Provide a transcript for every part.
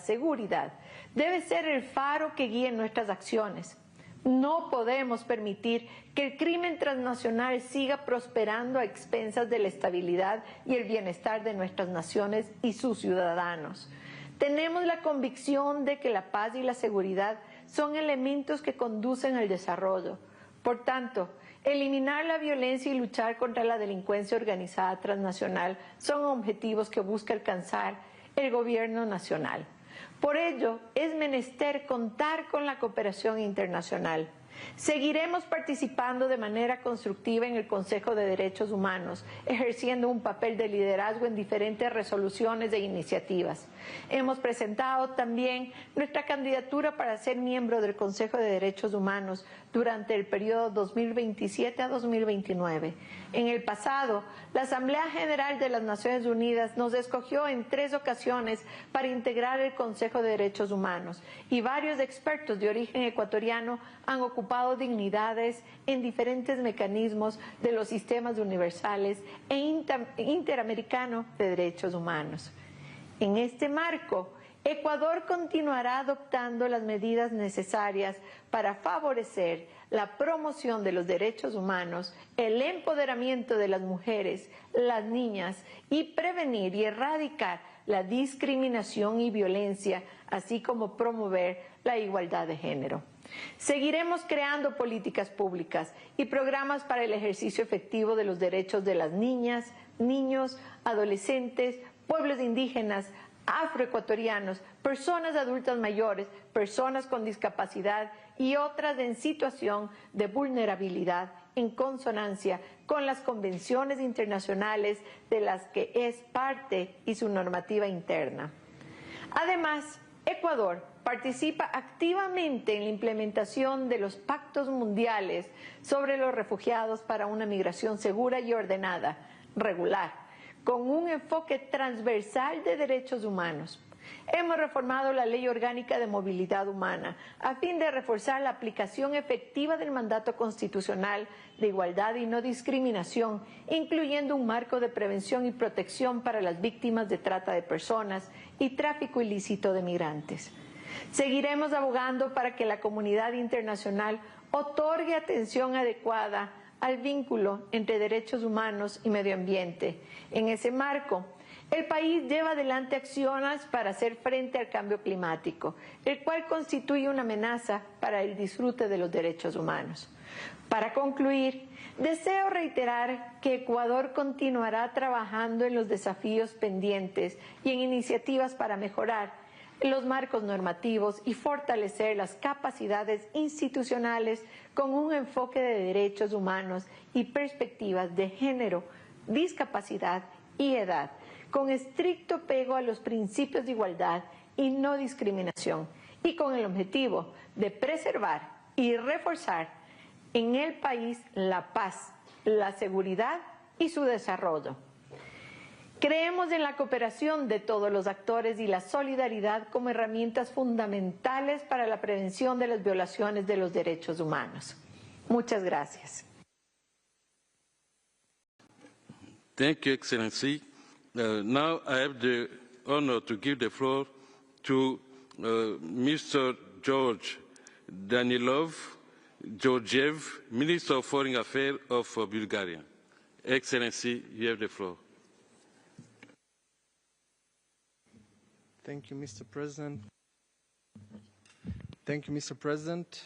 seguridad debe ser el faro que guíe nuestras acciones. No podemos permitir que el crimen transnacional siga prosperando a expensas de la estabilidad y el bienestar de nuestras naciones y sus ciudadanos. Tenemos la convicción de que la paz y la seguridad son elementos que conducen al desarrollo. Por tanto, eliminar la violencia y luchar contra la delincuencia organizada transnacional son objetivos que busca alcanzar el gobierno nacional. Por ello, es menester contar con la cooperación internacional. Seguiremos participando de manera constructiva en el Consejo de Derechos Humanos, ejerciendo un papel de liderazgo en diferentes resoluciones e iniciativas. Hemos presentado también nuestra candidatura para ser miembro del Consejo de Derechos Humanos durante el periodo 2027 a 2029. En el pasado, la Asamblea General de las Naciones Unidas nos escogió en 3 ocasiones para integrar el Consejo de Derechos Humanos y varios expertos de origen ecuatoriano han ocupado dignidades en diferentes mecanismos de los sistemas universales e interamericano de derechos humanos. En este marco, Ecuador continuará adoptando las medidas necesarias para favorecer la promoción de los derechos humanos, el empoderamiento de las mujeres, las niñas y prevenir y erradicar la discriminación y violencia, así como promover la igualdad de género. Seguiremos creando políticas públicas y programas para el ejercicio efectivo de los derechos de las niñas, niños, adolescentes, pueblos indígenas, afroecuatorianos, personas adultas mayores, personas con discapacidad y otras en situación de vulnerabilidad en consonancia con las convenciones internacionales de las que es parte y su normativa interna. Además, Ecuador participa activamente en la implementación de los pactos mundiales sobre los refugiados para una migración segura y ordenada, regular, con un enfoque transversal de derechos humanos. Hemos reformado la Ley Orgánica de Movilidad Humana a fin de reforzar la aplicación efectiva del mandato constitucional de igualdad y no discriminación, incluyendo un marco de prevención y protección para las víctimas de trata de personas y tráfico ilícito de migrantes. Seguiremos abogando para que la comunidad internacional otorgue atención adecuada al vínculo entre derechos humanos y medio ambiente. En ese marco, el país lleva adelante acciones para hacer frente al cambio climático, el cual constituye una amenaza para el disfrute de los derechos humanos. Para concluir, deseo reiterar que Ecuador continuará trabajando en los desafíos pendientes y en iniciativas para mejorar los marcos normativos y fortalecer las capacidades institucionales con un enfoque de derechos humanos y perspectivas de género, discapacidad y edad, con estricto apego a los principios de igualdad y no discriminación, y con el objetivo de preservar y reforzar en el país la paz, la seguridad y su desarrollo. Creemos en la cooperación de todos los actores y la solidaridad como herramientas fundamentales para la prevención de las violaciones de los derechos humanos. Muchas gracias. Thank you, Excellency. Now I have the honor to give the floor to Mr. George Danilov Georgiev, Minister of Foreign Affairs of Bulgaria. Excellency, you have the floor. Thank you, Mr. President. Thank you, Mr. President.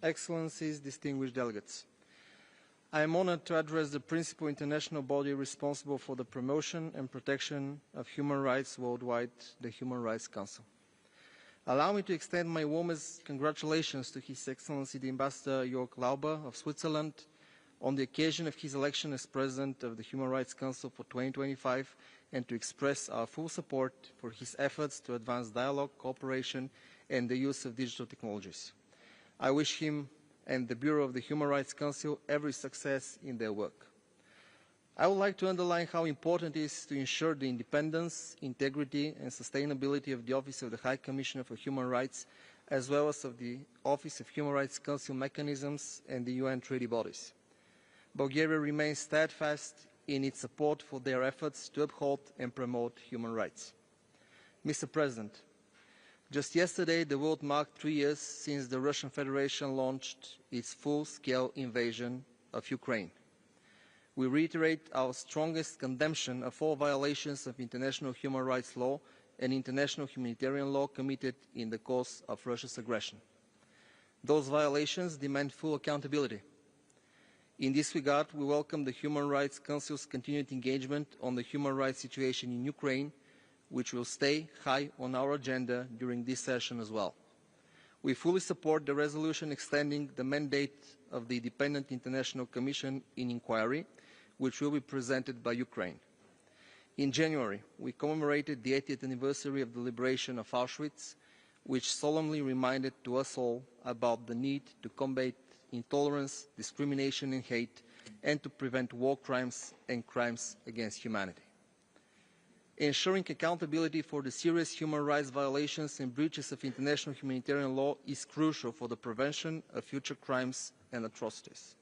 Excellencies, distinguished delegates. I am honored to address the principal international body responsible for the promotion and protection of human rights worldwide, the Human Rights Council. Allow me to extend my warmest congratulations to His Excellency the Ambassador Jörg Lauber of Switzerland on the occasion of his election as President of the Human Rights Council for 2025 and to express our full support for his efforts to advance dialogue, cooperation and the use of digital technologies. I wish him and the Bureau of the Human Rights Council every success in their work. I would like to underline how important it is to ensure the independence, integrity and sustainability of the Office of the High Commissioner for Human Rights, as well as of the Office of Human Rights Council mechanisms and the UN treaty bodies. Bulgaria remains steadfast in its support for their efforts to uphold and promote human rights. Mr. President, Just yesterday, the world marked 3 years since the Russian Federation launched its full-scale invasion of Ukraine. We reiterate our strongest condemnation of all violations of international human rights law and international humanitarian law committed in the course of Russia's aggression. Those violations demand full accountability. In this regard, we welcome the Human Rights Council's continued engagement on the human rights situation in Ukraine, which will stay high on our agenda during this session as well. We fully support the resolution extending the mandate of the Independent International Commission in Inquiry, which will be presented by Ukraine. In January, we commemorated the 80th anniversary of the liberation of Auschwitz, which solemnly reminded to us all about the need to combat intolerance, discrimination and hate, and to prevent war crimes and crimes against humanity. Ensuring accountability for the serious human rights violations and breaches of international humanitarian law is crucial for the prevention of future crimes and atrocities.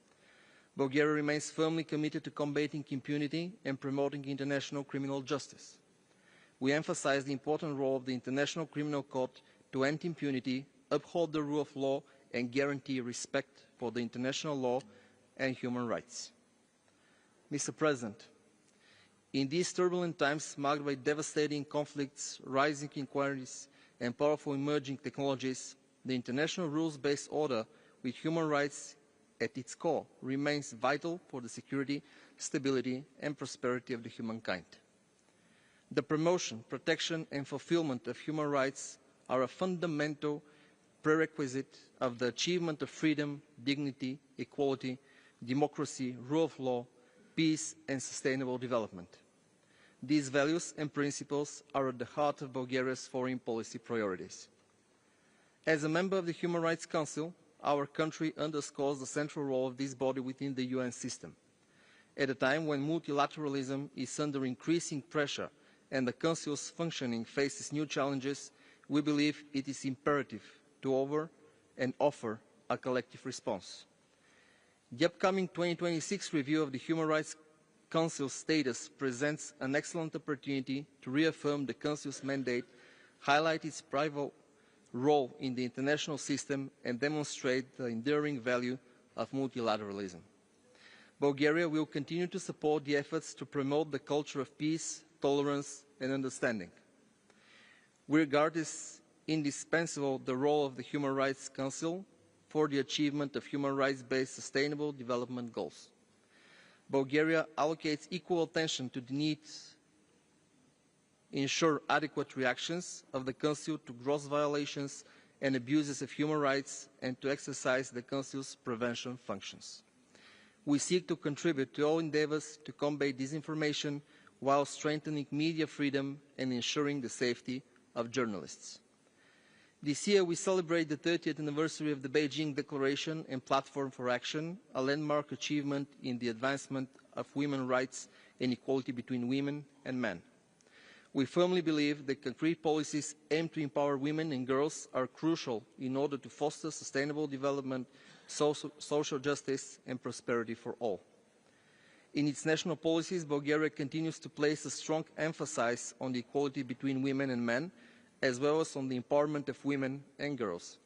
Bulgaria remains firmly committed to combating impunity and promoting international criminal justice. We emphasize the important role of the International Criminal Court to end impunity, uphold the rule of law, and guarantee respect for the international law and human rights. Mr. President, in these turbulent times marked by devastating conflicts, rising inequalities, and powerful emerging technologies, the international rules-based order with human rights at its core remains vital for the security, stability, and prosperity of humankind. The promotion, protection, and fulfillment of human rights are a fundamental prerequisite of the achievement of freedom, dignity, equality, democracy, rule of law, peace, and sustainable development. These values and principles are at the heart of Bulgaria's foreign policy priorities. As a member of the Human Rights Council, our country underscores the central role of this body within the UN system. At a time when multilateralism is under increasing pressure and the Council's functioning faces new challenges, we believe it is imperative to offer a collective response. The upcoming 2026 review of the Human Rights Council's status presents an excellent opportunity to reaffirm the Council's mandate, highlight its pivotal role in the international system, and demonstrate the enduring value of multilateralism. Bulgaria will continue to support the efforts to promote the culture of peace, tolerance, and understanding. We regard as indispensable the role of the Human Rights Council for the achievement of human rights-based sustainable development goals. Bulgaria allocates equal attention to the need to ensure adequate reactions of the Council to gross violations and abuses of human rights and to exercise the Council's prevention functions. We seek to contribute to all endeavours to combat disinformation while strengthening media freedom and ensuring the safety of journalists. This year we celebrate the 30th anniversary of the Beijing Declaration and Platform for Action, a landmark achievement in the advancement of women's rights and equality between women and men. We firmly believe that concrete policies aimed to empower women and girls are crucial in order to foster sustainable development, social justice and prosperity for all. In its national policies, Bulgaria continues to place a strong emphasis on the equality between women and men, as well as on the empowerment of women and girls.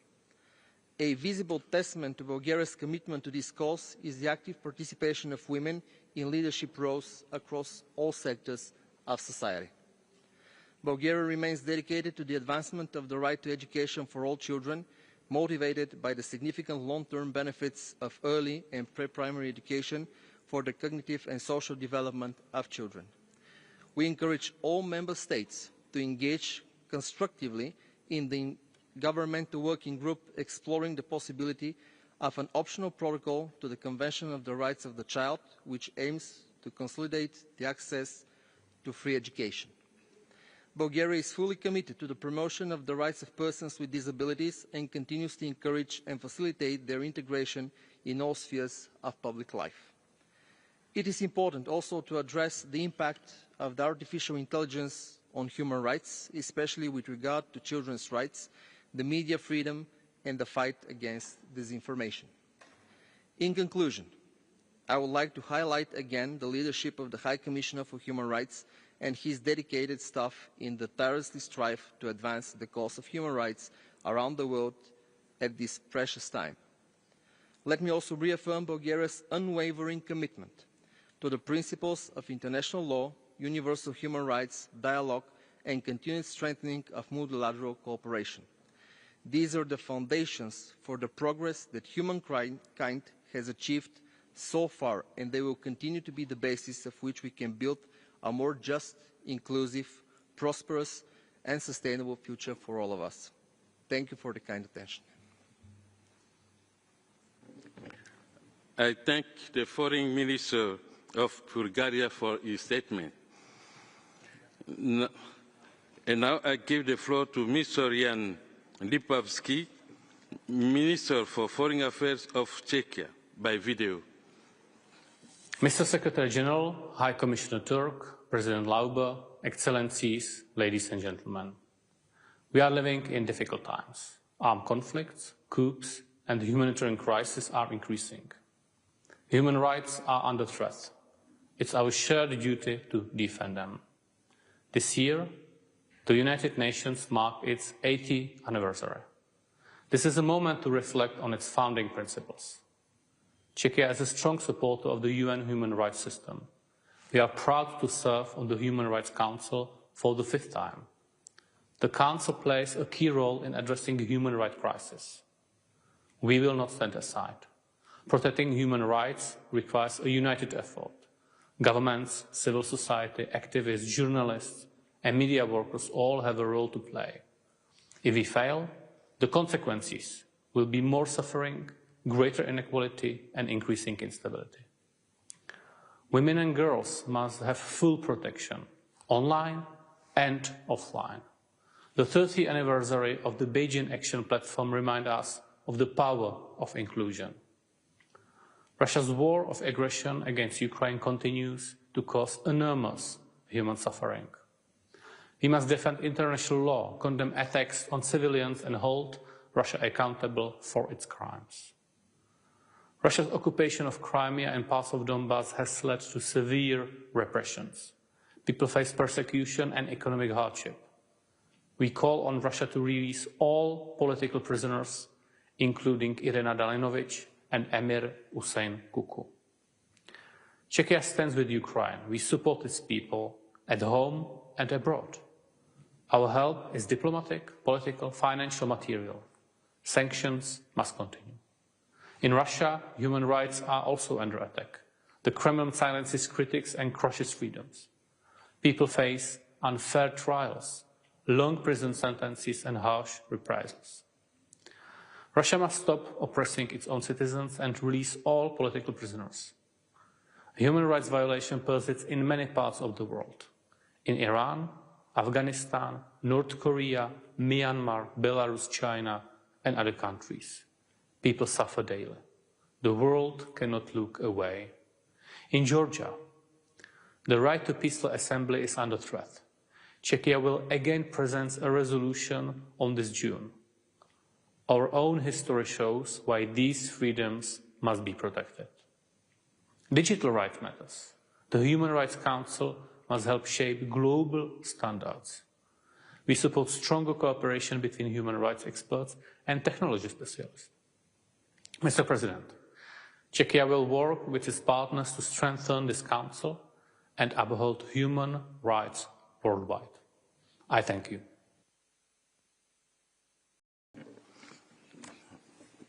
A visible testament to Bulgaria's commitment to this cause is the active participation of women in leadership roles across all sectors of society. Bulgaria remains dedicated to the advancement of the right to education for all children, motivated by the significant long-term benefits of early and pre-primary education for the cognitive and social development of children. We encourage all member states to engage constructively in the governmental working group exploring the possibility of an optional protocol to the Convention of the Rights of the Child, which aims to consolidate the access to free education. Bulgaria is fully committed to the promotion of the rights of persons with disabilities and continues to encourage and facilitate their integration in all spheres of public life. It is important also to address the impact of the artificial intelligence on human rights, especially with regard to children's rights, the media freedom, and the fight against disinformation. In conclusion, I would like to highlight again the leadership of the High Commissioner for Human Rights and his dedicated staff in the tirelessly strive to advance the cause of human rights around the world at this precious time. Let me also reaffirm Bulgaria's unwavering commitment to the principles of international law, universal human rights, dialogue, and continued strengthening of multilateral cooperation. These are the foundations for the progress that humankind has achieved so far, and they will continue to be the basis of which we can build a more just, inclusive, prosperous, and sustainable future for all of us. Thank you for the kind attention. I thank the Foreign Minister of Bulgaria for his statement. And now I give the floor to Mr. Jan Lipavsky, Minister for Foreign Affairs of Czechia, by video. Mr. Secretary General, High Commissioner Turk, President Lauber, Excellencies, ladies and gentlemen. We are living in difficult times. Armed conflicts, coups, and the humanitarian crisis are increasing. Human rights are under threat. It's our shared duty to defend them. This year, the United Nations marked its 80th anniversary. This is a moment to reflect on its founding principles. Czechia is a strong supporter of the UN human rights system. We are proud to serve on the Human Rights Council for the 5th time. The Council plays a key role in addressing the human rights crisis. We will not stand aside. Protecting human rights requires a united effort. Governments, civil society, activists, journalists, and media workers all have a role to play. If we fail, the consequences will be more suffering, greater inequality, and increasing instability. Women and girls must have full protection, online and offline. The 30th anniversary of the Beijing Action Platform reminds us of the power of inclusion. Russia's war of aggression against Ukraine continues to cause enormous human suffering. We must defend international law, condemn attacks on civilians, and hold Russia accountable for its crimes. Russia's occupation of Crimea and parts of Donbass has led to severe repressions. People face persecution and economic hardship. We call on Russia to release all political prisoners, including Irina Dalinovich and Emir Hussein Kuku. Czechia stands with Ukraine. We support its people at home and abroad. Our help is diplomatic, political, financial, material. Sanctions must continue. In Russia, human rights are also under attack. The Kremlin silences critics and crushes freedoms. People face unfair trials, long prison sentences, and harsh reprisals. Russia must stop oppressing its own citizens and release all political prisoners. Human rights violation persists in many parts of the world. In Iran, Afghanistan, North Korea, Myanmar, Belarus, China, and other countries. People suffer daily. The world cannot look away. In Georgia, the right to peaceful assembly is under threat. Czechia will again present a resolution on this June. Our own history shows why these freedoms must be protected. Digital rights matters. The Human Rights Council must help shape global standards. We support stronger cooperation between human rights experts and technology specialists. Mr. President, Czechia will work with its partners to strengthen this Council and uphold human rights worldwide. I thank you.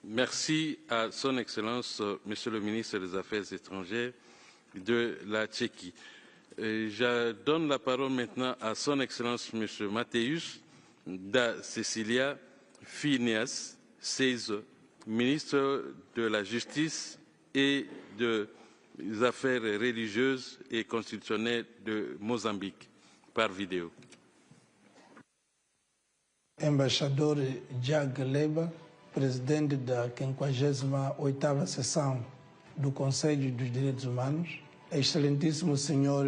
Merci à Son Excellence, Monsieur le Ministre des Affaires étrangères de la Tchéquie. Je donne la parole maintenant à Son Excellence, Monsieur Mateusz da Cecilia Phineas Seize, ministre de la Justice et des Affaires religieuses et constitutionnelles de Mozambique, par vidéo. Embaixador Jag Leba, presidente da 58ª sessão do Conselho dos Direitos Humanos, excelentíssimo senhor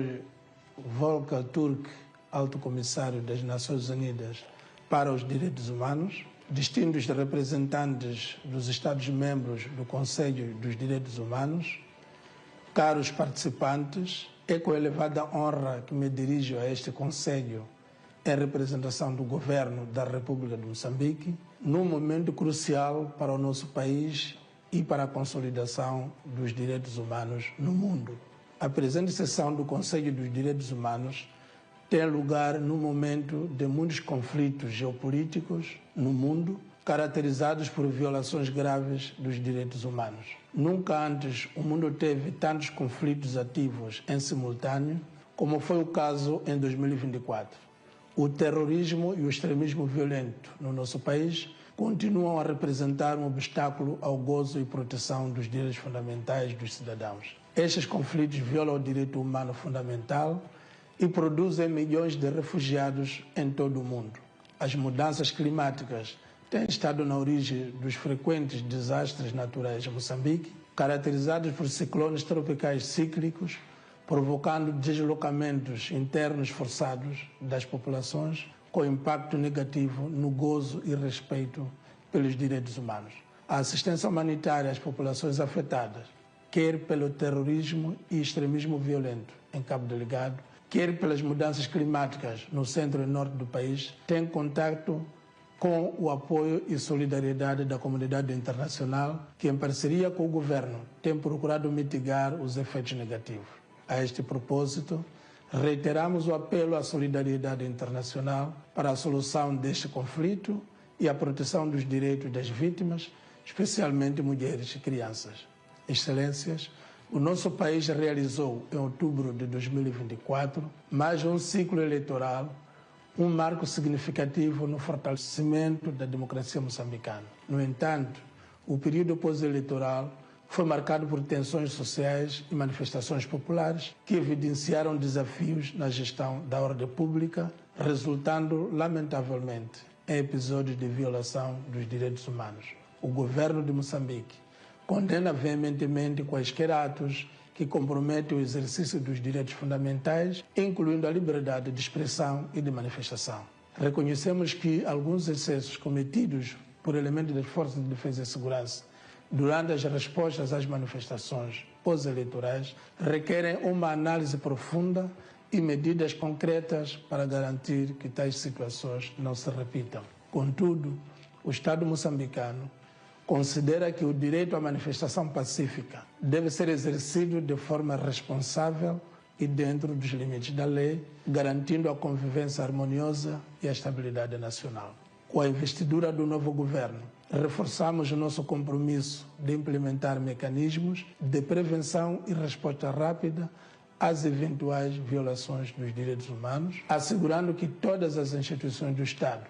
Volker Turk, alto comissário das Nações Unidas para os Direitos Humanos, distintos representantes dos Estados-membros do Conselho dos Direitos Humanos, caros participantes, É com elevada honra que me dirijo a este Conselho em representação do Governo da República de Moçambique, num momento crucial para o nosso país e para a consolidação dos direitos humanos no mundo. A presente sessão do Conselho dos Direitos Humanos tem lugar num momento de muitos conflitos geopolíticos no mundo, caracterizados por violações graves dos direitos humanos. Nunca antes o mundo teve tantos conflitos ativos em simultâneo, como foi o caso em 2024. O terrorismo e o extremismo violento no nosso país continuam a representar um obstáculo ao gozo e proteção dos direitos fundamentais dos cidadãos. Estes conflitos violam o direito humano fundamental e produzem milhões de refugiados em todo o mundo. As mudanças climáticas têm estado na origem dos frequentes desastres naturais em Moçambique, caracterizados por ciclones tropicais cíclicos, provocando deslocamentos internos forçados das populações, com impacto negativo no gozo e respeito pelos direitos humanos. A assistência humanitária às populações afetadas, quer pelo terrorismo e extremismo violento em Cabo Delgado, quer pelas mudanças climáticas no centro e norte do país, tem contato com o apoio e solidariedade da comunidade internacional, que em parceria com o governo tem procurado mitigar os efeitos negativos. A este propósito, reiteramos o apelo à solidariedade internacional para a solução deste conflito e a proteção dos direitos das vítimas, especialmente mulheres e crianças. Excelências, o nosso país realizou, em outubro de 2024, mais um ciclo eleitoral, um marco significativo no fortalecimento da democracia moçambicana. No entanto, o período pós-eleitoral foi marcado por tensões sociais e manifestações populares que evidenciaram desafios na gestão da ordem pública, resultando, lamentavelmente, em episódios de violação dos direitos humanos. O governo de Moçambique condena veementemente quaisquer atos que comprometem o exercício dos direitos fundamentais, incluindo a liberdade de expressão e de manifestação. Reconhecemos que alguns excessos cometidos por elementos das Forças de Defesa e Segurança durante as respostas às manifestações pós-eleitorais requerem uma análise profunda e medidas concretas para garantir que tais situações não se repitam. Contudo, o Estado moçambicano considera que o direito à manifestação pacífica deve ser exercido de forma responsável e dentro dos limites da lei, garantindo a convivência harmoniosa e a estabilidade nacional. Com a investidura do novo governo, reforçamos o nosso compromisso de implementar mecanismos de prevenção e resposta rápida às eventuais violações dos direitos humanos, assegurando que todas as instituições do Estado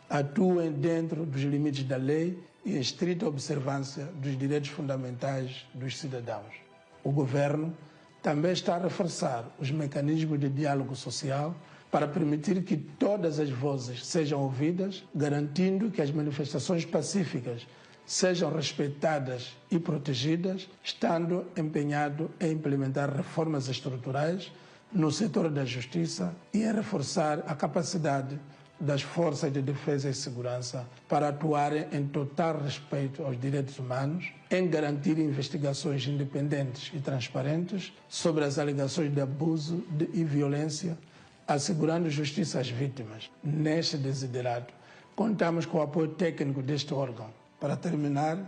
atuem dentro dos limites da lei e em estrita observância dos direitos fundamentais dos cidadãos. O governo também está a reforçar os mecanismos de diálogo social para permitir que todas as vozes sejam ouvidas, garantindo que as manifestações pacíficas sejam respeitadas e protegidas, estando empenhado em implementar reformas estruturais no setor da justiça e em reforçar a capacidade das forças de defesa e segurança para atuarem em total respeito aos direitos humanos, em garantir investigações independentes e transparentes sobre as alegações de abuso e violência, assegurando justiça às vítimas. Neste desiderato, contamos com o apoio técnico deste órgão. Para terminar,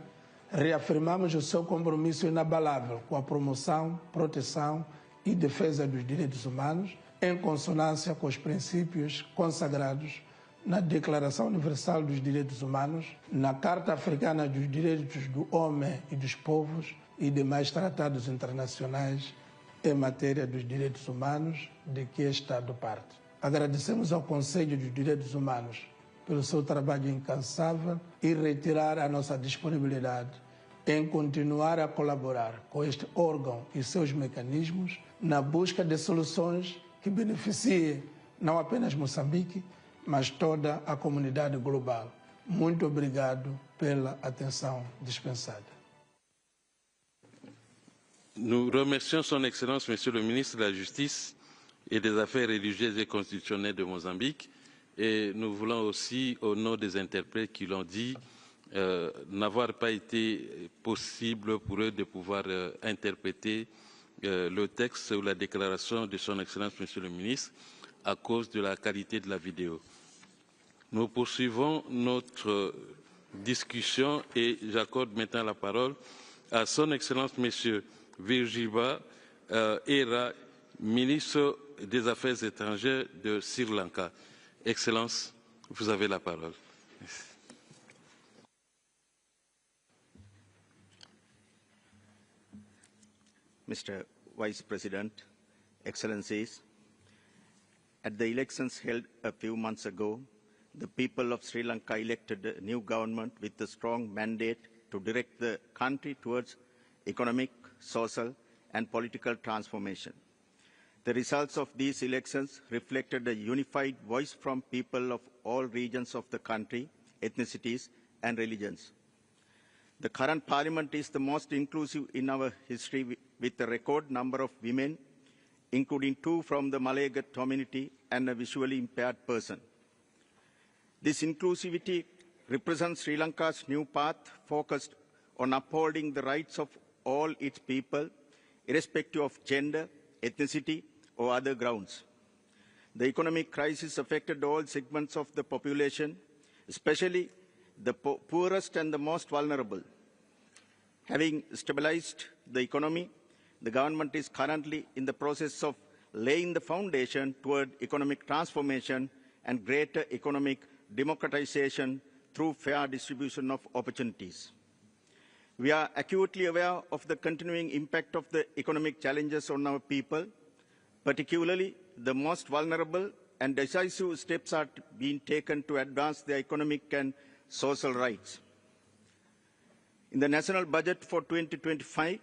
reafirmamos o seu compromisso inabalável com a promoção, proteção e defesa dos direitos humanos, em consonância com os princípios consagrados na Declaração Universal dos Direitos Humanos, na Carta Africana dos Direitos do Homem e dos Povos e demais tratados internacionais em matéria dos direitos humanos de que é Estado parte. Agradecemos ao Conselho dos Direitos Humanos pelo seu trabalho incansável e reiterar a nossa disponibilidade em continuar a colaborar com este órgão e seus mecanismos na busca de soluções que beneficiem não apenas Moçambique, mas toda a comunidade global. Muito obrigado pela atenção dispensada. Nous remercions Son Excellence, Monsieur le Ministre de la Justice et des Affaires religieuses et constitutionnelles de Mozambique. Et nous voulons aussi, au nom des interprètes qui l'ont dit, n'avoir pas été possible pour eux de pouvoir interpréter le texte ou la déclaration de son Excellence, Monsieur le Ministre, à cause de la qualité de la vidéo. Nous poursuivons notre discussion et j'accorde maintenant la parole à son Excellence, Monsieur Virgiba Era, ministre des Affaires étrangères de Sri Lanka. Excellence, vous avez la parole. Mr. Vice President, Excellencies, at the elections held a few months ago, the people of Sri Lanka elected a new government with a strong mandate to direct the country towards economic, social, and political transformation. The results of these elections reflected a unified voice from people of all regions of the country, ethnicities, and religions. The current parliament is the most inclusive in our history, with a record number of women, including 2 from the Malayan community and a visually impaired person. This inclusivity represents Sri Lanka's new path focused on upholding the rights of all its people, irrespective of gender, ethnicity, or other grounds. The economic crisis affected all segments of the population, especially the poorest and the most vulnerable. Having stabilized the economy, the government is currently in the process of laying the foundation toward economic transformation and greater economic democratization through fair distribution of opportunities. We are acutely aware of the continuing impact of the economic challenges on our people, particularly the most vulnerable, and decisive steps are being taken to advance their economic and social rights. In the national budget for 2025,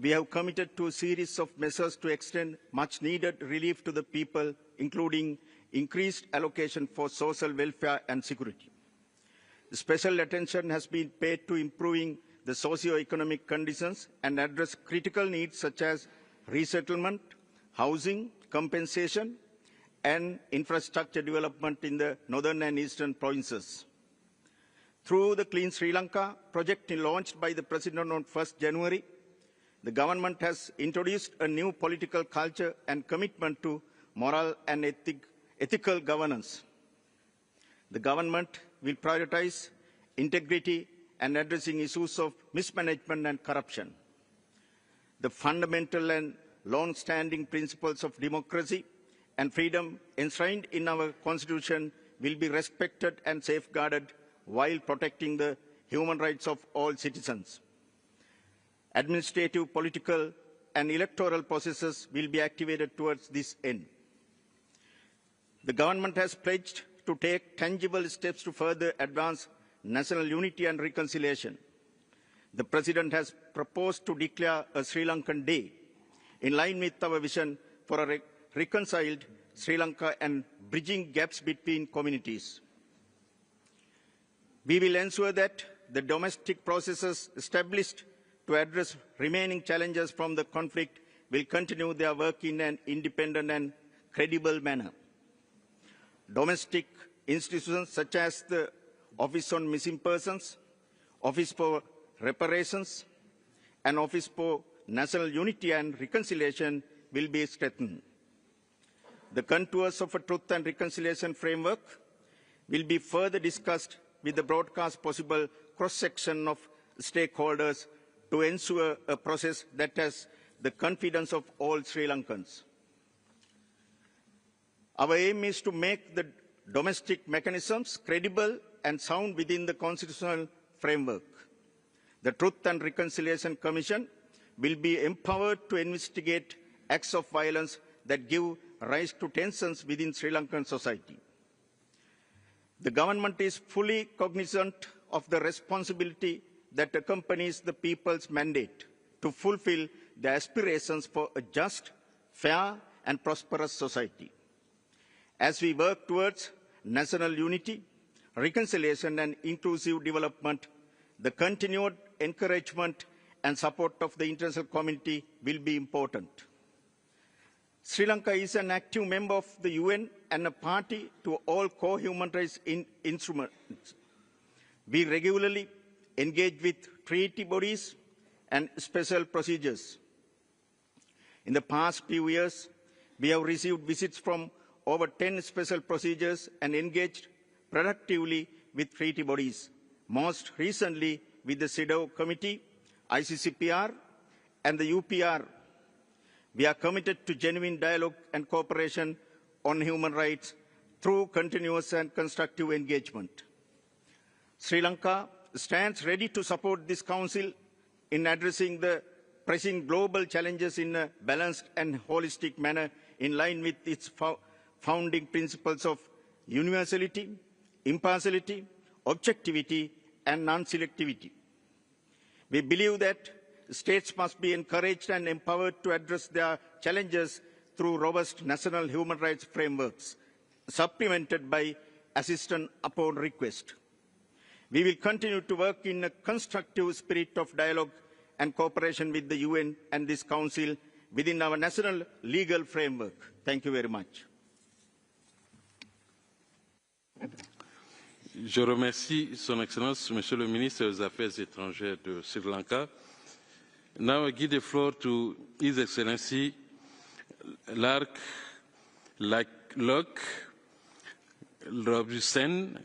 we have committed to a series of measures to extend much-needed relief to the people, including increased allocation for social welfare and security. Special attention has been paid to improving the socio-economic conditions and address critical needs such as resettlement, housing, compensation, and infrastructure development in the northern and eastern provinces. Through the Clean Sri Lanka project launched by the President on 1st January, the government has introduced a new political culture and commitment to moral and ethical governance. The government will prioritize integrity and addressing issues of mismanagement and corruption. The fundamental and long-standing principles of democracy and freedom enshrined in our Constitution will be respected and safeguarded while protecting the human rights of all citizens. Administrative, political, and electoral processes will be activated towards this end. The government has pledged to take tangible steps to further advance national unity and reconciliation. The President has proposed to declare a Sri Lankan Day in line with our vision for a reconciled Sri Lanka and bridging gaps between communities. We will ensure that the domestic processes established to address remaining challenges from the conflict will continue their work in an independent and credible manner. Domestic institutions such as the Office on Missing Persons, Office for Reparations, and Office for National Unity and Reconciliation will be strengthened. The contours of a truth and reconciliation framework will be further discussed with the broadcast possible cross-section of stakeholders to ensure a process that has the confidence of all Sri Lankans. Our aim is to make the domestic mechanisms credible and sound within the constitutional framework. The Truth and Reconciliation Commission will be empowered to investigate acts of violence that give rise to tensions within Sri Lankan society. The government is fully cognizant of the responsibility that accompanies the people's mandate to fulfill the aspirations for a just, fair, and prosperous society. As we work towards national unity, reconciliation, and inclusive development, the continued encouragement and support of the international community will be important. Sri Lanka is an active member of the UN and a party to all core human rights instruments. We regularly engage with treaty bodies and special procedures. In the past few years, we have received visits from over 10 special procedures and engaged productively with treaty bodies, most recently with the CEDAW Committee, ICCPR, and the UPR. We are committed to genuine dialogue and cooperation on human rights through continuous and constructive engagement. Sri Lanka stands ready to support this Council in addressing the pressing global challenges in a balanced and holistic manner in line with its founding principles of universality, impartiality, objectivity, and non-selectivity. We believe that states must be encouraged and empowered to address their challenges through robust national human rights frameworks, supplemented by assistance upon request. We will continue to work in a constructive spirit of dialogue and cooperation with the UN and this Council within our national legal framework. Thank you very much. Je remercie Son Excellence, Monsieur le Ministre des Affaires étrangères de Sri Lanka. Now I give the floor to His Excellency Lark Robjusen,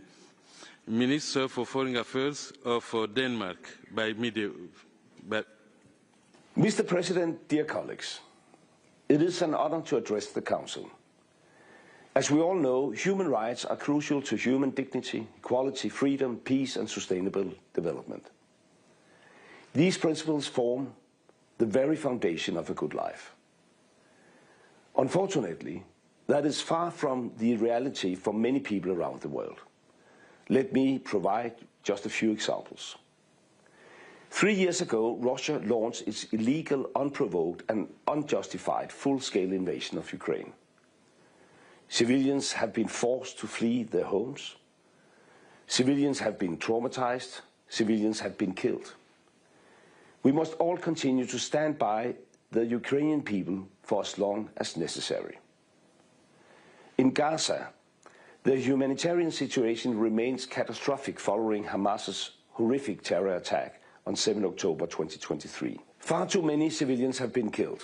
Minister for Foreign Affairs of Denmark, Mr. President, dear colleagues, it is an honor to address the Council. As we all know, human rights are crucial to human dignity, equality, freedom, peace and sustainable development. These principles form the very foundation of a good life. Unfortunately, that is far from the reality for many people around the world. Let me provide just a few examples. 3 years ago, Russia launched its illegal, unprovoked and unjustified full-scale invasion of Ukraine. Civilians have been forced to flee their homes. Civilians have been traumatized. Civilians have been killed. We must all continue to stand by the Ukrainian people for as long as necessary. In Gaza, the humanitarian situation remains catastrophic following Hamas's horrific terror attack on 7 October 2023. Far too many civilians have been killed.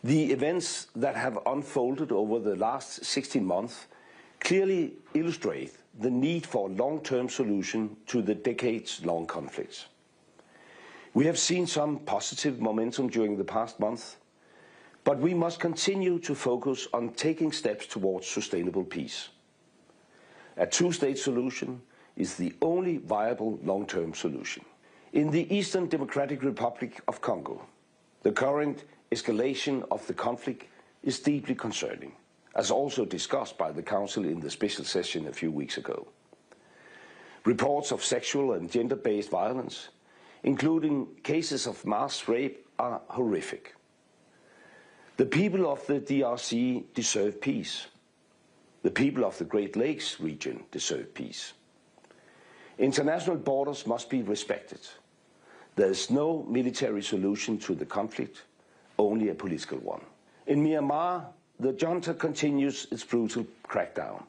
The events that have unfolded over the last 16 months clearly illustrate the need for a long-term solution to the decades-long conflicts. We have seen some positive momentum during the past month, but we must continue to focus on taking steps towards sustainable peace. A two-state solution is the only viable long-term solution. In the Eastern Democratic Republic of Congo, the current escalation of the conflict is deeply concerning, as also discussed by the Council in the special session a few weeks ago. Reports of sexual and gender-based violence, including cases of mass rape, are horrific. The people of the DRC deserve peace. The people of the Great Lakes region deserve peace. International borders must be respected. There is no military solution to the conflict, only a political one. In Myanmar, the junta continues its brutal crackdown,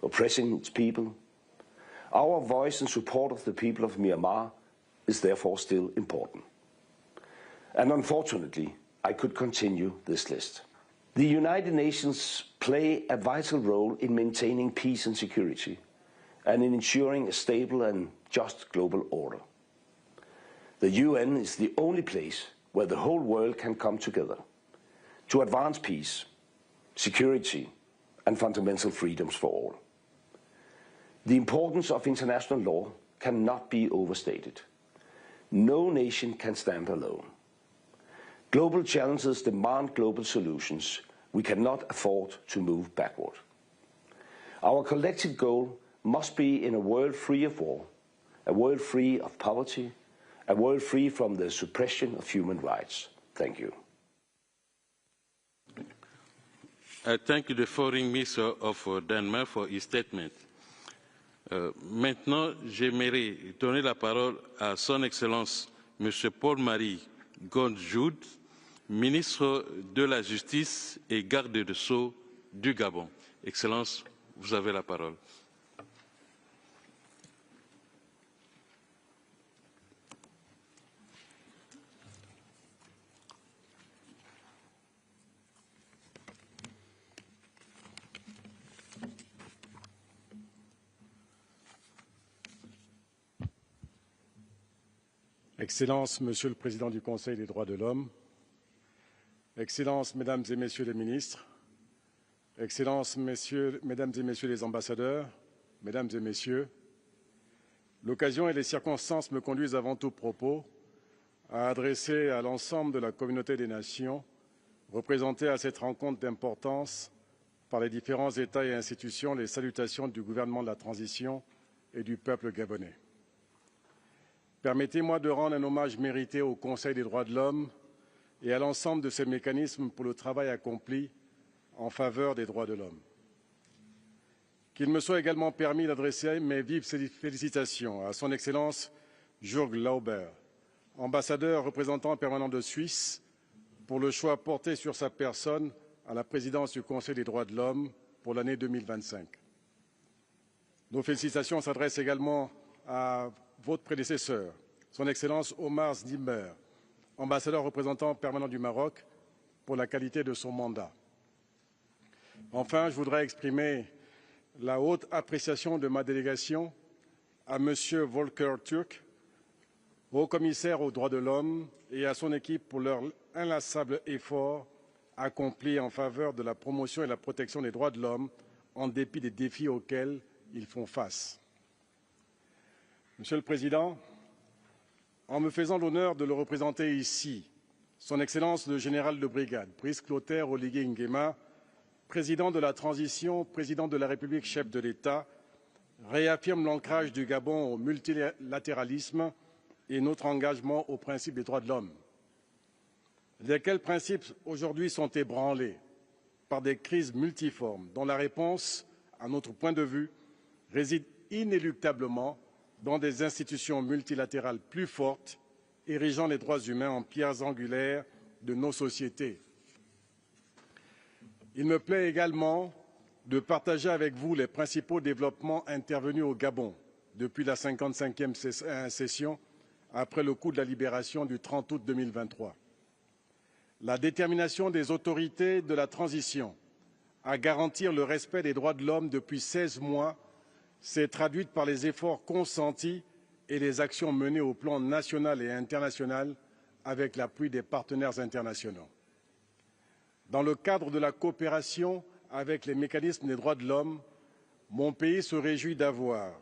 oppressing its people. Our voice in support of the people of Myanmar is therefore still important. And unfortunately, I could continue this list. The United Nations play a vital role in maintaining peace and security, and in ensuring a stable and just global order. The UN is the only place where the whole world can come together to advance peace, security, and fundamental freedoms for all. The importance of international law cannot be overstated. No nation can stand alone. Global challenges demand global solutions. We cannot afford to move backward. Our collective goal must be in a world free of war, a world free of poverty, a world free from the suppression of human rights. Thank you. I thank the Foreign Minister of Denmark for his statement. Maintenant, j'aimerais donner la parole à Son Excellence M. Paul-Marie Gondjoud, ministre de la Justice et garde des Sceaux du Gabon. Excellence, vous avez la parole. Excellences, Monsieur le Président du Conseil des droits de l'homme, Excellences, Mesdames et Messieurs les ministres, Excellences, Mesdames et Messieurs les ambassadeurs, Mesdames et Messieurs, l'occasion et les circonstances me conduisent avant tout propos à adresser à l'ensemble de la communauté des nations représentée à cette rencontre d'importance par les différents États et institutions les salutations du gouvernement de la transition et du peuple gabonais. Permettez-moi de rendre un hommage mérité au Conseil des droits de l'homme et à l'ensemble de ses mécanismes pour le travail accompli en faveur des droits de l'homme. Qu'il me soit également permis d'adresser mes vives félicitations à son Excellence Jürg Lauber, ambassadeur représentant permanent de Suisse, pour le choix porté sur sa personne à la présidence du Conseil des droits de l'homme pour l'année 2025. Nos félicitations s'adressent également à votre prédécesseur, son Excellence Omar Zdimber, ambassadeur représentant permanent du Maroc, pour la qualité de son mandat. Enfin, je voudrais exprimer la haute appréciation de ma délégation à M. Volker Türk, haut-commissaire aux droits de l'homme, et à son équipe pour leur inlassable effort accompli en faveur de la promotion et la protection des droits de l'homme, en dépit des défis auxquels ils font face. Monsieur le Président, en me faisant l'honneur de le représenter ici, son Excellence le général de brigade, Brice Clotaire Oligui Nguema, président de la transition, président de la République, chef de l'État, réaffirme l'ancrage du Gabon au multilatéralisme et notre engagement aux principes des droits de l'homme. Lesquels principes aujourd'hui sont ébranlés par des crises multiformes dont la réponse, à notre point de vue, réside inéluctablement dans des institutions multilatérales plus fortes, érigeant les droits humains en pierres angulaires de nos sociétés. Il me plaît également de partager avec vous les principaux développements intervenus au Gabon depuis la 55e session après le coup de la libération du 30 août 2023. La détermination des autorités de la transition à garantir le respect des droits de l'homme depuis 16 mois s'est traduite par les efforts consentis et les actions menées au plan national et international avec l'appui des partenaires internationaux. Dans le cadre de la coopération avec les mécanismes des droits de l'homme, mon pays se réjouit d'avoir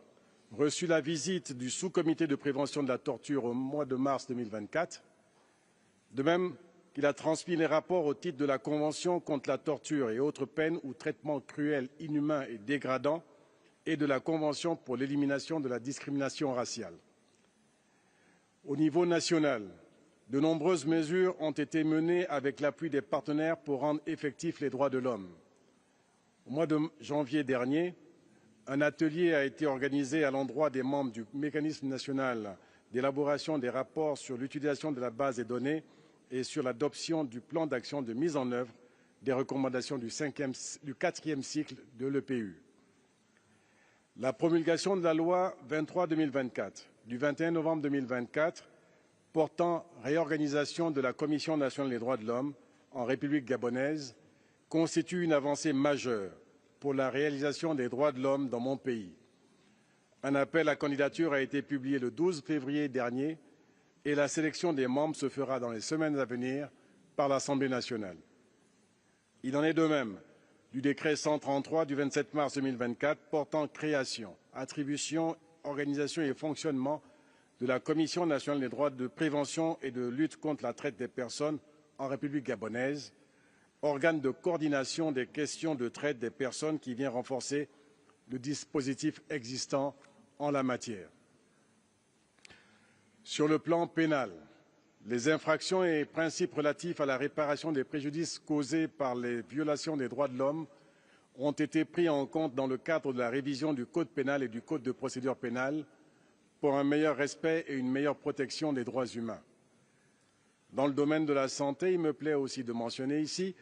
reçu la visite du sous-comité de prévention de la torture au mois de mars 2024, de même qu'il a transmis les rapports au titre de la Convention contre la torture et autres peines ou traitements cruels, inhumains et dégradants et de la Convention pour l'élimination de la discrimination raciale. Au niveau national, de nombreuses mesures ont été menées avec l'appui des partenaires pour rendre effectifs les droits de l'homme. Au mois de janvier dernier, un atelier a été organisé à l'endroit des membres du mécanisme national d'élaboration des rapports sur l'utilisation de la base des données et sur l'adoption du plan d'action de mise en œuvre des recommandations du 4e cycle de l'EPU. La promulgation de la loi 23/2024 du 21 novembre 2024 portant réorganisation de la Commission nationale des droits de l'homme en République gabonaise constitue une avancée majeure pour la réalisation des droits de l'homme dans mon pays. Un appel à candidature a été publié le 12 février dernier et la sélection des membres se fera dans les semaines à venir par l'Assemblée nationale. Il en est de même du décret 133 du 27 mars 2024 portant création, attribution, organisation et fonctionnement de la Commission nationale des droits de prévention et de lutte contre la traite des personnes en République gabonaise, organe de coordination des questions de traite des personnes qui vient renforcer le dispositif existant en la matière. Sur le plan pénal, les infractions et principes relatifs à la réparation des préjudices causés par les violations des droits de l'homme ont été pris en compte dans le cadre de la révision du Code pénal et du Code de procédure pénale pour un meilleur respect et une meilleure protection des droits humains. Dans le domaine de la santé, il me plaît aussi de mentionner ici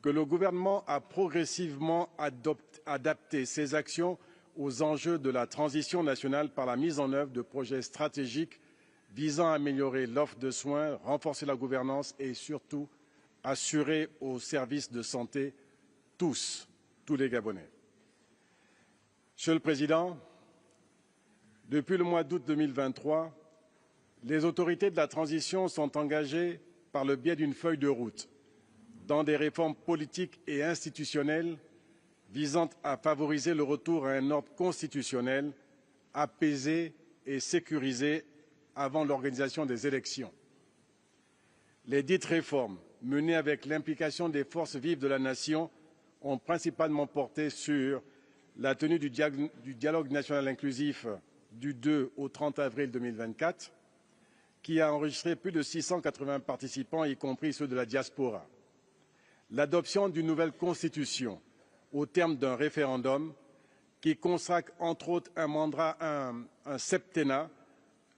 que le gouvernement a progressivement adapté ses actions aux enjeux de la transition nationale par la mise en œuvre de projets stratégiques visant à améliorer l'offre de soins, renforcer la gouvernance et surtout assurer aux services de santé tous les Gabonais. Monsieur le Président, depuis le mois d'août 2023, Les autorités de la transition sont engagées par le biais d'une feuille de route dans des réformes politiques et institutionnelles visant à favoriser le retour à un ordre constitutionnel apaisé et sécurisé avant l'organisation des élections. Les dites réformes, menées avec l'implication des forces vives de la nation, ont principalement porté sur la tenue du dialogue national inclusif du 2 au 30 avril 2024, qui a enregistré plus de 680 participants, y compris ceux de la diaspora. L'adoption d'une nouvelle constitution au terme d'un référendum qui consacre entre autres un septennat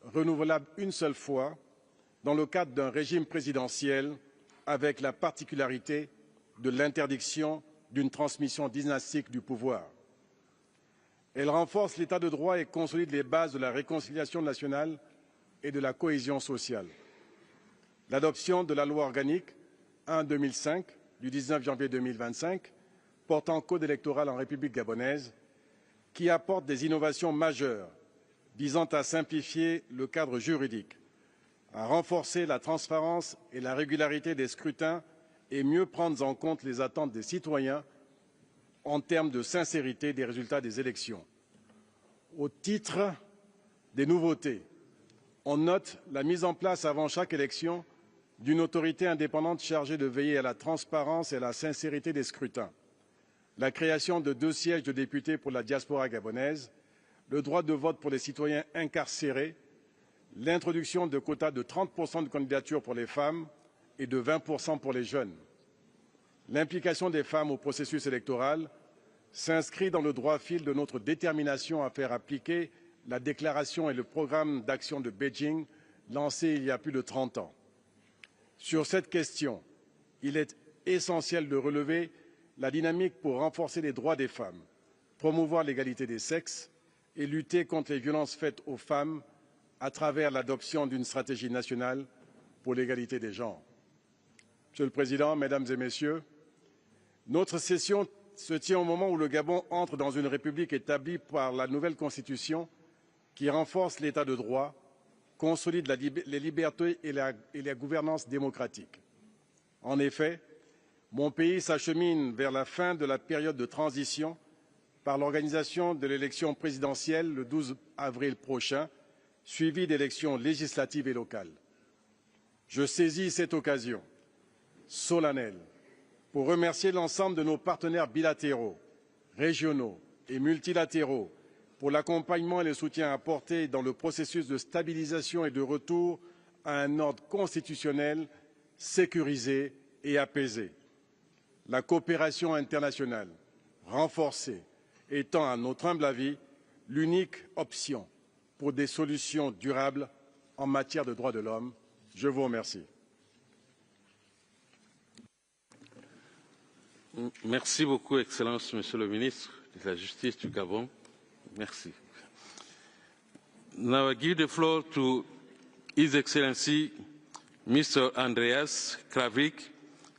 renouvelable une seule fois dans le cadre d'un régime présidentiel avec la particularité de l'interdiction d'une transmission dynastique du pouvoir. Elle renforce l'état de droit et consolide les bases de la réconciliation nationale et de la cohésion sociale. L'adoption de la loi organique 1/2005 du 19 janvier 2025 portant code électoral en République gabonaise, qui apporte des innovations majeures visant à simplifier le cadre juridique, à renforcer la transparence et la régularité des scrutins et mieux prendre en compte les attentes des citoyens en termes de sincérité des résultats des élections. Au titre des nouveautés, on note la mise en place avant chaque élection d'une autorité indépendante chargée de veiller à la transparence et à la sincérité des scrutins, la création de 2 sièges de députés pour la diaspora gabonaise, le droit de vote pour les citoyens incarcérés, l'introduction de quotas de 30% de candidatures pour les femmes et de 20% pour les jeunes. L'implication des femmes au processus électoral s'inscrit dans le droit fil de notre détermination à faire appliquer la déclaration et le programme d'action de Beijing lancé il y a plus de 30 ans. Sur cette question, il est essentiel de relever la dynamique pour renforcer les droits des femmes, promouvoir l'égalité des sexes et lutter contre les violences faites aux femmes à travers l'adoption d'une stratégie nationale pour l'égalité des genres. Monsieur le Président, Mesdames et Messieurs, notre session se tient au moment où le Gabon entre dans une république établie par la nouvelle Constitution qui renforce l'état de droit, consolide les libertés et la gouvernance démocratique. En effet, mon pays s'achemine vers la fin de la période de transition par l'organisation de l'élection présidentielle le 12 avril prochain, suivie d'élections législatives et locales. Je saisis cette occasion solennelle pour remercier l'ensemble de nos partenaires bilatéraux, régionaux et multilatéraux pour l'accompagnement et le soutien apporté dans le processus de stabilisation et de retour à un ordre constitutionnel sécurisé et apaisé. La coopération internationale renforcée étant, à notre humble avis, l'unique option pour des solutions durables en matière de droits de l'homme. Je vous remercie. Merci beaucoup, Excellence, Monsieur le Ministre de la Justice du Gabon. Merci. Now I give the floor to His Excellency Mr. Andreas Kravik,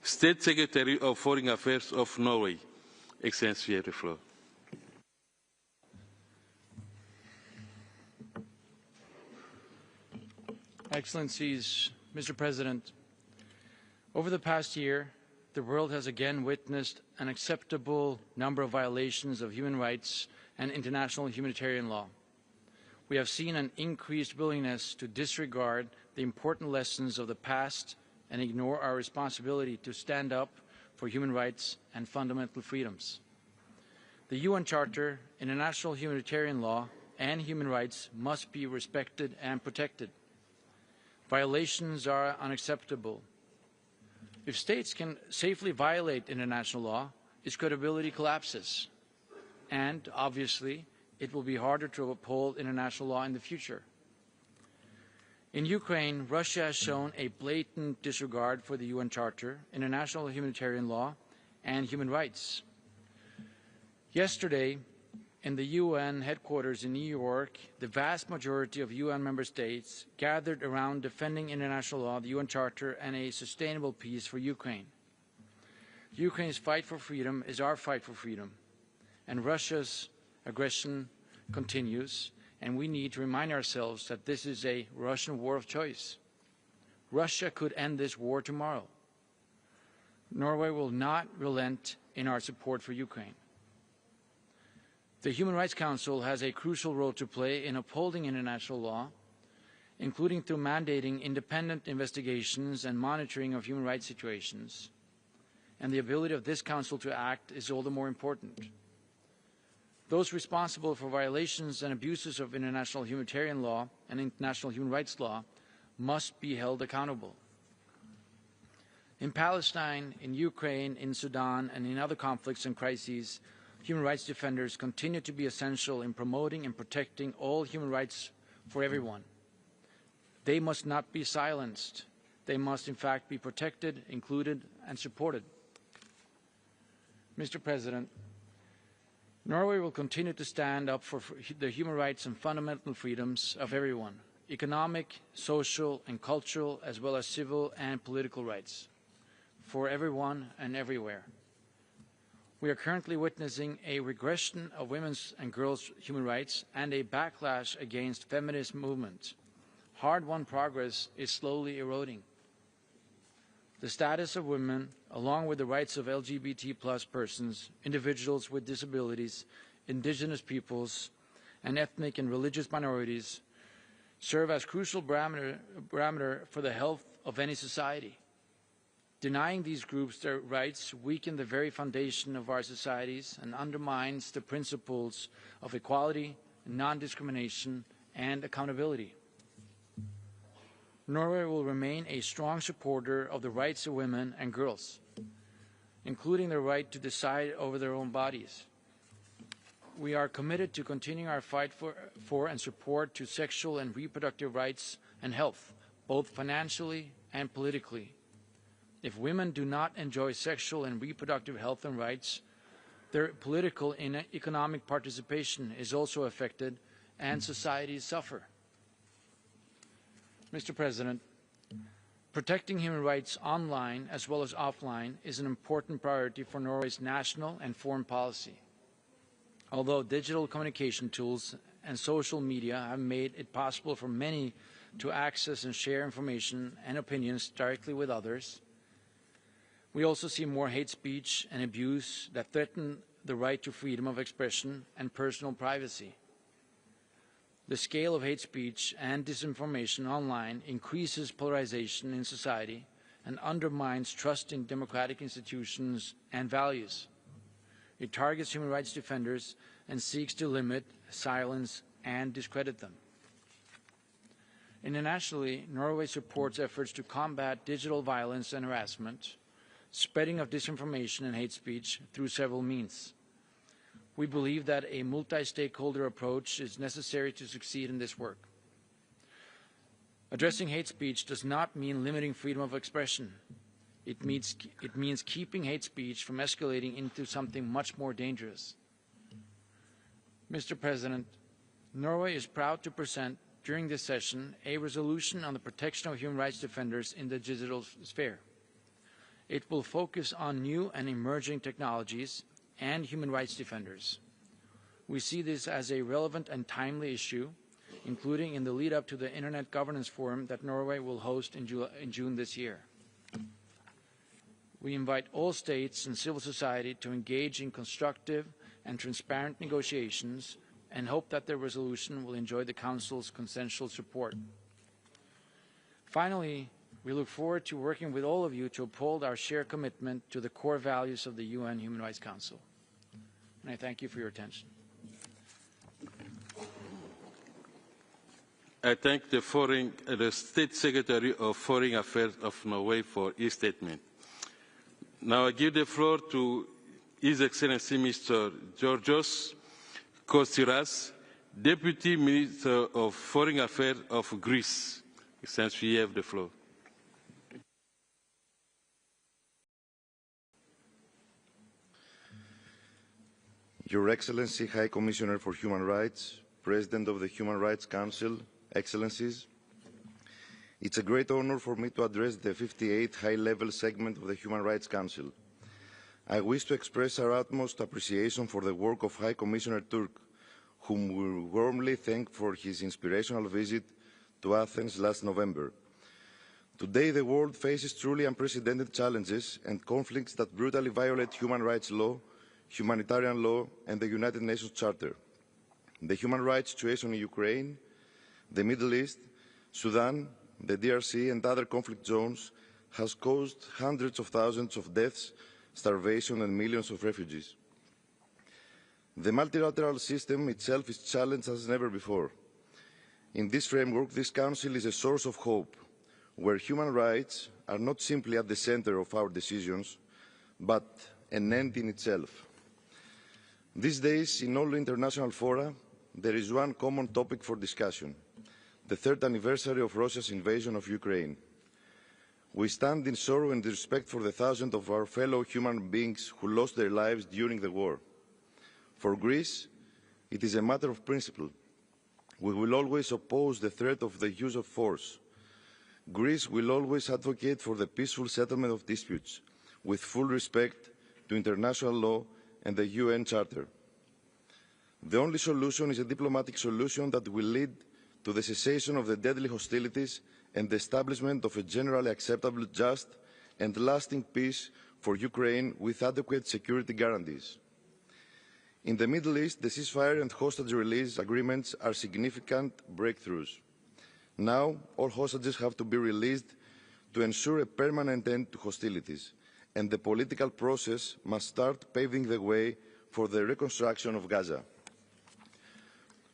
State Secretary of Foreign Affairs of Norway. Excellency, you have the floor. Excellencies, Mr. President, over the past year, the world has again witnessed an unacceptable number of violations of human rights and international humanitarian law. We have seen an increased willingness to disregard the important lessons of the past and ignore our responsibility to stand up for human rights and fundamental freedoms. The UN Charter, international humanitarian law, and human rights must be respected and protected. Violations are unacceptable. If states can safely violate international law, its credibility collapses. And, obviously, it will be harder to uphold international law in the future. In Ukraine, Russia has shown a blatant disregard for the UN Charter, international humanitarian law, and human rights. Yesterday, in the UN headquarters in New York, the vast majority of UN member states gathered around defending international law, the UN Charter, and a sustainable peace for Ukraine. Ukraine's fight for freedom is our fight for freedom, and Russia's aggression continues, and we need to remind ourselves that this is a Russian war of choice. Russia could end this war tomorrow. Norway will not relent in our support for Ukraine. The Human Rights Council has a crucial role to play in upholding international law, including through mandating independent investigations and monitoring of human rights situations. And the ability of this Council to act is all the more important. Those responsible for violations and abuses of international humanitarian law and international human rights law must be held accountable. In Palestine, in Ukraine, in Sudan, and in other conflicts and crises, human rights defenders continue to be essential in promoting and protecting all human rights for everyone. They must not be silenced. They must, in fact, be protected, included, and supported. Mr. President, Norway will continue to stand up for the human rights and fundamental freedoms of everyone, economic, social, and cultural, as well as civil and political rights, for everyone and everywhere. We are currently witnessing a regression of women's and girls' human rights and a backlash against feminist movements. Hard-won progress is slowly eroding. The status of women, along with the rights of LGBT+ persons, individuals with disabilities, indigenous peoples, and ethnic and religious minorities, serve as crucial parameter for the health of any society. Denying these groups their rights weakens the very foundation of our societies and undermines the principles of equality, non-discrimination, and accountability. Norway will remain a strong supporter of the rights of women and girls, including their right to decide over their own bodies. We are committed to continuing our fight for and support to sexual and reproductive rights and health, both financially and politically. If women do not enjoy sexual and reproductive health and rights, their political and economic participation is also affected and societies suffer. Mr. President, protecting human rights online as well as offline is an important priority for Norway's national and foreign policy. Although digital communication tools and social media have made it possible for many to access and share information and opinions directly with others, we also see more hate speech and abuse that threaten the right to freedom of expression and personal privacy. The scale of hate speech and disinformation online increases polarization in society and undermines trust in democratic institutions and values. It targets human rights defenders and seeks to limit, silence, and discredit them. Internationally, Norway supports efforts to combat digital violence and harassment, spreading of disinformation and hate speech through several means. We believe that a multi-stakeholder approach is necessary to succeed in this work. Addressing hate speech does not mean limiting freedom of expression. It means keeping hate speech from escalating into something much more dangerous. Mr. President, Norway is proud to present during this session a resolution on the protection of human rights defenders in the digital sphere. It will focus on new and emerging technologies and human rights defenders. We see this as a relevant and timely issue, including in the lead-up to the Internet Governance Forum that Norway will host in June this year. We invite all states and civil society to engage in constructive and transparent negotiations and hope that the resolution will enjoy the Council's consensual support. Finally, we look forward to working with all of you to uphold our shared commitment to the core values of the UN Human Rights Council. And I thank you for your attention. I thank the State Secretary of Foreign Affairs of Norway for his statement. Now I give the floor to His Excellency Mr. Georgios Kostiras, Deputy Minister of Foreign Affairs of Greece. Since we have the floor. Your Excellency, High Commissioner for Human Rights, President of the Human Rights Council, Excellencies, it's a great honor for me to address the 58th high-level segment of the Human Rights Council. I wish to express our utmost appreciation for the work of High Commissioner Turk, whom we warmly thank for his inspirational visit to Athens last November. Today, the world faces truly unprecedented challenges and conflicts that brutally violate human rights law, humanitarian law, and the United Nations Charter. The human rights situation in Ukraine, the Middle East, Sudan, the DRC, and other conflict zones has caused hundreds of thousands of deaths, starvation, and millions of refugees. The multilateral system itself is challenged as never before. In this framework, this Council is a source of hope, where human rights are not simply at the center of our decisions, but an end in itself. These days, in all international fora, there is one common topic for discussion: the 3rd anniversary of Russia's invasion of Ukraine. We stand in sorrow and respect for the thousands of our fellow human beings who lost their lives during the war. For Greece, it is a matter of principle. We will always oppose the threat of the use of force. Greece will always advocate for the peaceful settlement of disputes, with full respect to international law and the UN Charter. The only solution is a diplomatic solution that will lead to the cessation of the deadly hostilities and the establishment of a generally acceptable, just and lasting peace for Ukraine with adequate security guarantees. In the Middle East, the ceasefire and hostage release agreements are significant breakthroughs. Now, all hostages have to be released to ensure a permanent end to hostilities, and the political process must start paving the way for the reconstruction of Gaza.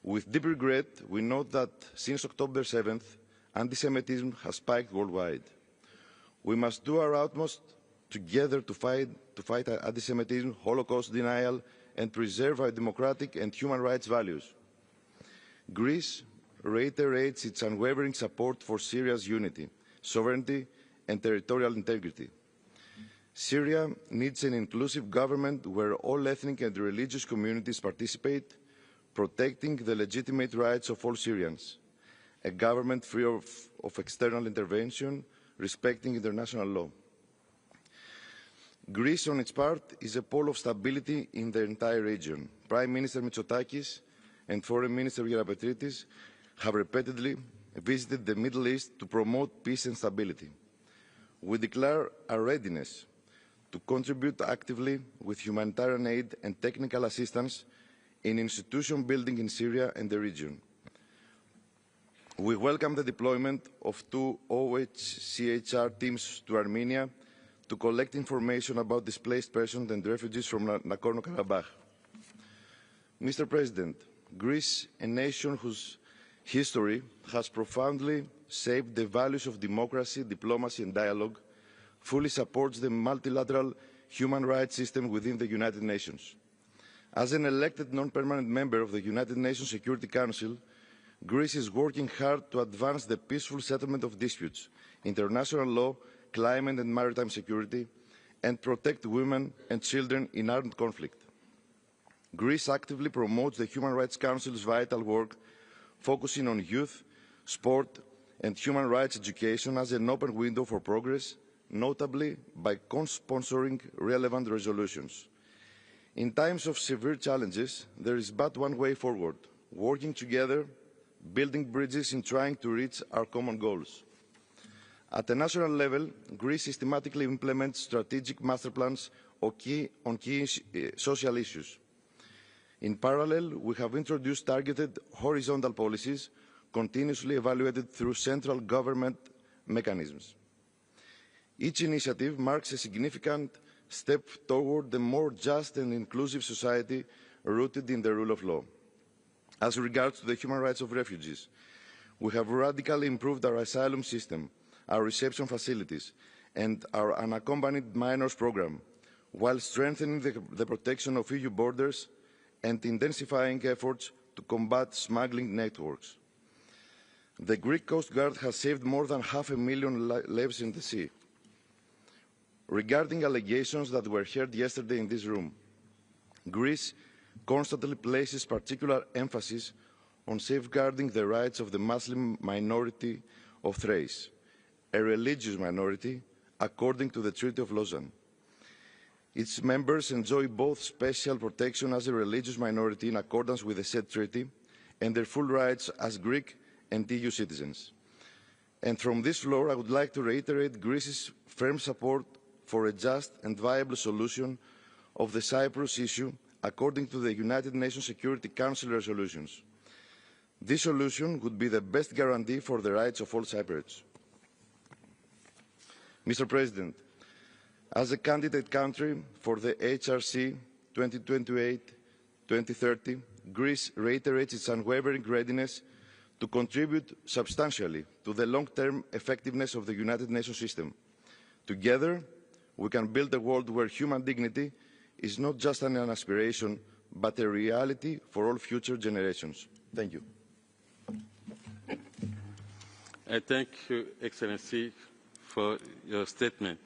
With deep regret, we note that since October 7th, anti-Semitism has spiked worldwide. We must do our utmost together to fight anti-Semitism, Holocaust denial, and preserve our democratic and human rights values. Greece reiterates its unwavering support for Syria's unity, sovereignty, and territorial integrity. Syria needs an inclusive government where all ethnic and religious communities participate, protecting the legitimate rights of all Syrians, a government free of external intervention, respecting international law. Greece, on its part, is a pole of stability in the entire region. Prime Minister Mitsotakis and Foreign Minister Gerapetritis have repeatedly visited the Middle East to promote peace and stability. We declare our readiness to contribute actively with humanitarian aid and technical assistance in institution building in Syria and the region. We welcome the deployment of 2 OHCHR teams to Armenia to collect information about displaced persons and refugees from Nagorno-Karabakh. Mr. President, Greece, a nation whose history has profoundly shaped the values of democracy, diplomacy and dialogue, fully supports the multilateral human rights system within the United Nations. As an elected non-permanent member of the United Nations Security Council, Greece is working hard to advance the peaceful settlement of disputes, international law, climate and maritime security, and protect women and children in armed conflict. Greece actively promotes the Human Rights Council's vital work, focusing on youth, sport, and human rights education as an open window for progress, notably by co-sponsoring relevant resolutions. In times of severe challenges, there is but one way forward: working together, building bridges in trying to reach our common goals. At the national level, Greece systematically implements strategic master plans on key social issues. In parallel, we have introduced targeted horizontal policies, continuously evaluated through central government mechanisms. Each initiative marks a significant step toward a more just and inclusive society rooted in the rule of law. As regards to the human rights of refugees, we have radically improved our asylum system, our reception facilities, and our unaccompanied minors programme, while strengthening the protection of EU borders and intensifying efforts to combat smuggling networks. The Greek Coast Guard has saved more than 500,000 lives in the sea. Regarding allegations that were heard yesterday in this room, Greece constantly places particular emphasis on safeguarding the rights of the Muslim minority of Thrace, a religious minority according to the Treaty of Lausanne. Its members enjoy both special protection as a religious minority in accordance with the said treaty and their full rights as Greek and EU citizens. And from this floor, I would like to reiterate Greece's firm support for a just and viable solution of the Cyprus issue according to the United Nations Security Council resolutions. This solution would be the best guarantee for the rights of all Cypriots. Mr. President, as a candidate country for the HRC 2028-2030, Greece reiterates its unwavering readiness to contribute substantially to the long-term effectiveness of the United Nations system. Together, we can build a world where human dignity is not just an aspiration, but a reality for all future generations. Thank you. I thank you, Excellency, for your statement.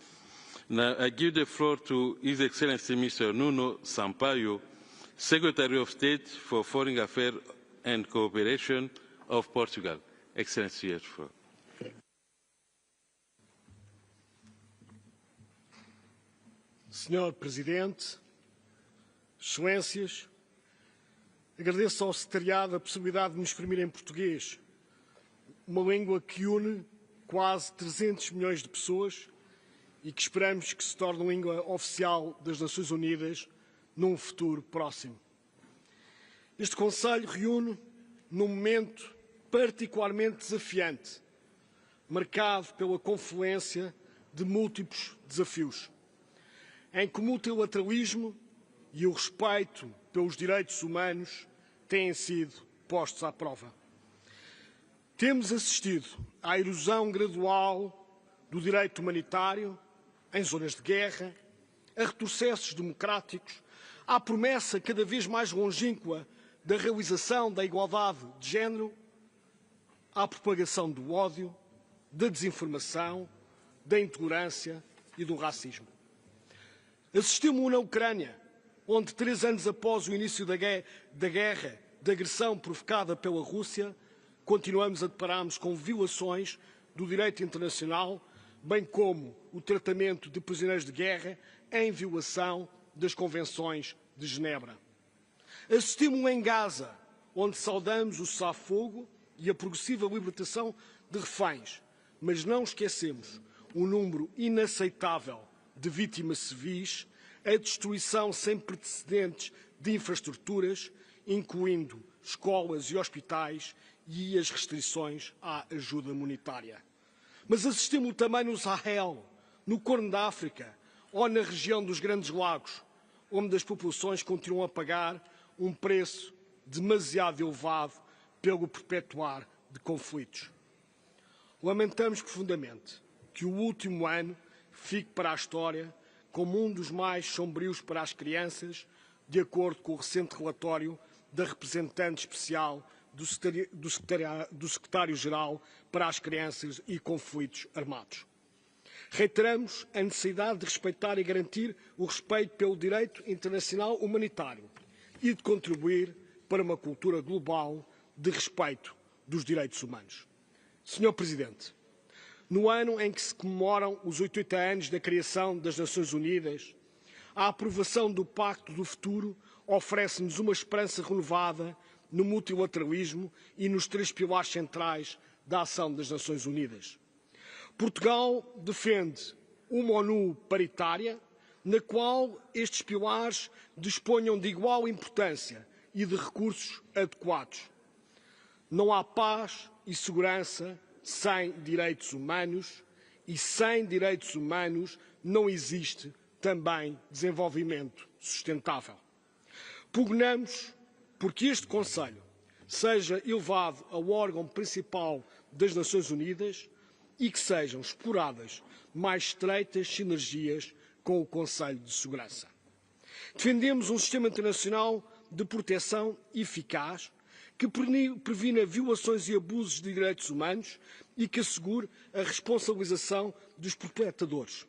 Now, I give the floor to His Excellency Mr. Nuno Sampaio, Secretary of State for Foreign Affairs and Cooperation of Portugal. Excellency, you have the floor. Senhor Presidente, Excelências, agradeço ao Secretariado a possibilidade de me exprimir em português, uma língua que une quase 300 milhões de pessoas e que esperamos que se torne língua oficial das Nações Unidas num futuro próximo. Este Conselho reúne num momento particularmente desafiante, marcado pela confluência de múltiplos desafios, em que o multilateralismo e o respeito pelos direitos humanos têm sido postos à prova. Temos assistido à erosão gradual do direito humanitário em zonas de guerra, a retrocessos democráticos, à promessa cada vez mais longínqua da realização da igualdade de género, à propagação do ódio, da desinformação, da intolerância e do racismo. Assistimos na Ucrânia, onde 3 anos após o início da guerra, da agressão provocada pela Rússia, continuamos a deparar-nos com violações do direito internacional, bem como o tratamento de prisioneiros de guerra em violação das Convenções de Genebra. Assistimos em Gaza, onde saudamos o cessar-fogo e a progressiva libertação de reféns, mas não esquecemos o número inaceitável de vítimas civis, a destruição sem precedentes de infraestruturas, incluindo escolas e hospitais, e as restrições à ajuda monetária. Mas assistimos também no Sahel, no Corno da África ou na região dos Grandes Lagos, onde as populações continuam a pagar um preço demasiado elevado pelo perpetuar de conflitos. Lamentamos profundamente que o último ano fique para a história como um dos mais sombrios para as crianças, de acordo com o recente relatório da representante especial do Secretário-Geral para as Crianças e Conflitos Armados. Reiteramos a necessidade de respeitar e garantir o respeito pelo direito internacional humanitário e de contribuir para uma cultura global de respeito dos direitos humanos. Senhor Presidente, no ano em que se comemoram os 80 anos da criação das Nações Unidas, a aprovação do Pacto do Futuro oferece-nos uma esperança renovada no multilateralismo e nos 3 pilares centrais da ação das Nações Unidas. Portugal defende uma ONU paritária, na qual estes pilares disponham de igual importância e de recursos adequados. Não há paz e segurança sem direitos humanos, e sem direitos humanos não existe também desenvolvimento sustentável. Pugnamos porque este Conselho seja elevado ao órgão principal das Nações Unidas e que sejam exploradas mais estreitas sinergias com o Conselho de Segurança. Defendemos um sistema internacional de proteção eficaz que previna violações e abusos de direitos humanos e que assegure a responsabilização dos perpetradores.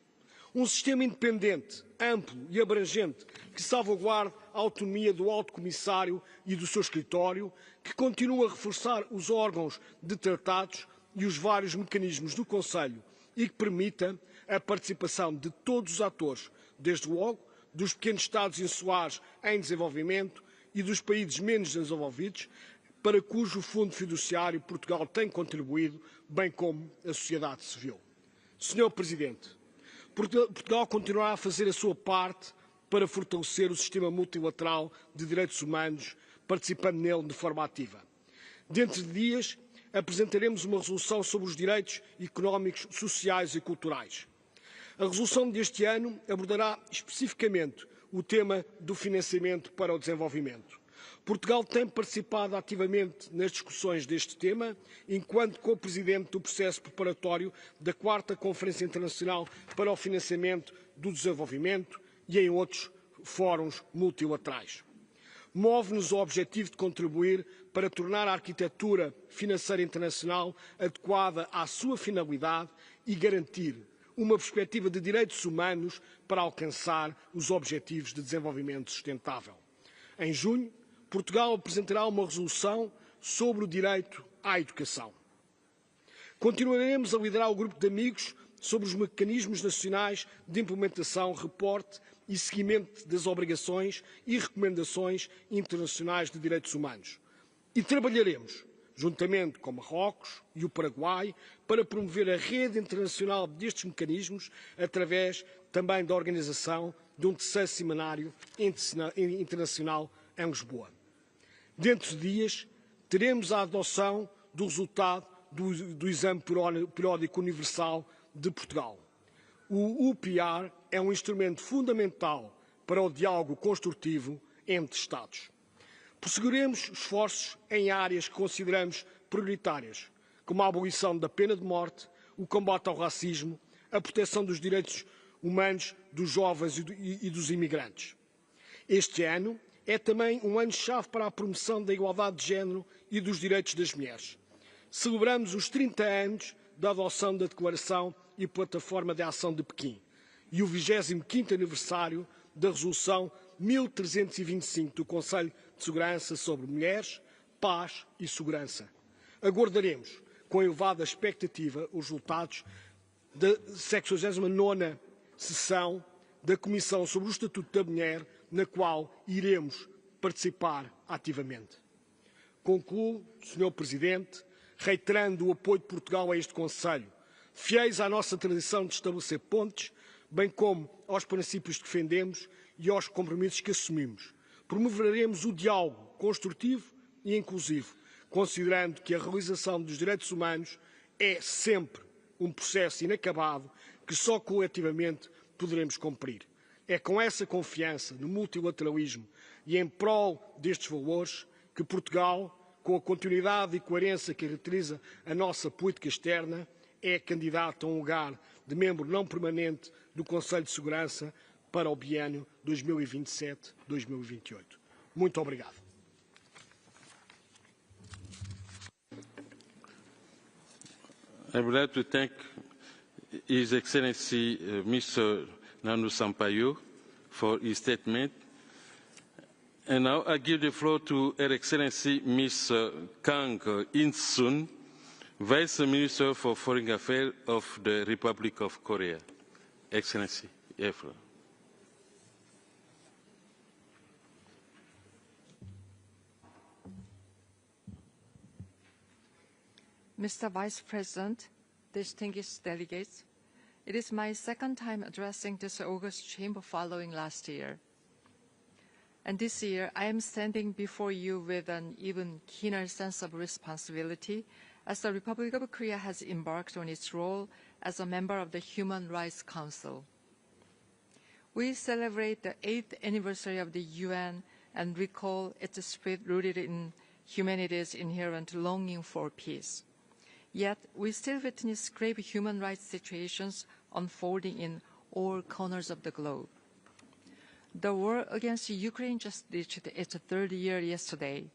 Um sistema independente, amplo e abrangente que salvaguarde a autonomia do Alto Comissário e do seu escritório, que continue a reforçar os órgãos de tratados e os vários mecanismos do Conselho e que permita a participação de todos os atores, desde logo dos pequenos Estados insulares em desenvolvimento e dos países menos desenvolvidos, para cujo fundo fiduciário Portugal tem contribuído, bem como a sociedade civil. Senhor Presidente, Portugal continuará a fazer a sua parte para fortalecer o sistema multilateral de direitos humanos, participando nele de forma ativa. Dentro de dias, apresentaremos uma resolução sobre os direitos económicos, sociais e culturais. A resolução deste ano abordará especificamente o tema do financiamento para o desenvolvimento. Portugal tem participado ativamente nas discussões deste tema, enquanto co-presidente do processo preparatório da 4ª Conferência Internacional para o Financiamento do Desenvolvimento e em outros fóruns multilaterais. Move-nos o objetivo de contribuir para tornar a arquitetura financeira internacional adequada à sua finalidade e garantir uma perspectiva de direitos humanos para alcançar os objetivos de desenvolvimento sustentável. Em junho, Portugal apresentará uma resolução sobre o direito à educação. Continuaremos a liderar o grupo de amigos sobre os mecanismos nacionais de implementação, reporte e seguimento das obrigações e recomendações internacionais de direitos humanos. E trabalharemos, juntamente com Marrocos e o Paraguai, para promover a rede internacional destes mecanismos, através também da organização de um 3º seminário internacional em Lisboa. Dentro de dias, teremos a adoção do resultado do Exame Periódico Universal de Portugal. O UPR é um instrumento fundamental para o diálogo construtivo entre Estados. Prosseguiremos esforços em áreas que consideramos prioritárias, como a abolição da pena de morte, o combate ao racismo, a proteção dos direitos humanos dos jovens e dos imigrantes. Este ano é também um ano-chave para a promoção da igualdade de género e dos direitos das mulheres. Celebramos os 30 anos da adoção da Declaração e Plataforma de Ação de Pequim e o 25º aniversário da Resolução 1325 do Conselho de Segurança sobre Mulheres, Paz e Segurança. Aguardaremos com elevada expectativa os resultados da 69ª sessão da Comissão sobre o Estatuto da Mulher, na qual iremos participar ativamente. Concluo, Sr. Presidente, reiterando o apoio de Portugal a este Conselho, fiéis à nossa tradição de estabelecer pontes, bem como aos princípios que defendemos e aos compromissos que assumimos. Promoveremos o diálogo construtivo e inclusivo, considerando que a realização dos direitos humanos é sempre um processo inacabado que só coletivamente poderemos cumprir. É com essa confiança no multilateralismo e em prol destes valores que Portugal, com a continuidade e coerência que caracteriza a nossa política externa, é candidato a um lugar de membro não permanente do Conselho de Segurança para o biênio 2027-2028. Muito obrigado. I would like to thank His Excellency Mr. Nanu Sampaio for his statement. And now I give the floor to Her Excellency Ms. Kang In-sun, Vice Minister for Foreign Affairs of the Republic of Korea. Excellency, you have the floor. Mr. Vice President, distinguished delegates, it is my second time addressing this August Chamber following last year. And this year, I am standing before you with an even keener sense of responsibility as the Republic of Korea has embarked on its role as a member of the Human Rights Council. We celebrate the 8th anniversary of the UN and recall its spirit rooted in humanity's inherent longing for peace. Yet, we still witness grave human rights situations unfolding in all corners of the globe. The war against Ukraine just reached its 3rd year yesterday,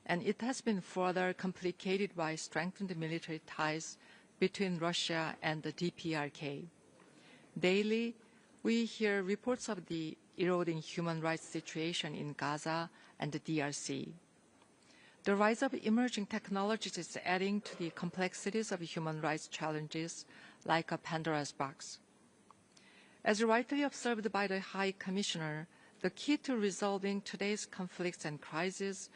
and it has been further complicated by strengthened military ties between Russia and the DPRK. Daily, we hear reports of the eroding human rights situation in Gaza and the DRC. The rise of emerging technologies is adding to the complexities of human rights challenges like a Pandora's box. As rightly observed by the High Commissioner, the key to resolving today's conflicts and crises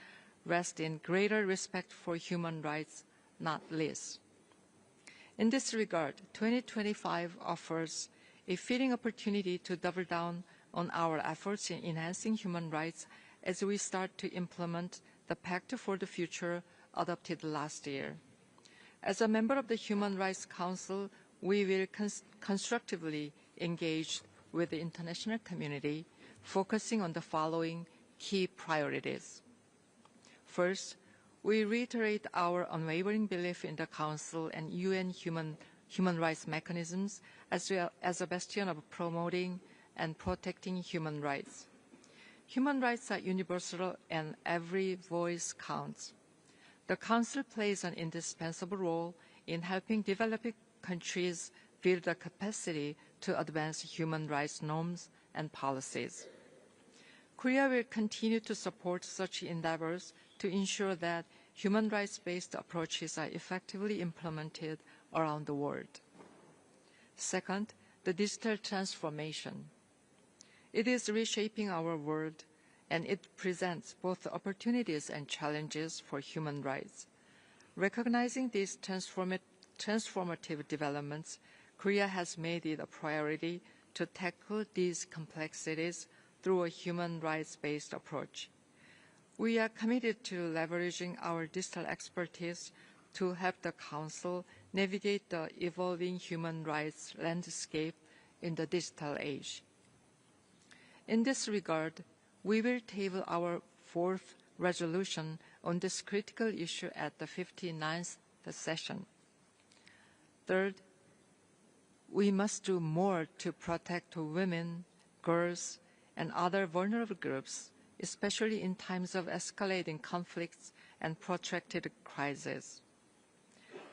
rests in greater respect for human rights, not less. In this regard, 2025 offers a fitting opportunity to double down on our efforts in enhancing human rights as we start to implement the Pact for the Future adopted last year. As a member of the Human Rights Council, we will constructively engage with the international community, focusing on the following key priorities. First, we reiterate our unwavering belief in the Council and UN human rights mechanisms as well as a bastion of promoting and protecting human rights. Human rights are universal and every voice counts. The Council plays an indispensable role in helping developing countries build the capacity to advance human rights norms and policies. Korea will continue to support such endeavors to ensure that human rights-based approaches are effectively implemented around the world. Second, the digital transformation. It is reshaping our world, and it presents both opportunities and challenges for human rights. Recognizing these transformative developments, Korea has made it a priority to tackle these complexities through a human rights-based approach. We are committed to leveraging our digital expertise to help the Council navigate the evolving human rights landscape in the digital age. In this regard, we will table our fourth resolution on this critical issue at the 59th session. Third, we must do more to protect women, girls, and other vulnerable groups, especially in times of escalating conflicts and protracted crises.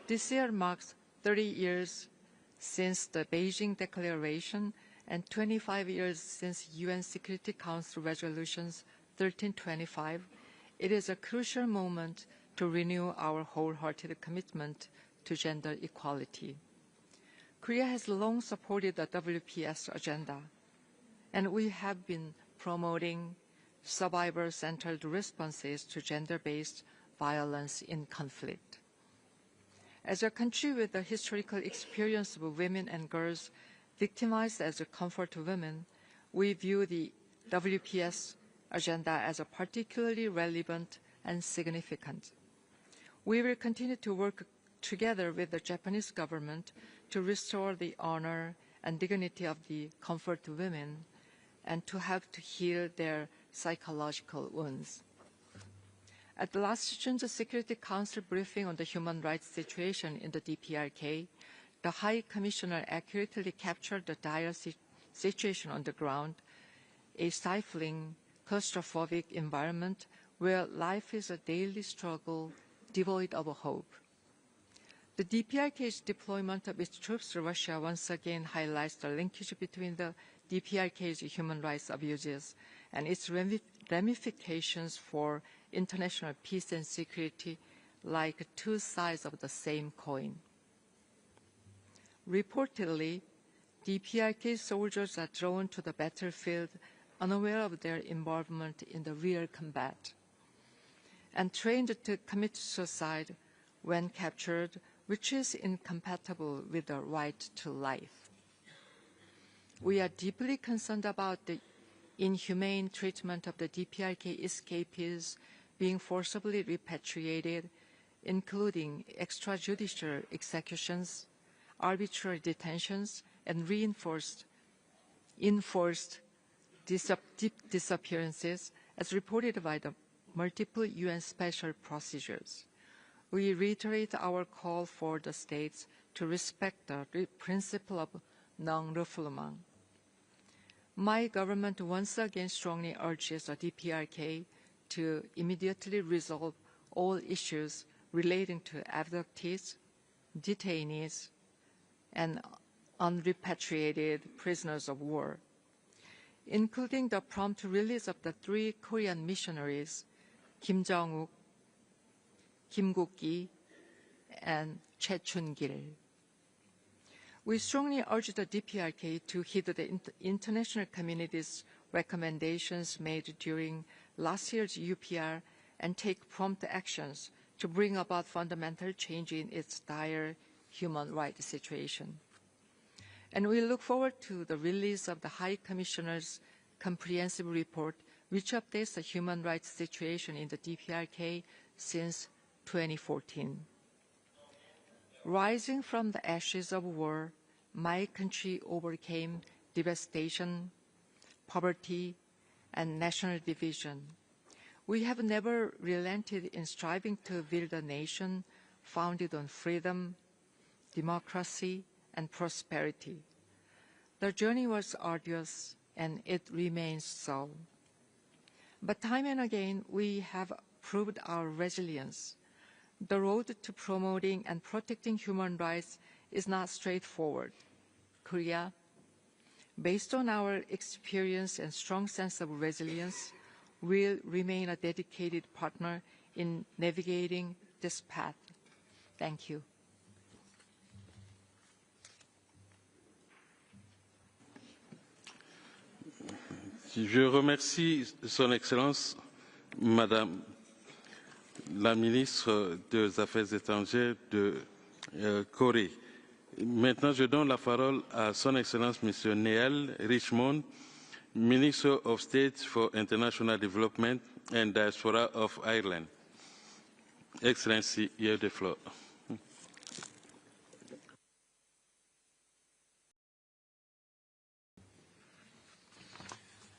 This year marks 30 years since the Beijing Declaration and 25 years since UN Security Council Resolutions 1325. It is a crucial moment to renew our wholehearted commitment to gender equality. Korea has long supported the WPS agenda, and we have been promoting survivor-centered responses to gender-based violence in conflict. As a country with the historical experience of women and girls victimized as a comfort to women, we view the WPS agenda as a particularly relevant and significant. We will continue to work together with the Japanese government to restore the honor and dignity of the comfort to women and to help to heal their psychological wounds. At the last June's Security Council briefing on the human rights situation in the DPRK, the High Commissioner accurately captured the dire situation on the ground, a stifling, claustrophobic environment where life is a daily struggle devoid of hope. The DPRK's deployment of its troops to Russia once again highlights the linkage between the DPRK's human rights abuses and its ramifications for international peace and security like two sides of the same coin. Reportedly, DPRK soldiers are drawn to the battlefield unaware of their involvement in the real combat and trained to commit suicide when captured, which is incompatible with the right to life. We are deeply concerned about the inhumane treatment of the DPRK escapees being forcibly repatriated, including extrajudicial executions, arbitrary detentions, and enforced disappearances, as reported by the multiple UN special procedures. We reiterate our call for the states to respect the principle of non-refoulement. My government once again strongly urges the DPRK to immediately resolve all issues relating to abductees, detainees, and unrepatriated prisoners of war, including the prompt release of the 3 Korean missionaries, Kim Jong-uk, Kim Guk-ki, and Choi Chun-gil. We strongly urge the DPRK to heed the international community's recommendations made during last year's UPR and take prompt actions to bring about fundamental change in its dire human rights situation. And we look forward to the release of the High Commissioner's comprehensive report, which updates the human rights situation in the DPRK since 2014. Rising from the ashes of war, my country overcame devastation, poverty, and national division. We have never relented in striving to build a nation founded on freedom, democracy, and prosperity. The journey was arduous, and it remains so. But time and again, we have proved our resilience. The road to promoting and protecting human rights is not straightforward. Korea, based on our experience and strong sense of resilience, will remain a dedicated partner in navigating this path. Thank you. Je remercie Son Excellence, Madame la ministre des Affaires étrangères de Corée. Maintenant, je donne la parole à Son Excellence Monsieur Neil Richmond, Minister of State for International Development and Diaspora of Ireland. Excellency, you have the floor.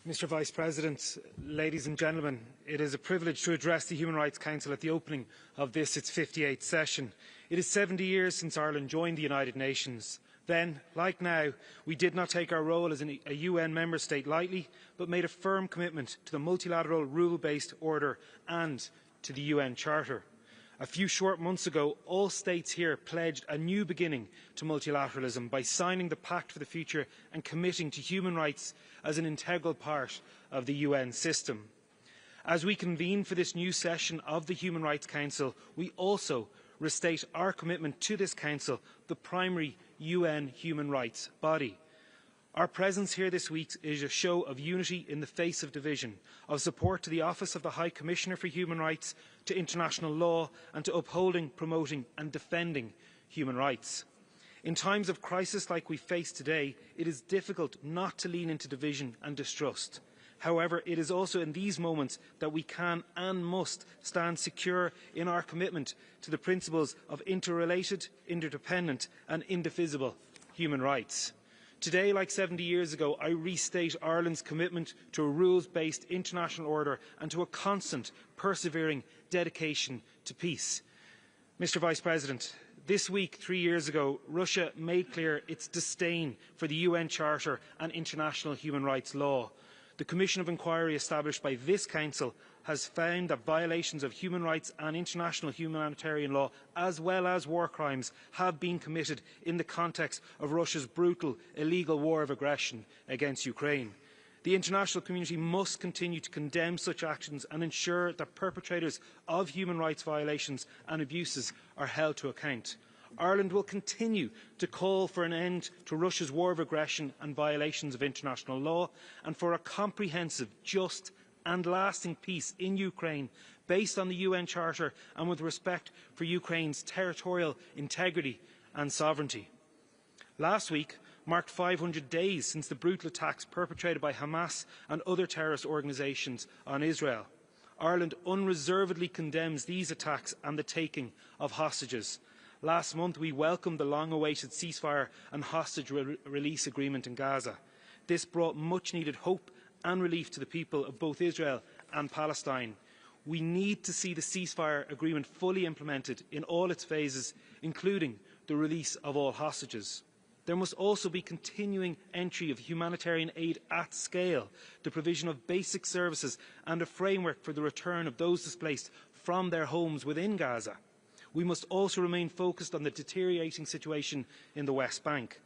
Mr. Vice President, ladies and gentlemen, it is a privilege to address the Human Rights Council at the opening of this, its 58th session. It is 70 years since Ireland joined the United Nations. Then, like now, we did not take our role as a UN member state lightly, but made a firm commitment to the multilateral rule-based order and to the UN Charter. A few short months ago, all states here pledged a new beginning to multilateralism by signing the Pact for the Future and committing to human rights as an integral part of the UN system. As we convene for this new session of the Human Rights Council, we also restate our commitment to this Council, the primary UN human rights body. Our presence here this week is a show of unity in the face of division, of support to the Office of the High Commissioner for Human Rights, to international law, and to upholding, promoting and defending human rights. In times of crisis like we face today, it is difficult not to lean into division and distrust. However, it is also in these moments that we can and must stand secure in our commitment to the principles of interrelated, interdependent and indivisible human rights. Today, like 70 years ago, I restate Ireland's commitment to a rules-based international order and to a constant, persevering dedication to peace. Mr. Vice President, this week, 3 years ago, Russia made clear its disdain for the UN Charter and international human rights law. The Commission of Inquiry established by this Council has found that violations of human rights and international humanitarian law, as well as war crimes, have been committed in the context of Russia's brutal, illegal war of aggression against Ukraine. The international community must continue to condemn such actions and ensure that perpetrators of human rights violations and abuses are held to account. Ireland will continue to call for an end to Russia's war of aggression and violations of international law, and for a comprehensive, just and lasting peace in Ukraine based on the UN Charter and with respect for Ukraine's territorial integrity and sovereignty. Last week marked 500 days since the brutal attacks perpetrated by Hamas and other terrorist organisations on Israel. Ireland unreservedly condemns these attacks and the taking of hostages. Last month, we welcomed the long-awaited ceasefire and hostage release agreement in Gaza. This brought much-needed hope and relief to the people of both Israel and Palestine. We need to see the ceasefire agreement fully implemented in all its phases, including the release of all hostages. There must also be continuing entry of humanitarian aid at scale, the provision of basic services and a framework for the return of those displaced from their homes within Gaza. We must also remain focused on the deteriorating situation in the West Bank.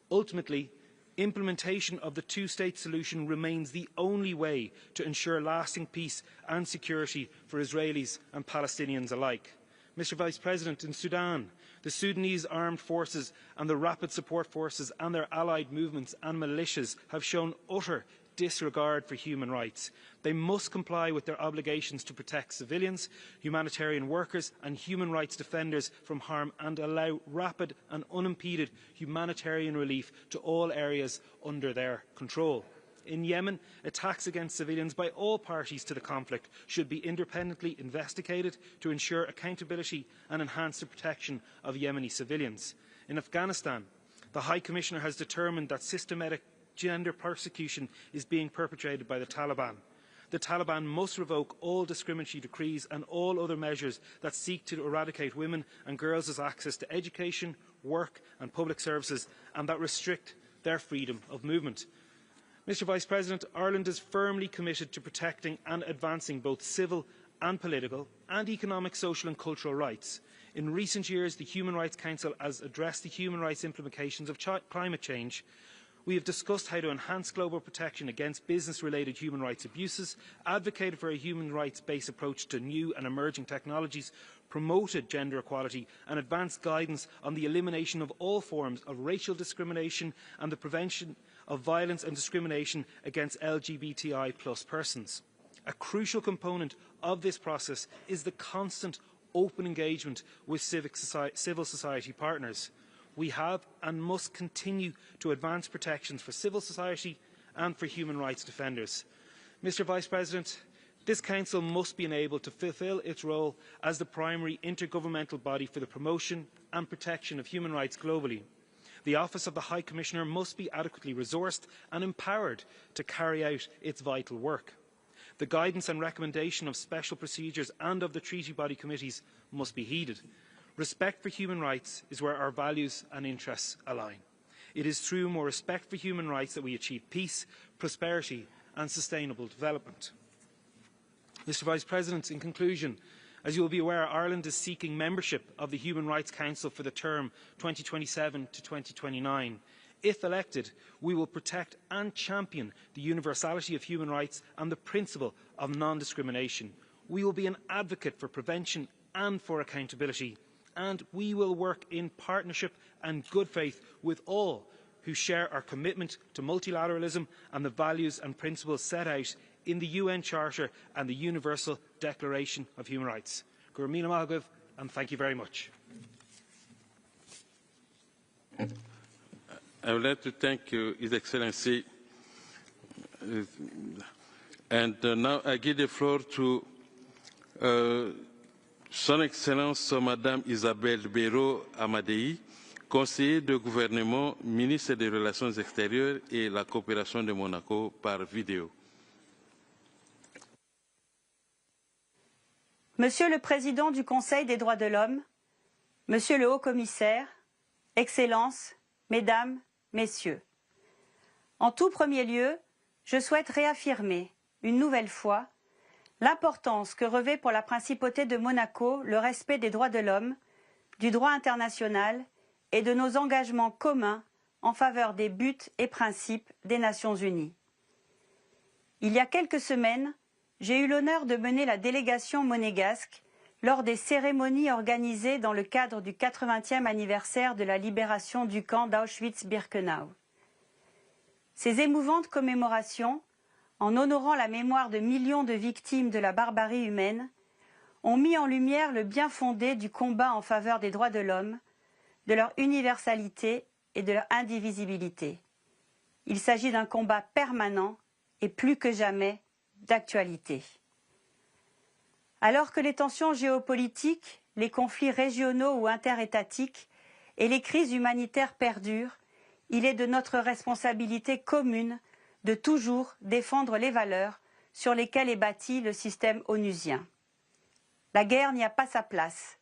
Ultimately, implementation of the two-state solution remains the only way to ensure lasting peace and security for Israelis and Palestinians alike. Mr. Vice President, in Sudan, The Sudanese armed forces and the rapid support forces and their allied movements and militias have shown utter disregard for human rights. They must comply with their obligations to protect civilians, humanitarian workers and human rights defenders from harm and allow rapid and unimpeded humanitarian relief to all areas under their control. In Yemen, attacks against civilians by all parties to the conflict should be independently investigated to ensure accountability and enhance the protection of Yemeni civilians. In Afghanistan, the High Commissioner has determined that systematic gender persecution is being perpetrated by the Taliban. The Taliban must revoke all discriminatory decrees and all other measures that seek to eradicate women and girls' access to education, work and public services and that restrict their freedom of movement. Mr Vice President, Ireland is firmly committed to protecting and advancing both civil and political and economic, social and cultural rights. In recent years, the Human Rights Council has addressed the human rights implications of climate change. We have discussed how to enhance global protection against business-related human rights abuses, advocated for a human rights-based approach to new and emerging technologies, promoted gender equality and advanced guidance on the elimination of all forms of racial discrimination and the prevention of violence and discrimination against LGBTI+ persons. A crucial component of this process is the constant open engagement with civil society partners. We have and must continue to advance protections for civil society and for human rights defenders. Mr Vice President, this Council must be enabled to fulfil its role as the primary intergovernmental body for the promotion and protection of human rights globally. The Office of the High Commissioner must be adequately resourced and empowered to carry out its vital work. The guidance and recommendation of special procedures and of the treaty body committees must be heeded. Respect for human rights is where our values and interests align. It is through more respect for human rights that we achieve peace, prosperity and sustainable development. Mr Vice President, in conclusion, as you will be aware, Ireland is seeking membership of the Human Rights Council for the term 2027 to 2029. If elected, we will protect and champion the universality of human rights and the principle of non-discrimination. We will be an advocate for prevention and for accountability, and we will work in partnership and good faith with all who share our commitment to multilateralism and the values and principles set out in the UN Charter and the Universal Declaration of Human Rights. Gurmina Mahagav, and thank you very much. I would like to thank His Excellency. And now I give the floor to Son Excellence Madame Isabelle Béraud Amadei, conseiller de gouvernement, ministre des Relations extérieures et la coopération de Monaco par vidéo. Monsieur le Président du Conseil des droits de l'homme, Monsieur le Haut-Commissaire, Excellences, Mesdames, Messieurs. En tout premier lieu, je souhaite réaffirmer, une nouvelle fois, l'importance que revêt pour la Principauté de Monaco le respect des droits de l'homme, du droit international et de nos engagements communs en faveur des buts et principes des Nations Unies. Il y a quelques semaines, j'ai eu l'honneur de mener la délégation monégasque lors des cérémonies organisées dans le cadre du 80e anniversaire de la libération du camp d'Auschwitz-Birkenau. Ces émouvantes commémorations, en honorant la mémoire de millions de victimes de la barbarie humaine, ont mis en lumière le bien fondé du combat en faveur des droits de l'homme, de leur universalité et de leur indivisibilité. Il s'agit d'un combat permanent et plus que jamais d'actualité. Alors que les tensions géopolitiques, les conflits régionaux ou interétatiques et les crises humanitaires perdurent, il est de notre responsabilité commune de toujours défendre les valeurs sur lesquelles est bâti le système onusien. La guerre n'y a pas sa place,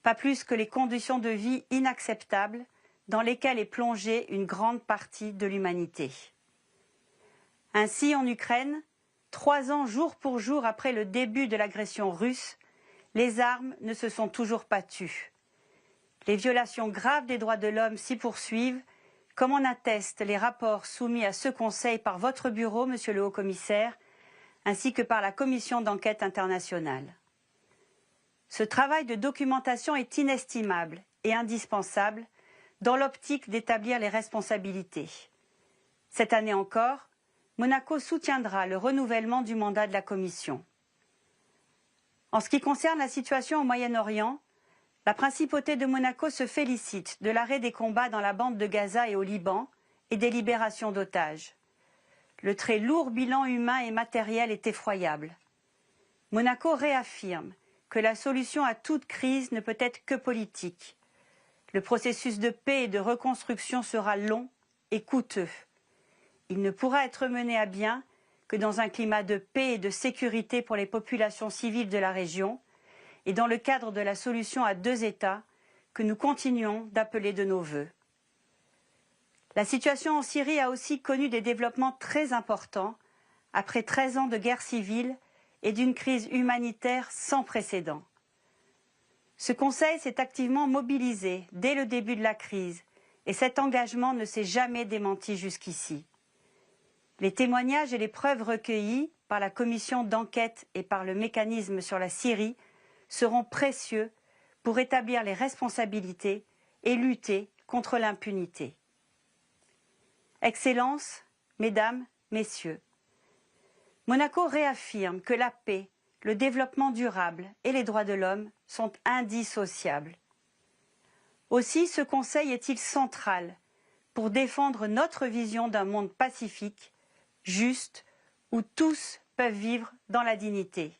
pas plus que les conditions de vie inacceptables dans lesquelles est plongée une grande partie de l'humanité. Ainsi, en Ukraine, 3 ans jour pour jour après le début de l'agression russe, les armes ne se sont toujours pas tues. Les violations graves des droits de l'homme s'y poursuivent, comme en attestent les rapports soumis à ce Conseil par votre bureau, Monsieur le Haut-Commissaire, ainsi que par la Commission d'enquête internationale. Ce travail de documentation est inestimable et indispensable dans l'optique d'établir les responsabilités. Cette année encore, Monaco soutiendra le renouvellement du mandat de la Commission. En ce qui concerne la situation au Moyen-Orient, la principauté de Monaco se félicite de l'arrêt des combats dans la bande de Gaza et au Liban et des libérations d'otages. Le très lourd bilan humain et matériel est effroyable. Monaco réaffirme que la solution à toute crise ne peut être que politique. Le processus de paix et de reconstruction sera long et coûteux. Il ne pourra être mené à bien que dans un climat de paix et de sécurité pour les populations civiles de la région et dans le cadre de la solution à deux États que nous continuons d'appeler de nos vœux. La situation en Syrie a aussi connu des développements très importants après 13 ans de guerre civile et d'une crise humanitaire sans précédent. Ce Conseil s'est activement mobilisé dès le début de la crise et cet engagement ne s'est jamais démenti jusqu'ici. Les témoignages et les preuves recueillies par la commission d'enquête et par le mécanisme sur la Syrie seront précieux pour établir les responsabilités et lutter contre l'impunité. Excellences, Mesdames, Messieurs, Monaco réaffirme que la paix, le développement durable et les droits de l'homme sont indissociables. Aussi, ce Conseil est-il central pour défendre notre vision d'un monde pacifique, juste, où tous peuvent vivre dans la dignité.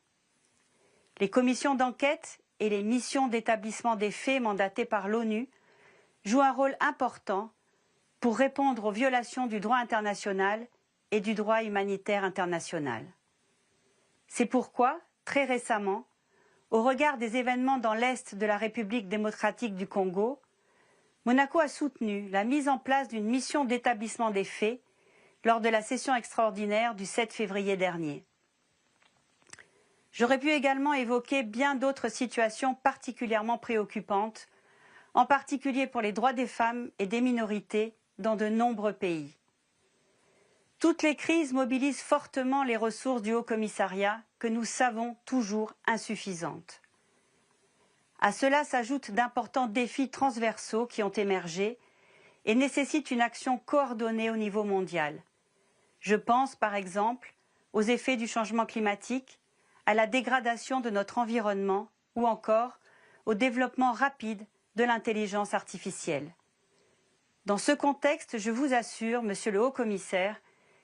Les commissions d'enquête et les missions d'établissement des faits mandatées par l'ONU jouent un rôle important pour répondre aux violations du droit international et du droit humanitaire international. C'est pourquoi, très récemment, au regard des événements dans l'Est de la République démocratique du Congo, Monaco a soutenu la mise en place d'une mission d'établissement des faits lors de la session extraordinaire du 7 février dernier. J'aurais pu également évoquer bien d'autres situations particulièrement préoccupantes, en particulier pour les droits des femmes et des minorités dans de nombreux pays. Toutes les crises mobilisent fortement les ressources du Haut-Commissariat que nous savons toujours insuffisantes. À cela s'ajoutent d'importants défis transversaux qui ont émergé et nécessitent une action coordonnée au niveau mondial. Je pense par exemple aux effets du changement climatique, à la dégradation de notre environnement ou encore au développement rapide de l'intelligence artificielle. Dans ce contexte, je vous assure, Monsieur le Haut-Commissaire,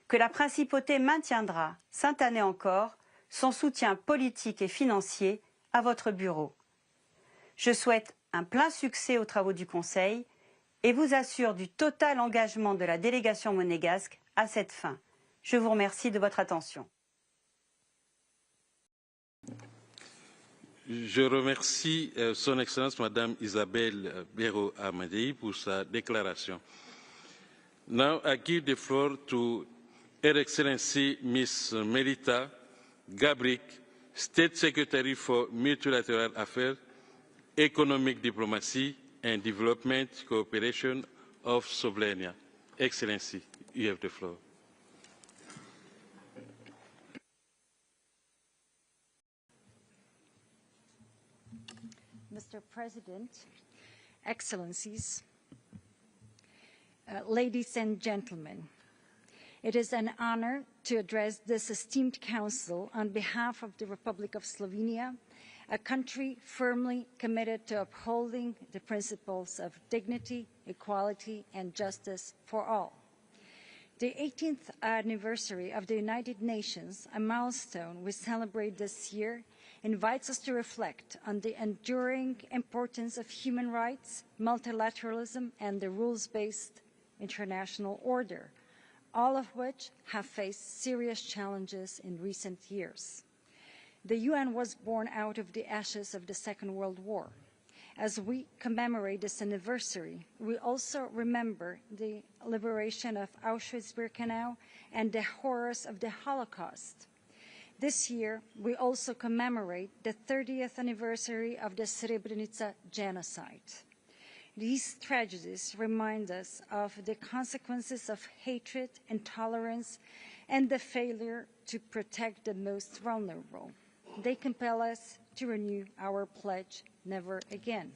que la Principauté maintiendra, cette année encore, son soutien politique et financier à votre bureau. Je souhaite un plein succès aux travaux du Conseil et vous assure du total engagement de la délégation monégasque à cette fin. Je vous remercie de votre attention. Je remercie Son Excellence Madame Isabelle Béraud Amadei pour sa déclaration. Now I give the floor to Her Excellency Ms. Melita Gabric, State Secretary for Multilateral Affairs, Economic Diplomacy and Development Cooperation of Slovenia. Excellency, you have the floor. Mr. President, Excellencies, ladies and gentlemen, it is an honor to address this esteemed Council on behalf of the Republic of Slovenia, a country firmly committed to upholding the principles of dignity, equality, and justice for all. The 18th anniversary of the United Nations, a milestone we celebrate this year, invites us to reflect on the enduring importance of human rights, multilateralism, and the rules-based international order, all of which have faced serious challenges in recent years. The UN was born out of the ashes of the Second World War. As we commemorate this anniversary, we also remember the liberation of Auschwitz-Birkenau and the horrors of the Holocaust. This year, we also commemorate the 30th anniversary of the Srebrenica genocide. These tragedies remind us of the consequences of hatred, intolerance, and the failure to protect the most vulnerable. They compel us to renew our pledge, never again.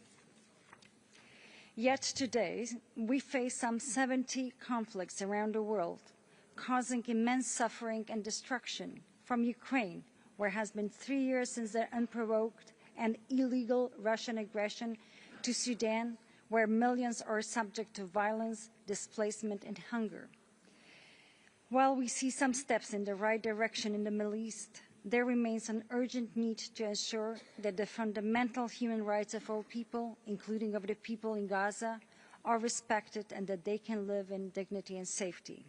Yet today, we face some 70 conflicts around the world, causing immense suffering and destruction, from Ukraine, where it has been 3 years since the unprovoked and illegal Russian aggression, to Sudan, where millions are subject to violence, displacement, and hunger. While we see some steps in the right direction in the Middle East, there remains an urgent need to ensure that the fundamental human rights of all people, including of the people in Gaza, are respected and that they can live in dignity and safety.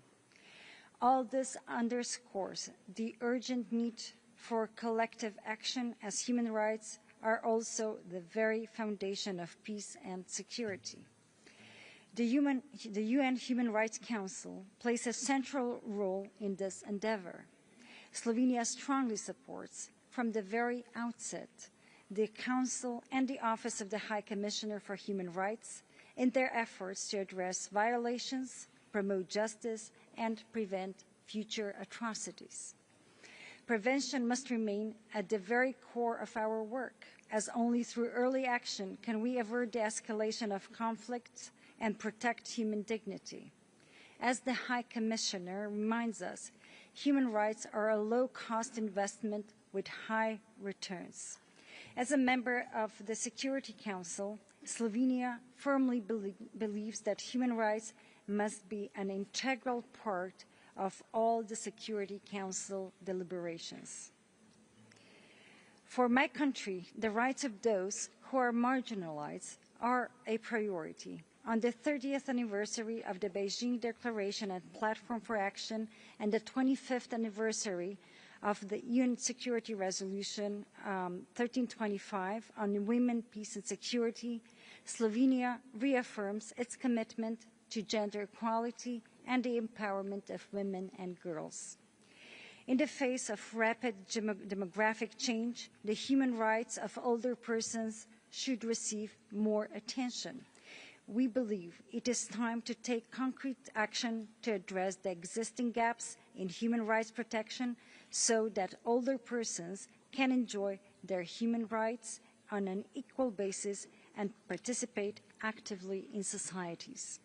All this underscores the urgent need for collective action, as human rights are also the very foundation of peace and security. The UN Human Rights Council plays a central role in this endeavor. Slovenia strongly supports, from the very outset, the Council and the Office of the High Commissioner for Human Rights in their efforts to address violations, promote justice, and prevent future atrocities. Prevention must remain at the very core of our work, as only through early action can we avert the escalation of conflicts and protect human dignity. As the High Commissioner reminds us, human rights are a low-cost investment with high returns. As a member of the Security Council, Slovenia firmly believes that human rights must be an integral part of all the Security Council deliberations. For my country, the rights of those who are marginalized are a priority. On the 30th anniversary of the Beijing Declaration and Platform for Action and the 25th anniversary of the UN Security Resolution 1325 on women, peace and security, Slovenia reaffirms its commitment to gender equality and the empowerment of women and girls. In the face of rapid demographic change, the human rights of older persons should receive more attention. We believe it is time to take concrete action to address the existing gaps in human rights protection so that older persons can enjoy their human rights on an equal basis and participate actively in societies.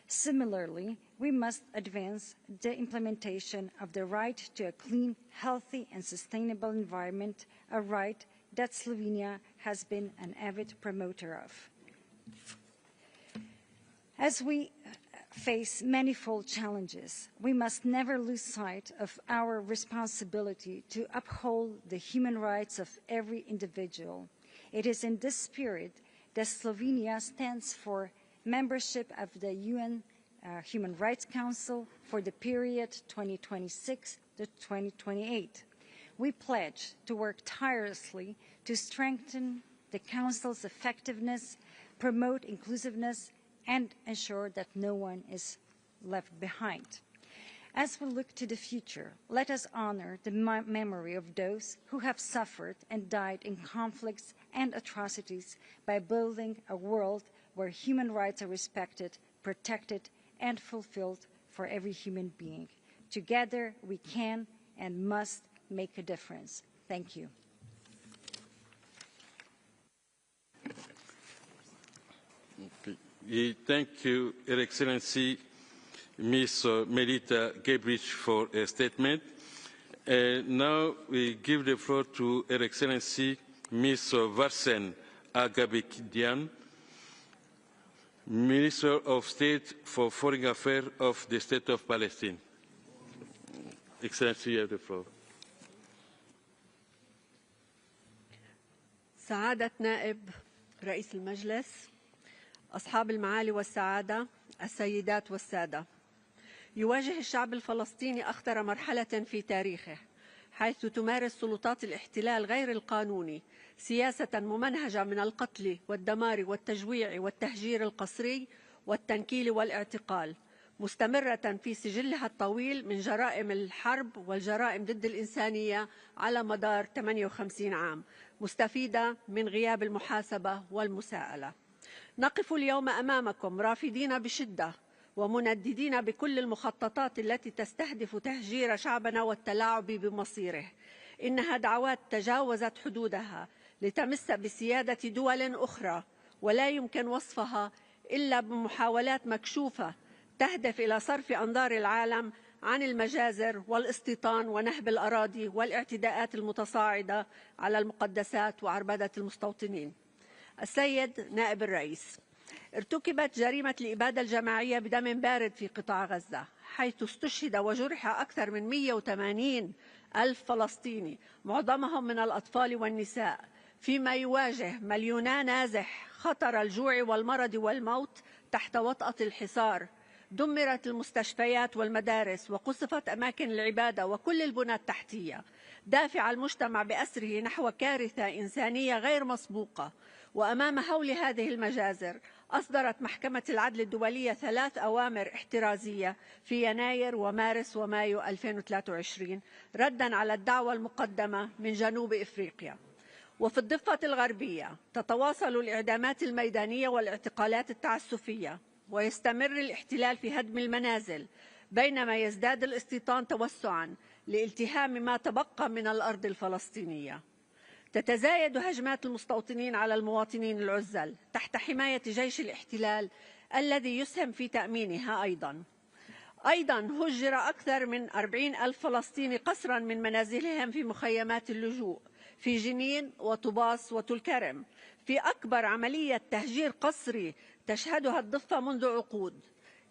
Similarly, we must advance the implementation of the right to a clean, healthy and sustainable environment, a right that Slovenia has been an avid promoter of. As we face manifold challenges, we must never lose sight of our responsibility to uphold the human rights of every individual. It is in this spirit that Slovenia stands for membership of the UN Human Rights Council for the period 2026 to 2028. We pledge to work tirelessly to strengthen the Council's effectiveness, promote inclusiveness, and ensure that no one is left behind. As we look to the future, let us honor the memory of those who have suffered and died in conflicts and atrocities by building a world where human rights are respected, protected, and fulfilled for every human being. Together, we can and must make a difference. Thank you. Thank you, Her Excellency, Ms. Melita Gebrich, for a statement. Now we give the floor to Her Excellency, Ms. Varsen Agabikidian, Minister of State for Foreign Affairs of the State of Palestine. Excellency, you have the floor. سعادة نائب رئيس المجلس، أصحاب المعالي والسعادة، السيدات والسادة، يواجه الشعب الفلسطيني أخطر مرحلة في تاريخه، حيث تمارس سلطات الاحتلال غير القانوني سياسة ممنهجة من القتل والدمار والتجويع والتهجير القسري والتنكيل والاعتقال، مستمرة في سجلها الطويل من جرائم الحرب والجرائم ضد الإنسانية على مدار 58 عام، مستفيدة من غياب المحاسبة والمساءلة. نقف اليوم أمامكم رافضين بشدة ومنددين بكل المخططات التي تستهدف تهجير شعبنا والتلاعب بمصيره. إنها دعوات تجاوزت حدودها لتمس بسيادة دول أخرى، ولا يمكن وصفها إلا بمحاولات مكشوفة تهدف إلى صرف أنظار العالم عن المجازر والاستيطان ونهب الأراضي والاعتداءات المتصاعدة على المقدسات وعربدة المستوطنين. السيد نائب الرئيس، ارتكبت جريمة الإبادة الجماعية بدم بارد في قطاع غزة، حيث استشهد وجرح أكثر من 180 ألف فلسطيني، معظمهم من الأطفال والنساء، فيما يواجه مليونان نازح خطر الجوع والمرض والموت تحت وطأة الحصار. دمرت المستشفيات والمدارس وقصفت أماكن العبادة وكل البنى التحتية، دافع المجتمع بأسره نحو كارثة إنسانية غير مسبوقة. وأمام هول هذه المجازر أصدرت محكمة العدل الدولية 3 أوامر احترازية في يناير ومارس ومايو 2023 رداً على الدعوى المقدمة من جنوب إفريقيا. وفي الضفة الغربية تتواصل الإعدامات الميدانية والاعتقالات التعسفية، ويستمر الاحتلال في هدم المنازل، بينما يزداد الاستيطان توسعاً لالتهام ما تبقى من الأرض الفلسطينية. تتزايد هجمات المستوطنين على المواطنين العزل تحت حماية جيش الاحتلال الذي يسهم في تأمينها. أيضاً هجر أكثر من 40 ألف فلسطيني قسراً من منازلهم في مخيمات اللجوء في جنين وطوباس وتلكرم، في أكبر عملية تهجير قسري تشهدها الضفة منذ عقود.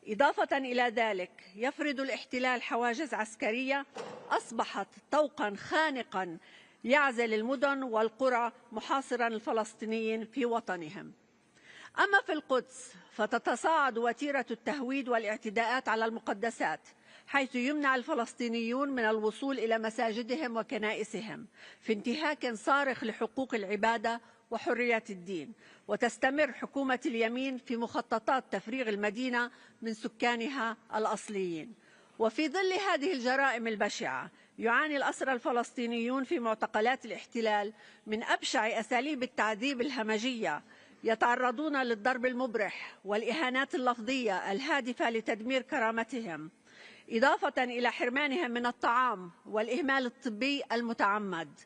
إضافة إلى ذلك يفرض الاحتلال حواجز عسكرية أصبحت طوقاً خانقاً يعزل المدن والقرى محاصراً الفلسطينيين في وطنهم. أما في القدس فتتصاعد وتيرة التهويد والاعتداءات على المقدسات، حيث يمنع الفلسطينيون من الوصول إلى مساجدهم وكنائسهم في انتهاك صارخ لحقوق العبادة وحرية الدين. وتستمر حكومة اليمين في مخططات تفريغ المدينة من سكانها الأصليين. وفي ظل هذه الجرائم البشعة يعاني الأسرى الفلسطينيون في معتقلات الاحتلال من أبشع أساليب التعذيب الهمجية، يتعرضون للضرب المبرح والإهانات اللفظية الهادفة لتدمير كرامتهم، إضافة إلى حرمانهم من الطعام والإهمال الطبي المتعمد.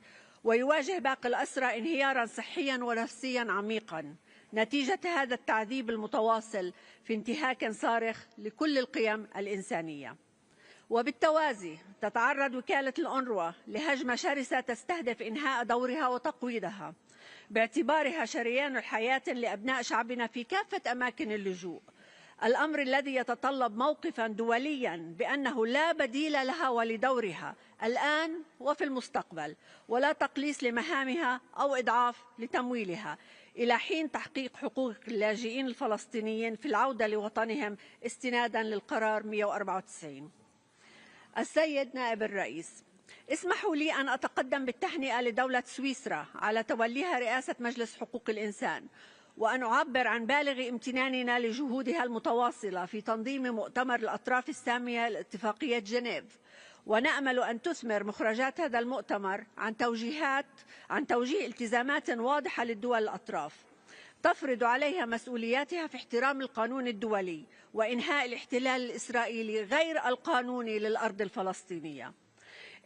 ويواجه باقي الأسرى انهياراً صحياً ونفسياً عميقاً نتيجة هذا التعذيب المتواصل في انتهاك صارخ لكل القيم الإنسانية. وبالتوازي تتعرض وكالة الأونروا لهجمة شرسة تستهدف إنهاء دورها وتقويضها، باعتبارها شريان الحياة لأبناء شعبنا في كافة أماكن اللجوء، الأمر الذي يتطلب موقفاً دولياً بأنه لا بديل لها ولدورها الآن وفي المستقبل، ولا تقليص لمهامها أو إضعاف لتمويلها، إلى حين تحقيق حقوق اللاجئين الفلسطينيين في العودة لوطنهم استناداً للقرار 194. السيد نائب الرئيس، اسمحوا لي أن أتقدم بالتهنئة لدولة سويسرا على توليها رئاسة مجلس حقوق الإنسان، وأن أعبر عن بالغ امتناننا لجهودها المتواصلة في تنظيم مؤتمر الأطراف السامية لاتفاقية جنيف. ونأمل أن تثمر مخرجات هذا المؤتمر عن توجيه التزامات واضحة للدول الأطراف تفرض عليها مسؤولياتها في احترام القانون الدولي وإنهاء الاحتلال الإسرائيلي غير القانوني للأرض الفلسطينية.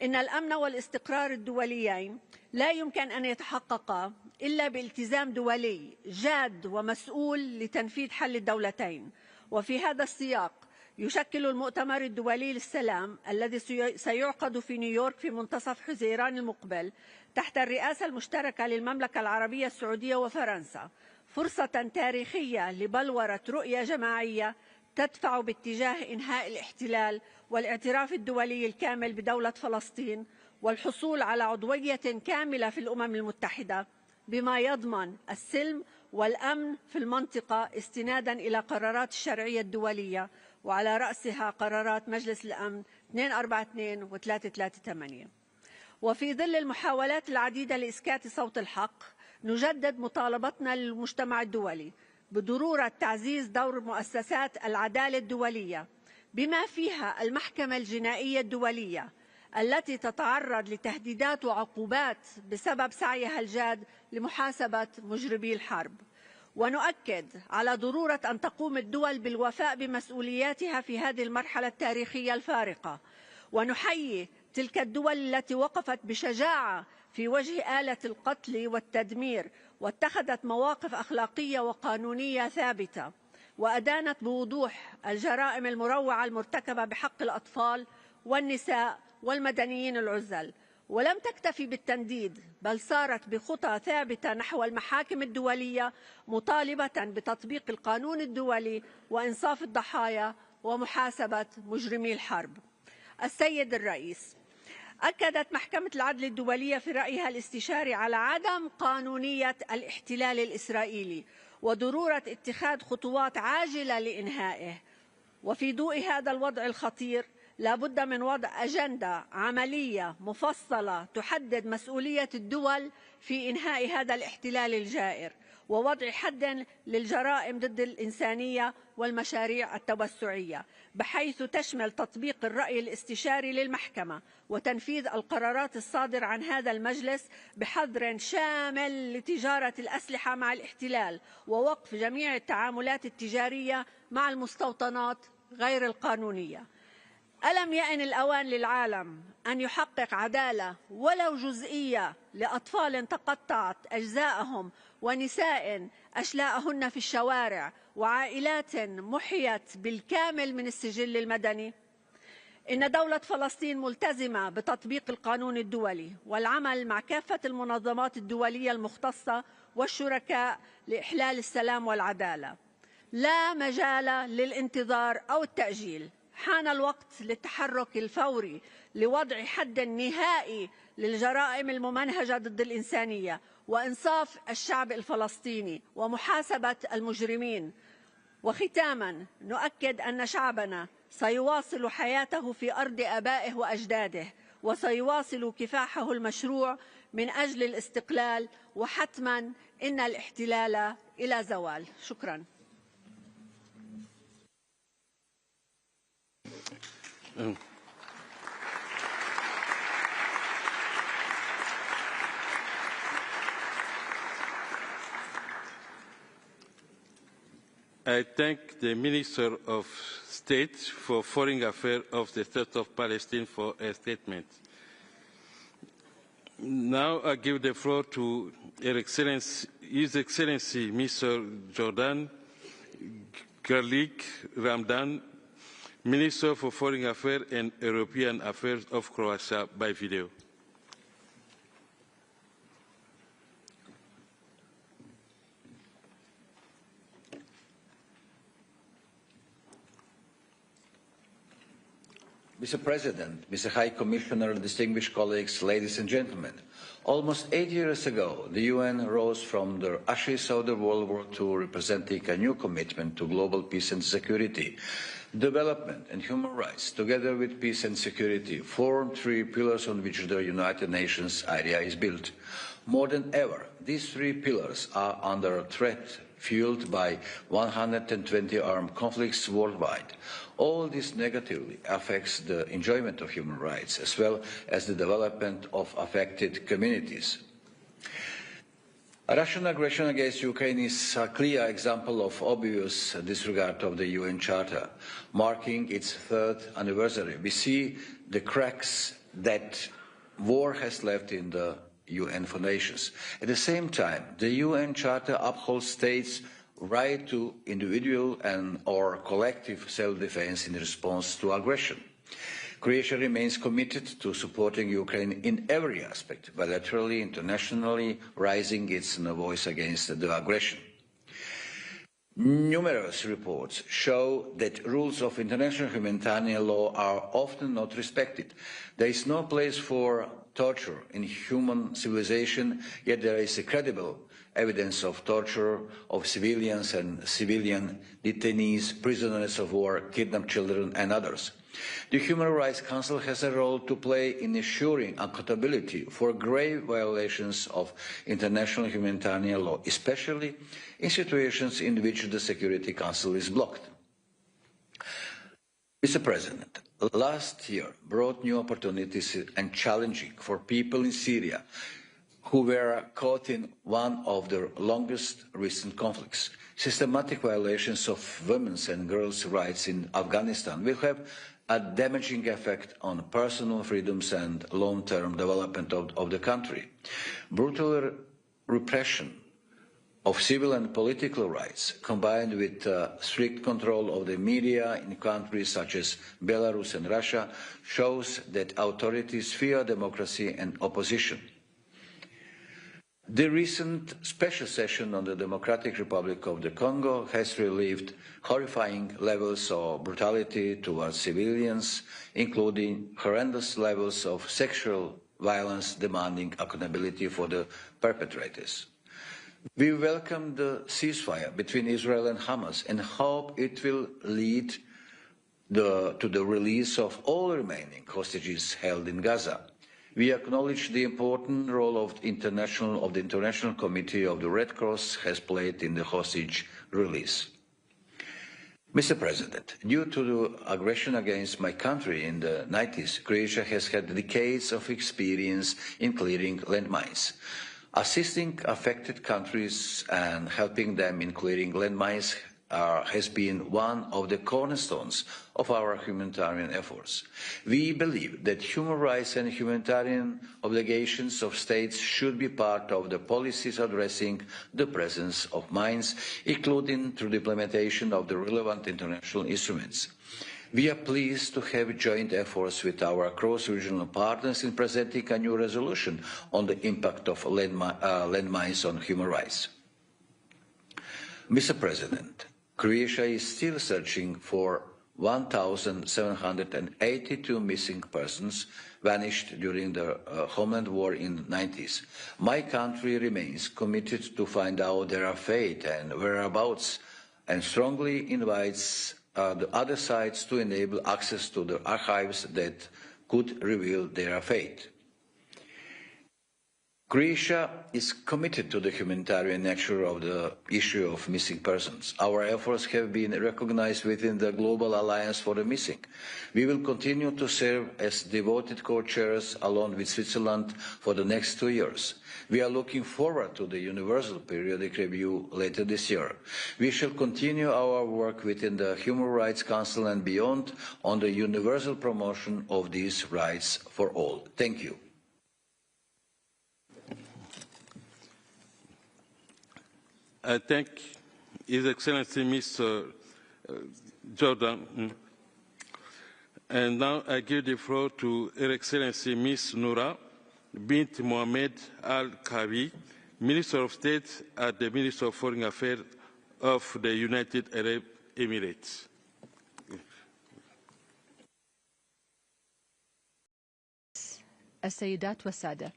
إن الأمن والاستقرار الدوليين لا يمكن أن يتحققا إلا بالتزام دولي جاد ومسؤول لتنفيذ حل الدولتين. وفي هذا السياق يشكل المؤتمر الدولي للسلام الذي سيعقد في نيويورك في منتصف حزيران المقبل تحت الرئاسة المشتركة للمملكة العربية السعودية وفرنسا فرصة تاريخية لبلورة رؤية جماعية تدفع باتجاه إنهاء الاحتلال والاعتراف الدولي الكامل بدولة فلسطين والحصول على عضوية كاملة في الأمم المتحدة، بما يضمن السلم والأمن في المنطقة استنادا إلى قرارات الشرعية الدولية، وعلى رأسها قرارات مجلس الأمن 242 و 338. وفي ظل المحاولات العديدة لإسكات صوت الحق، نجدد مطالبتنا للمجتمع الدولي بضرورة تعزيز دور مؤسسات العدالة الدولية بما فيها المحكمة الجنائية الدولية التي تتعرض لتهديدات وعقوبات بسبب سعيها الجاد لمحاسبة مجرمي الحرب. ونؤكد على ضرورة أن تقوم الدول بالوفاء بمسؤولياتها في هذه المرحلة التاريخية الفارقة، ونحيي تلك الدول التي وقفت بشجاعة في وجه آلة القتل والتدمير واتخذت مواقف أخلاقية وقانونية ثابتة. وأدانت بوضوح الجرائم المروعة المرتكبة بحق الأطفال والنساء والمدنيين العزل، ولم تكتفي بالتنديد بل سارت بخطى ثابتة نحو المحاكم الدولية مطالبة بتطبيق القانون الدولي وإنصاف الضحايا ومحاسبة مجرمي الحرب. السيد الرئيس، أكدت محكمة العدل الدولية في رأيها الاستشاري على عدم قانونية الاحتلال الإسرائيلي وضرورة اتخاذ خطوات عاجلة لإنهائه. وفي ضوء هذا الوضع الخطير لا بد من وضع أجندة عملية مفصلة تحدد مسؤولية الدول في إنهاء هذا الاحتلال الجائر ووضع حد للجرائم ضد الإنسانية والمشاريع التوسعية، بحيث تشمل تطبيق الرأي الاستشاري للمحكمة وتنفيذ القرارات الصادرة عن هذا المجلس بحظر شامل لتجارة الأسلحة مع الاحتلال ووقف جميع التعاملات التجارية مع المستوطنات غير القانونية. ألم يأن الأوان للعالم أن يحقق عدالة ولو جزئية لأطفال تقطعت أجزاءهم ونساء أشلاءهن في الشوارع وعائلات محيت بالكامل من السجل المدني؟ إن دولة فلسطين ملتزمة بتطبيق القانون الدولي والعمل مع كافة المنظمات الدولية المختصة والشركاء لإحلال السلام والعدالة. لا مجال للانتظار أو التأجيل، حان الوقت للتحرك الفوري لوضع حد نهائي للجرائم الممنهجة ضد الإنسانية وإنصاف الشعب الفلسطيني ومحاسبة المجرمين. وختاما نؤكد أن شعبنا سيواصل حياته في أرض آبائه وأجداده وسيواصل كفاحه المشروع من أجل الاستقلال، وحتما إن الاحتلال إلى زوال. شكرا. I thank the Minister of State for Foreign Affairs of the State of Palestine for a statement. Now I give the floor to His Excellency Mr. Jordan Garlik Ramdan, Minister for Foreign Affairs and European Affairs of Croatia, by video. Mr. President, Mr. High Commissioner, distinguished colleagues, ladies and gentlemen, almost 8 years ago, the UN rose from the ashes of the World War II, representing a new commitment to global peace and security. Development and human rights, together with peace and security, form three pillars on which the United Nations area is built. More than ever, these three pillars are under threat, fueled by 120 armed conflicts worldwide. All this negatively affects the enjoyment of human rights, as well as the development of affected communities. Russian aggression against Ukraine is a clear example of obvious disregard of the UN Charter. Marking its 3rd anniversary, we see the cracks that war has left in the UN foundations. At the same time, the UN Charter upholds states' right to individual or collective self-defense in response to aggression. Croatia remains committed to supporting Ukraine in every aspect, bilaterally, internationally, raising its voice against the aggression. Numerous reports show that rules of international humanitarian law are often not respected. There is no place for torture in human civilization, yet there is credible evidence of torture of civilians and civilian detainees, prisoners of war, kidnapped children and others. The Human Rights Council has a role to play in ensuring accountability for grave violations of international humanitarian law, especially in situations in which the Security Council is blocked. Mr. President, last year brought new opportunities and challenges for people in Syria who were caught in one of the longest recent conflicts. Systematic violations of women's and girls' rights in Afghanistan will have a damaging effect on personal freedoms and long-term development of the country. Brutal repression of civil and political rights, combined with strict control of the media in countries such as Belarus and Russia, shows that authorities fear democracy and opposition. The recent special session on the Democratic Republic of the Congo has relieved horrifying levels of brutality towards civilians, including horrendous levels of sexual violence demanding accountability for the perpetrators. We welcome the ceasefire between Israel and Hamas and hope it will lead to the release of all remaining hostages held in Gaza. We acknowledge the important role of the International Committee of the Red Cross has played in the hostage release. Mr. President, due to the aggression against my country in the 90s, Croatia has had decades of experience in clearing landmines. Assisting affected countries and helping them in clearing landmines has been one of the cornerstones of our humanitarian efforts. We believe that human rights and humanitarian obligations of states should be part of the policies addressing the presence of mines, including through the implementation of the relevant international instruments. We are pleased to have joint efforts with our cross-regional partners in presenting a new resolution on the impact of landmines on human rights. Mr. President, Croatia is still searching for 1,782 missing persons vanished during the homeland war in the 90s. My country remains committed to find out their fate and whereabouts and strongly invites the other sides to enable access to the archives that could reveal their fate. Croatia is committed to the humanitarian nature of the issue of missing persons. Our efforts have been recognized within the Global Alliance for the Missing. We will continue to serve as devoted co-chairs along with Switzerland for the next 2 years. We are looking forward to the Universal Periodic Review later this year. We shall continue our work within the Human Rights Council and beyond on the universal promotion of these rights for all. Thank you. I thank His Excellency Mr. Jordan. And now I give the floor to Her Excellency Ms. Noura bint Mohammed Al-Kawi, Minister of State at the Ministry of Foreign Affairs of the United Arab Emirates. السيدات والسادة،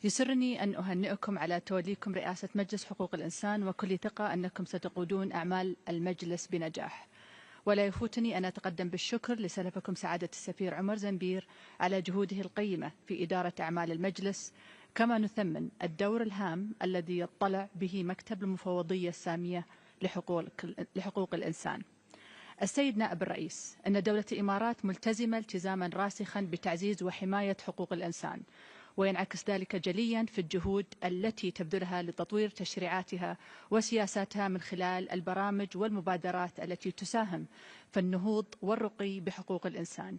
يسرني أن أهنئكم على توليكم رئاسة مجلس حقوق الإنسان، وكل ثقة أنكم ستقودون أعمال المجلس بنجاح. ولا يفوتني أن أتقدم بالشكر لسلفكم سعادة السفير عمر زنبير على جهوده القيمة في إدارة أعمال المجلس، كما نثمن الدور الهام الذي يطلع به مكتب المفوضية السامية لحقوق الإنسان. السيد نائب الرئيس، أن دولة الإمارات ملتزمة التزاما راسخا بتعزيز وحماية حقوق الإنسان، وينعكس ذلك جليا في الجهود التي تبذلها لتطوير تشريعاتها وسياساتها من خلال البرامج والمبادرات التي تساهم في النهوض والرقي بحقوق الإنسان،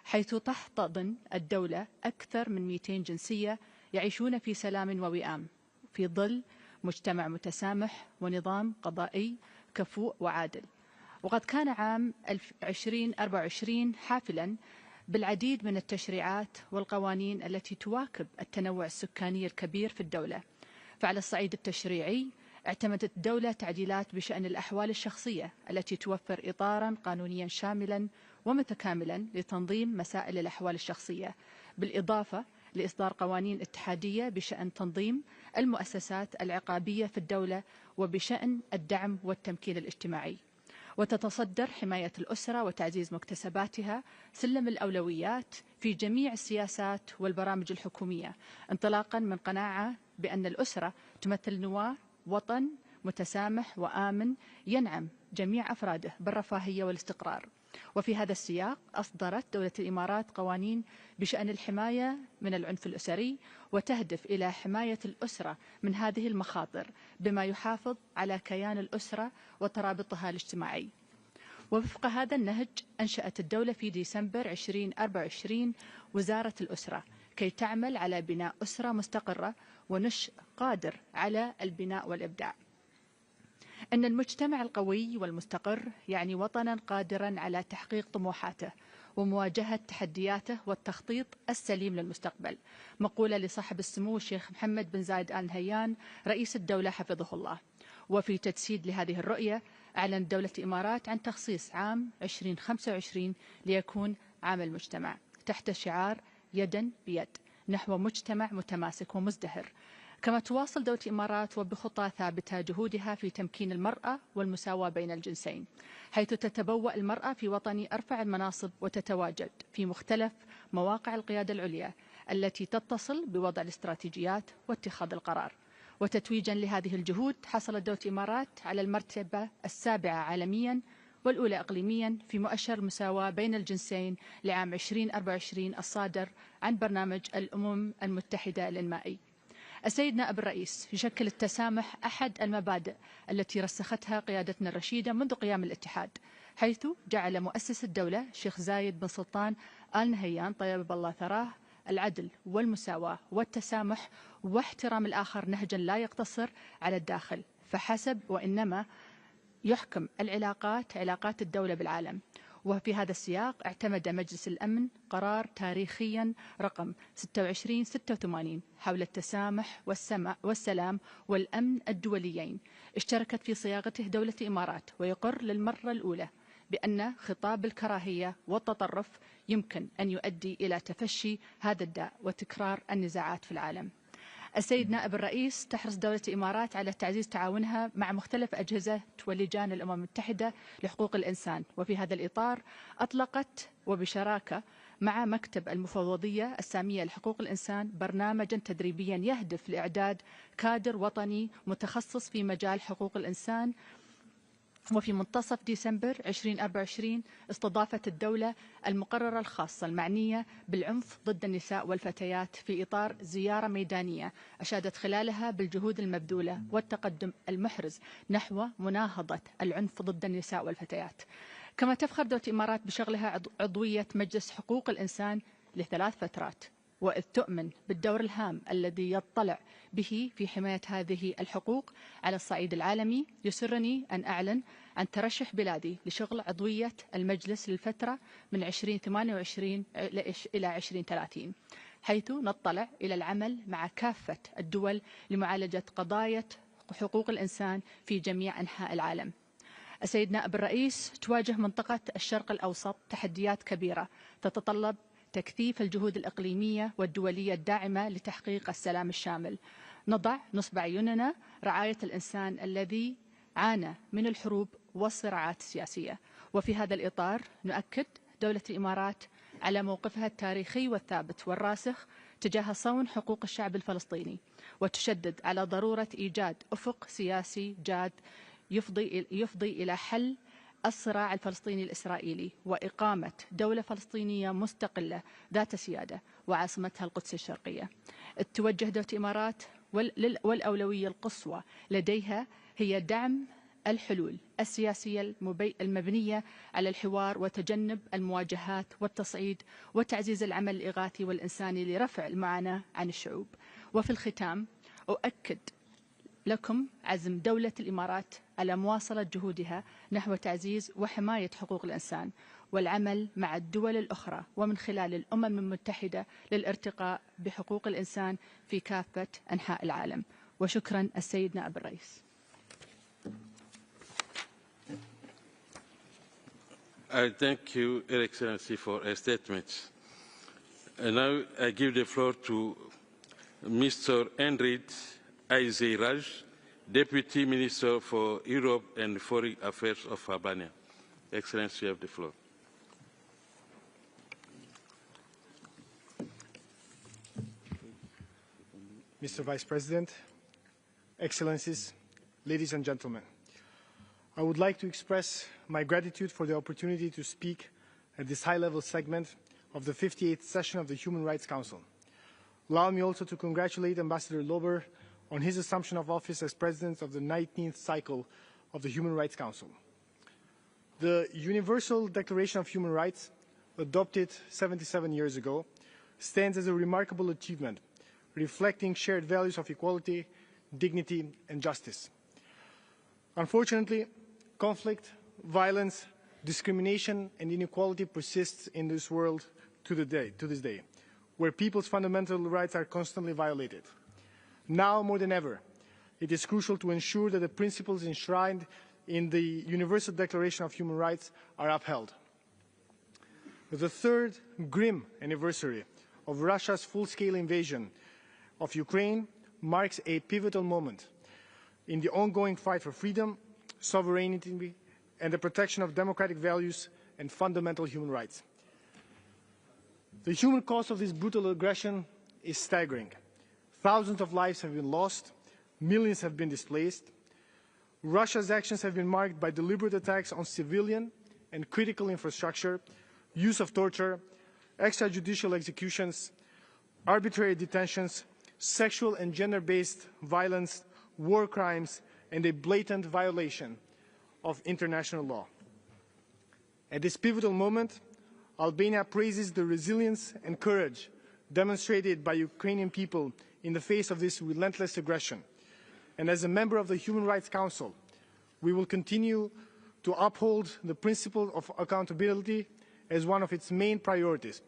حيث تحتضن الدولة أكثر من 200 جنسية يعيشون في سلام ووئام في ظل مجتمع متسامح ونظام قضائي كفؤ وعادل. وقد كان عام 2024 حافلا بالعديد من التشريعات والقوانين التي تواكب التنوع السكاني الكبير في الدولة. فعلى الصعيد التشريعي اعتمدت الدولة تعديلات بشأن الأحوال الشخصية التي توفر إطارا قانونيا شاملا ومتكاملا لتنظيم مسائل الأحوال الشخصية، بالإضافة لإصدار قوانين اتحادية بشأن تنظيم المؤسسات العقابية في الدولة وبشأن الدعم والتمكين الاجتماعي. وتتصدر حماية الأسرة وتعزيز مكتسباتها سلم الأولويات في جميع السياسات والبرامج الحكومية، انطلاقا من قناعة بأن الأسرة تمثل نواة وطن متسامح وآمن ينعم جميع أفراده بالرفاهية والاستقرار. وفي هذا السياق أصدرت دولة الإمارات قوانين بشأن الحماية من العنف الأسري، وتهدف إلى حماية الأسرة من هذه المخاطر بما يحافظ على كيان الأسرة وترابطها الاجتماعي. ووفق هذا النهج أنشأت الدولة في ديسمبر 2024 وزارة الأسرة كي تعمل على بناء أسرة مستقرة ونشء قادر على البناء والإبداع. أن المجتمع القوي والمستقر يعني وطنا قادرا على تحقيق طموحاته ومواجهة تحدياته والتخطيط السليم للمستقبل. مقولة لصاحب السمو الشيخ محمد بن زايد آل نهيان رئيس الدولة حفظه الله. وفي تجسيد لهذه الرؤية أعلنت دولة الإمارات عن تخصيص عام 2025 ليكون عام المجتمع تحت شعار يدا بيد نحو مجتمع متماسك ومزدهر. كما تواصل دولة الإمارات وبخطى ثابتة جهودها في تمكين المرأة والمساواة بين الجنسين، حيث تتبوأ المرأة في وطن أرفع المناصب وتتواجد في مختلف مواقع القيادة العليا التي تتصل بوضع الاستراتيجيات واتخاذ القرار. وتتويجا لهذه الجهود حصلت دولة الإمارات على المرتبة السابعة عالميا والأولى إقليميا في مؤشر المساواة بين الجنسين لعام 2024 الصادر عن برنامج الأمم المتحدة الإنمائي. السيد نائب الرئيس، يشكل التسامح أحد المبادئ التي رسختها قيادتنا الرشيدة منذ قيام الاتحاد، حيث جعل مؤسس الدولة الشيخ زايد بن سلطان آل نهيان طيب الله ثراه العدل والمساواة والتسامح واحترام الآخر نهجا لا يقتصر على الداخل فحسب، وإنما يحكم علاقات الدولة بالعالم. وفي هذا السياق اعتمد مجلس الأمن قرار تاريخيا رقم 2686 حول التسامح والسلام والأمن الدوليين، اشتركت في صياغته دولة الإمارات، ويقر للمرة الأولى بأن خطاب الكراهية والتطرف يمكن أن يؤدي إلى تفشي هذا الداء وتكرار النزاعات في العالم. السيد نائب الرئيس، تحرص دولة الإمارات على تعزيز تعاونها مع مختلف أجهزة ولجان الأمم المتحدة لحقوق الإنسان، وفي هذا الإطار أطلقت وبشراكة مع مكتب المفوضية السامية لحقوق الإنسان برنامجا تدريبيا يهدف لإعداد كادر وطني متخصص في مجال حقوق الإنسان. وفي منتصف ديسمبر 2024 استضافت الدولة المقررة الخاصة المعنية بالعنف ضد النساء والفتيات في إطار زيارة ميدانية أشادت خلالها بالجهود المبذولة والتقدم المحرز نحو مناهضة العنف ضد النساء والفتيات. كما تفخر دولة الإمارات بشغلها عضوية مجلس حقوق الإنسان ل3 فترات، وإذ تؤمن بالدور الهام الذي يطلع به في حماية هذه الحقوق على الصعيد العالمي، يسرني أن أعلن عن ترشح بلادي لشغل عضوية المجلس للفترة من 2028 إلى 2030، حيث نطلع إلى العمل مع كافة الدول لمعالجة قضايا حقوق الإنسان في جميع أنحاء العالم. السيد نائب الرئيس، تواجه منطقة الشرق الأوسط تحديات كبيرة تتطلب تكثيف الجهود الإقليمية والدولية الداعمة لتحقيق السلام الشامل. نضع نصب عيوننا رعاية الإنسان الذي عانى من الحروب والصراعات السياسية، وفي هذا الإطار نؤكد دولة الإمارات على موقفها التاريخي والثابت والراسخ تجاه صون حقوق الشعب الفلسطيني، وتشدد على ضرورة إيجاد أفق سياسي جاد يفضي إلى حل الصراع الفلسطيني الإسرائيلي وإقامة دولة فلسطينية مستقلة ذات سيادة وعاصمتها القدس الشرقية. توجه دولة الإمارات والأولوية القصوى لديها هي دعم الحلول السياسية المبنية على الحوار وتجنب المواجهات والتصعيد وتعزيز العمل الإغاثي والإنساني لرفع المعاناة عن الشعوب. وفي الختام أؤكد لكم عزم دولة الإمارات على مواصلة جهودها نحو تعزيز وحماية حقوق الإنسان والعمل مع الدول الأخرى ومن خلال الأمم المتحدة للارتقاء بحقوق الإنسان في كافة أنحاء العالم. وشكرا السيد نائب الرئيس. I thank you, Your Excellency, for a statement. And now I give the floor to Mr. Enrid Aiziraj, Deputy Minister for Europe and Foreign Affairs of Albania. Excellency, you have the floor. Mr. Vice President, Excellencies, ladies and gentlemen, I would like to express my gratitude for the opportunity to speak at this high-level segment of the 58th session of the Human Rights Council. Allow me also to congratulate Ambassador Lober on his assumption of office as President of the 19th cycle of the Human Rights Council. The Universal Declaration of Human Rights, adopted 77 years ago, stands as a remarkable achievement, reflecting shared values of equality, dignity, and justice. Unfortunately, conflict, violence, discrimination and inequality persists in this world to this day, where people's fundamental rights are constantly violated. Now more than ever, it is crucial to ensure that the principles enshrined in the Universal Declaration of Human Rights are upheld. The third grim anniversary of Russia's full-scale invasion of Ukraine marks a pivotal moment in the ongoing fight for freedom, sovereignty, and the protection of democratic values and fundamental human rights. The human cost of this brutal aggression is staggering. Thousands of lives have been lost, millions have been displaced. Russia's actions have been marked by deliberate attacks on civilian and critical infrastructure, use of torture, extrajudicial executions, arbitrary detentions, sexual and gender-based violence, war crimes, and a blatant violation of international law. At this pivotal moment, Albania praises the resilience and courage demonstrated by Ukrainian people in the face of this relentless aggression. And as a member of the Human Rights Council, we will continue to uphold the principle of accountability as one of its main priorities,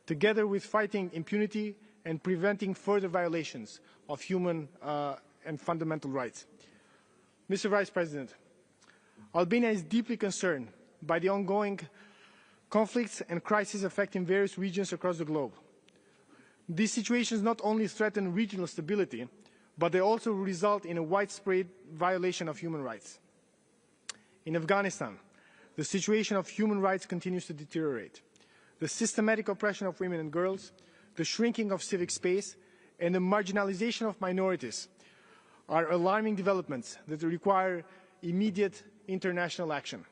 together with fighting impunity and preventing further violations of human and fundamental rights. Mr. Vice President, Albania is deeply concerned by the ongoing conflicts and crises affecting various regions across the globe. These situations not only threaten regional stability, but they also result in a widespread violation of human rights. In Afghanistan, the situation of human rights continues to deteriorate. The systematic oppression of women and girls, the shrinking of civic space, and the marginalization of minorities are alarming developments that require immediate international action.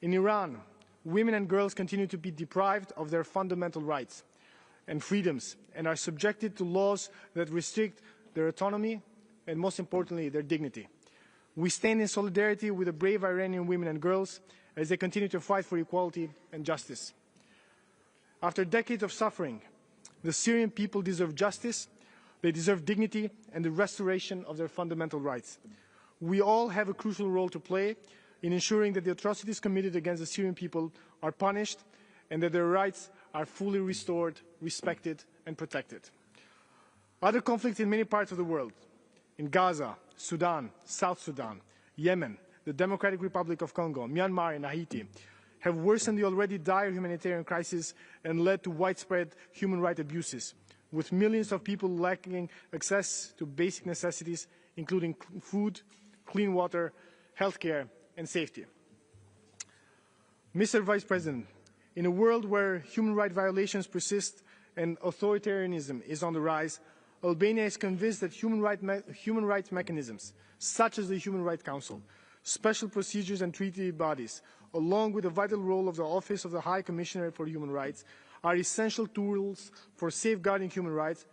In Iran, women and girls continue to be deprived of their fundamental rights and freedoms and are subjected to laws that restrict their autonomy and, most importantly, their dignity. We stand in solidarity with the brave Iranian women and girls as they continue to fight for equality and justice. After decades of suffering, the Syrian people deserve justice, they deserve dignity and the restoration of their fundamental rights. We all have a crucial role to play in ensuring that the atrocities committed against the Syrian people are punished and that their rights are fully restored, respected and protected. Other conflicts in many parts of the world, in Gaza, Sudan, South Sudan, Yemen, the Democratic Republic of Congo, Myanmar and Haiti, have worsened the already dire humanitarian crisis and led to widespread human rights abuses, with millions of people lacking access to basic necessities, including food, clean water, healthcare, and safety. Mr. Vice President, in a world where human rights violations persist and authoritarianism is on the rise, Albania is convinced that human rights mechanisms, such as the Human Rights Council, special procedures and treaty bodies, along with the vital role of the Office of the High Commissioner for Human Rights, are essential tools for safeguarding human rights,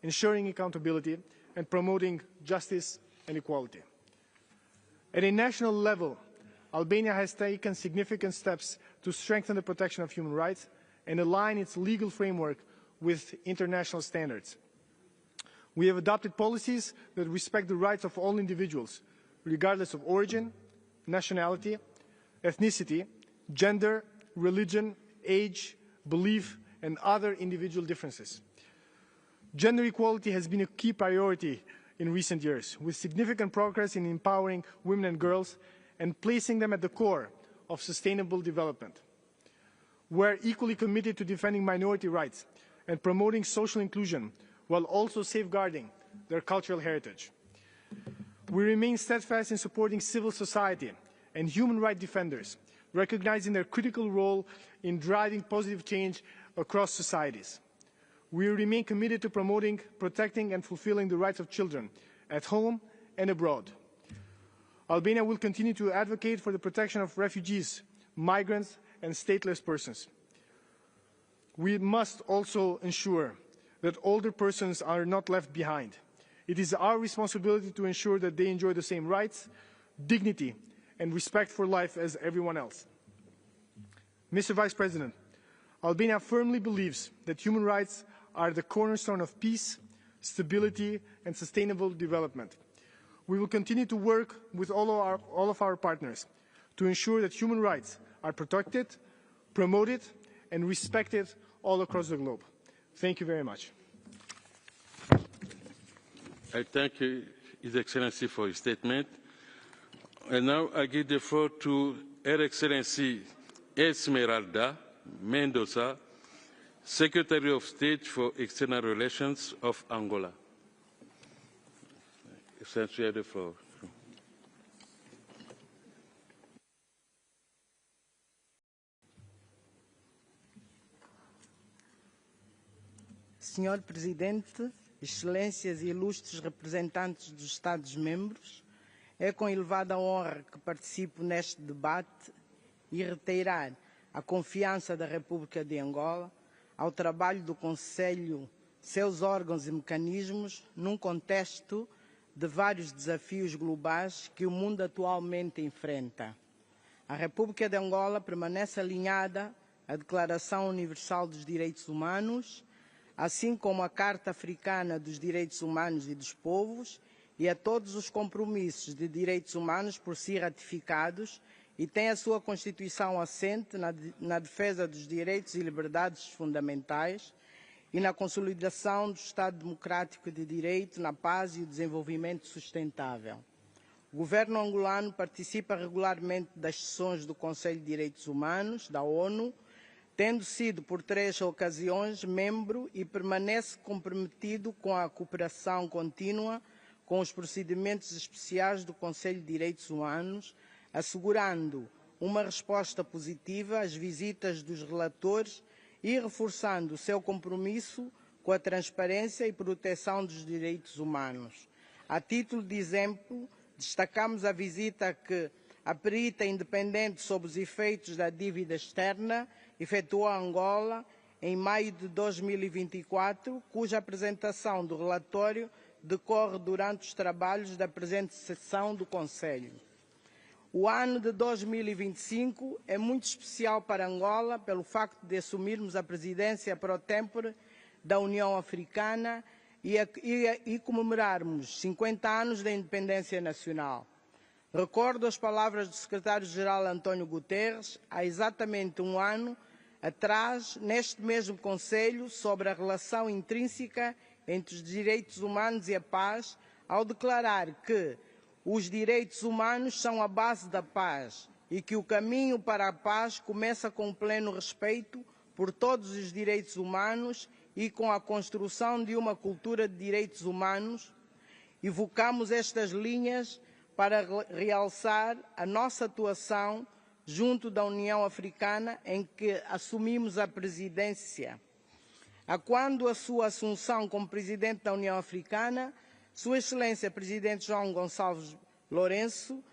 ensuring accountability, and promoting justice and equality. At a national level, Albania has taken significant steps to strengthen the protection of human rights and align its legal framework with international standards. We have adopted policies that respect the rights of all individuals, regardless of origin, nationality, ethnicity, gender, religion, age, belief, and other individual differences. Gender equality has been a key priority in recent years, with significant progress in empowering women and girls and placing them at the core of sustainable development. We are equally committed to defending minority rights and promoting social inclusion while also safeguarding their cultural heritage. We remain steadfast in supporting civil society and human rights defenders, recognizing their critical role in driving positive change across societies. We remain committed to promoting, protecting and fulfilling the rights of children at home and abroad. Albania will continue to advocate for the protection of refugees, migrants and stateless persons. We must also ensure that older persons are not left behind. It is our responsibility to ensure that they enjoy the same rights, dignity and respect for life as everyone else. Mr. Vice President, Albania firmly believes that human rights are the cornerstone of peace, stability, and sustainable development. We will continue to work with all of our partners to ensure that human rights are protected, promoted, and respected all across the globe. Thank you very much. I thank His Excellency for his statement. And now I give the floor to Her Excellency Esmeralda Mendoza, Secretary of State for External Relations of Angola. Excellency, you have the floor. Senhor Presidente, Excelências e ilustres representantes dos Estados-membros, é com elevada honra que participo neste debate e reiterar a confiança da República de Angola ao trabalho do Conselho, seus órgãos e mecanismos, num contexto de vários desafios globais que o mundo atualmente enfrenta. A República de Angola permanece alinhada à Declaração Universal dos Direitos Humanos, assim como a Carta Africana dos Direitos Humanos e dos Povos, e a todos os compromissos de direitos humanos por si ratificados, e tem a sua Constituição assente na defesa dos direitos e liberdades fundamentais e na consolidação do Estado Democrático de Direito, na paz e o desenvolvimento sustentável. O governo angolano participa regularmente das sessões do Conselho de Direitos Humanos, da ONU, tendo sido por 3 ocasiões membro e permanece comprometido com a cooperação contínua com os procedimentos especiais do Conselho de Direitos Humanos, assegurando uma resposta positiva às visitas dos relatores e reforçando o seu compromisso com a transparência e proteção dos direitos humanos. A título de exemplo, destacamos a visita que a perita independente sobre os efeitos da dívida externa efetuou a Angola em maio de 2024, cuja apresentação do relatório decorre durante os trabalhos da presente sessão do Conselho. O ano de 2025 é muito especial para Angola pelo facto de assumirmos a presidência pro tempore da União Africana e comemorarmos 50 anos da independência nacional. Recordo as palavras do secretário-geral António Guterres, há exatamente um ano atrás, neste mesmo Conselho, sobre a relação intrínseca entre os direitos humanos e a paz, ao declarar que os direitos humanos são a base da paz e que o caminho para a paz começa com o pleno respeito por todos os direitos humanos e com a construção de uma cultura de direitos humanos. Evocamos estas linhas para realçar a nossa atuação junto da União Africana, em que assumimos a presidência. A quando a sua assunção como Presidente da União Africana, Sua Excelência Presidente João Gonçalves Lourenço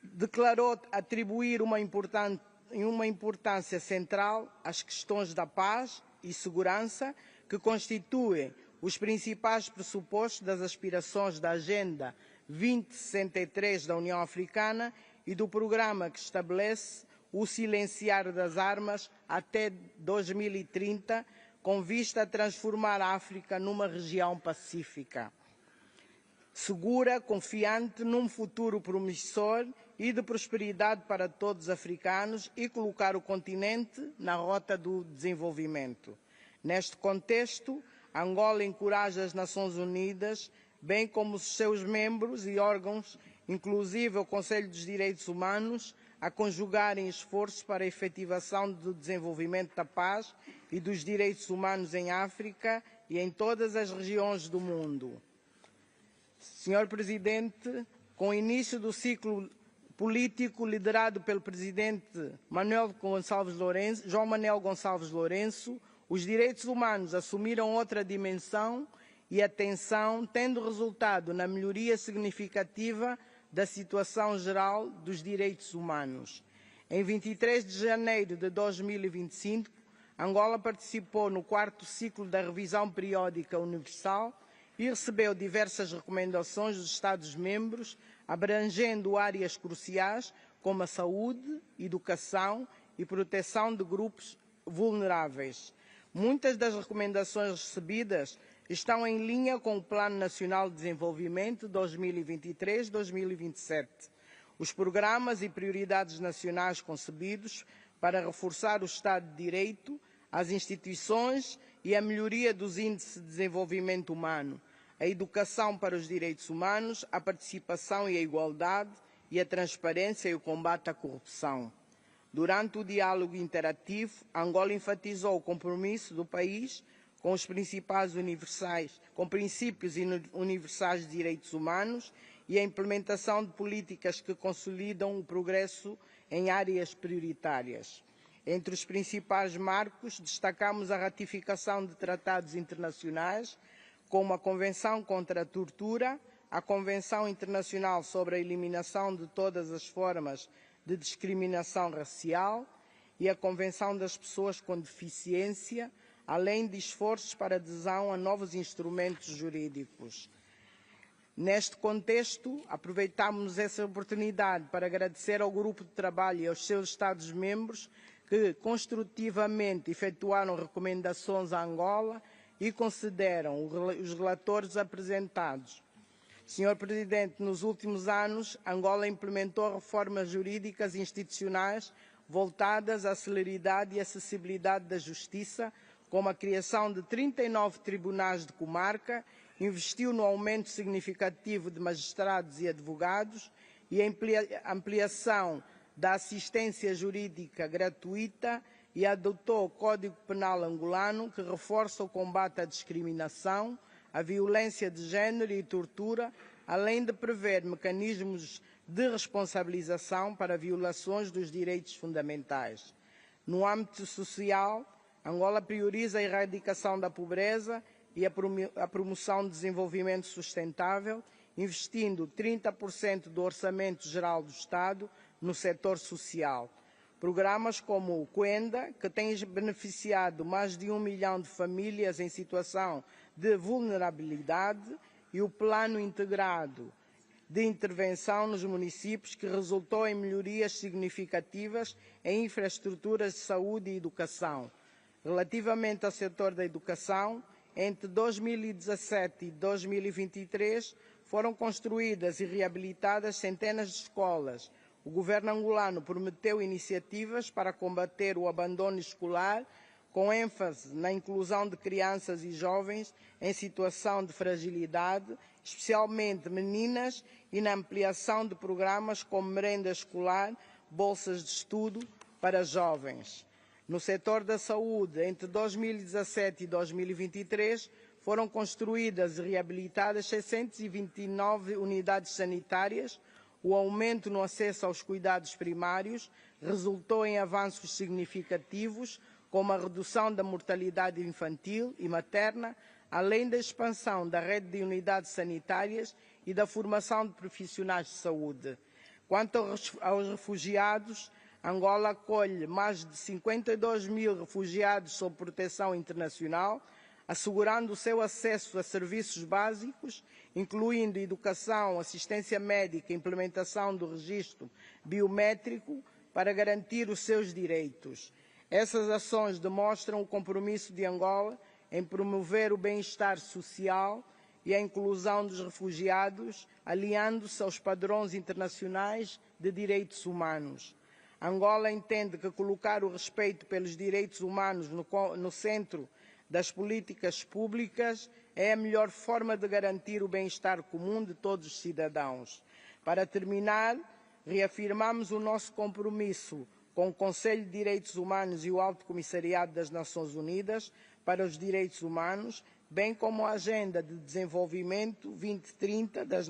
declarou atribuir uma importância central às questões da paz e segurança, que constituem os principais pressupostos das aspirações da Agenda 2063 da União Africana e do programa que estabelece o silenciar das armas até 2030, com vista a transformar a África numa região pacífica, segura, confiante num futuro promissor e de prosperidade para todos os africanos e colocar o continente na rota do desenvolvimento. Neste contexto, Angola encoraja as Nações Unidas, bem como os seus membros e órgãos, inclusive o Conselho dos Direitos Humanos, a conjugarem esforços para a efetivação do desenvolvimento da paz e dos direitos humanos em África e em todas as regiões do mundo. Senhor Presidente, com o início do ciclo político liderado pelo Presidente João Manuel Gonçalves Lourenço, os direitos humanos assumiram outra dimensão e atenção, tendo resultado na melhoria significativa da situação geral dos direitos humanos. Em 23 de janeiro de 2025, Angola participou no 4º ciclo da Revisão Periódica Universal e recebeu diversas recomendações dos Estados-membros, abrangendo áreas cruciais como a saúde, educação e proteção de grupos vulneráveis. Muitas das recomendações recebidas estão em linha com o Plano Nacional de Desenvolvimento 2023-2027, os programas e prioridades nacionais concebidos para reforçar o Estado de Direito, as instituições e a melhoria dos índices de desenvolvimento humano, a educação para os direitos humanos, a participação e a igualdade e a transparência e o combate à corrupção. Durante o diálogo interativo, Angola enfatizou o compromisso do país com os princípios universais de direitos humanos e a implementação de políticas que consolidam o progresso em áreas prioritárias. Entre os principais marcos, destacamos a ratificação de tratados internacionais, como a Convenção contra a Tortura, a Convenção Internacional sobre a Eliminação de todas as formas de discriminação racial e a Convenção das Pessoas com Deficiência, além de esforços para adesão a novos instrumentos jurídicos. Neste contexto, aproveitamos essa oportunidade para agradecer ao Grupo de Trabalho e aos seus Estados-membros que construtivamente efetuaram recomendações a Angola e consideram os relatores apresentados. Senhor Presidente, nos últimos anos, Angola implementou reformas jurídicas e institucionais voltadas à celeridade e acessibilidade da justiça, como a criação de 39 tribunais de comarca, investiu no aumento significativo de magistrados e advogados e a ampliação da assistência jurídica gratuita e adotou o Código Penal angolano, que reforça o combate à discriminação, à violência de género e tortura, além de prever mecanismos de responsabilização para violações dos direitos fundamentais. No âmbito social, Angola prioriza a erradicação da pobreza e a promoção de desenvolvimento sustentável, investindo 30% do orçamento geral do Estado no setor social. Programas como o Quenda, que tem beneficiado mais de 1 milhão de famílias em situação de vulnerabilidade, e o Plano Integrado de Intervenção nos municípios, que resultou em melhorias significativas em infraestruturas de saúde e educação. Relativamente ao setor da educação, entre 2017 e 2023 foram construídas e reabilitadas centenas de escolas. O governo angolano prometeu iniciativas para combater o abandono escolar, com ênfase na inclusão de crianças e jovens em situação de fragilidade, especialmente meninas, e na ampliação de programas como merenda escolar, bolsas de estudo para jovens. No setor da saúde, entre 2017 e 2023, foram construídas e reabilitadas 629 unidades sanitárias. O aumento no acesso aos cuidados primários resultou em avanços significativos, como a redução da mortalidade infantil e materna, além da expansão da rede de unidades sanitárias e da formação de profissionais de saúde. Quanto aos refugiados, Angola acolhe mais de 52 mil refugiados sob proteção internacional, assegurando o seu acesso a serviços básicos, incluindo educação, assistência médica e implementação do registro biométrico para garantir os seus direitos. Essas ações demonstram o compromisso de Angola em promover o bem-estar social e a inclusão dos refugiados, aliando-se aos padrões internacionais de direitos humanos. Angola entende que colocar o respeito pelos direitos humanos no centro das políticas públicas é a melhor forma de garantir o bem-estar comum de todos os cidadãos. Para terminar, reafirmamos o nosso compromisso com o Conselho de Direitos Humanos e o Alto Comissariado das Nações Unidas para os Direitos Humanos, bem como a Agenda de Desenvolvimento 2030 das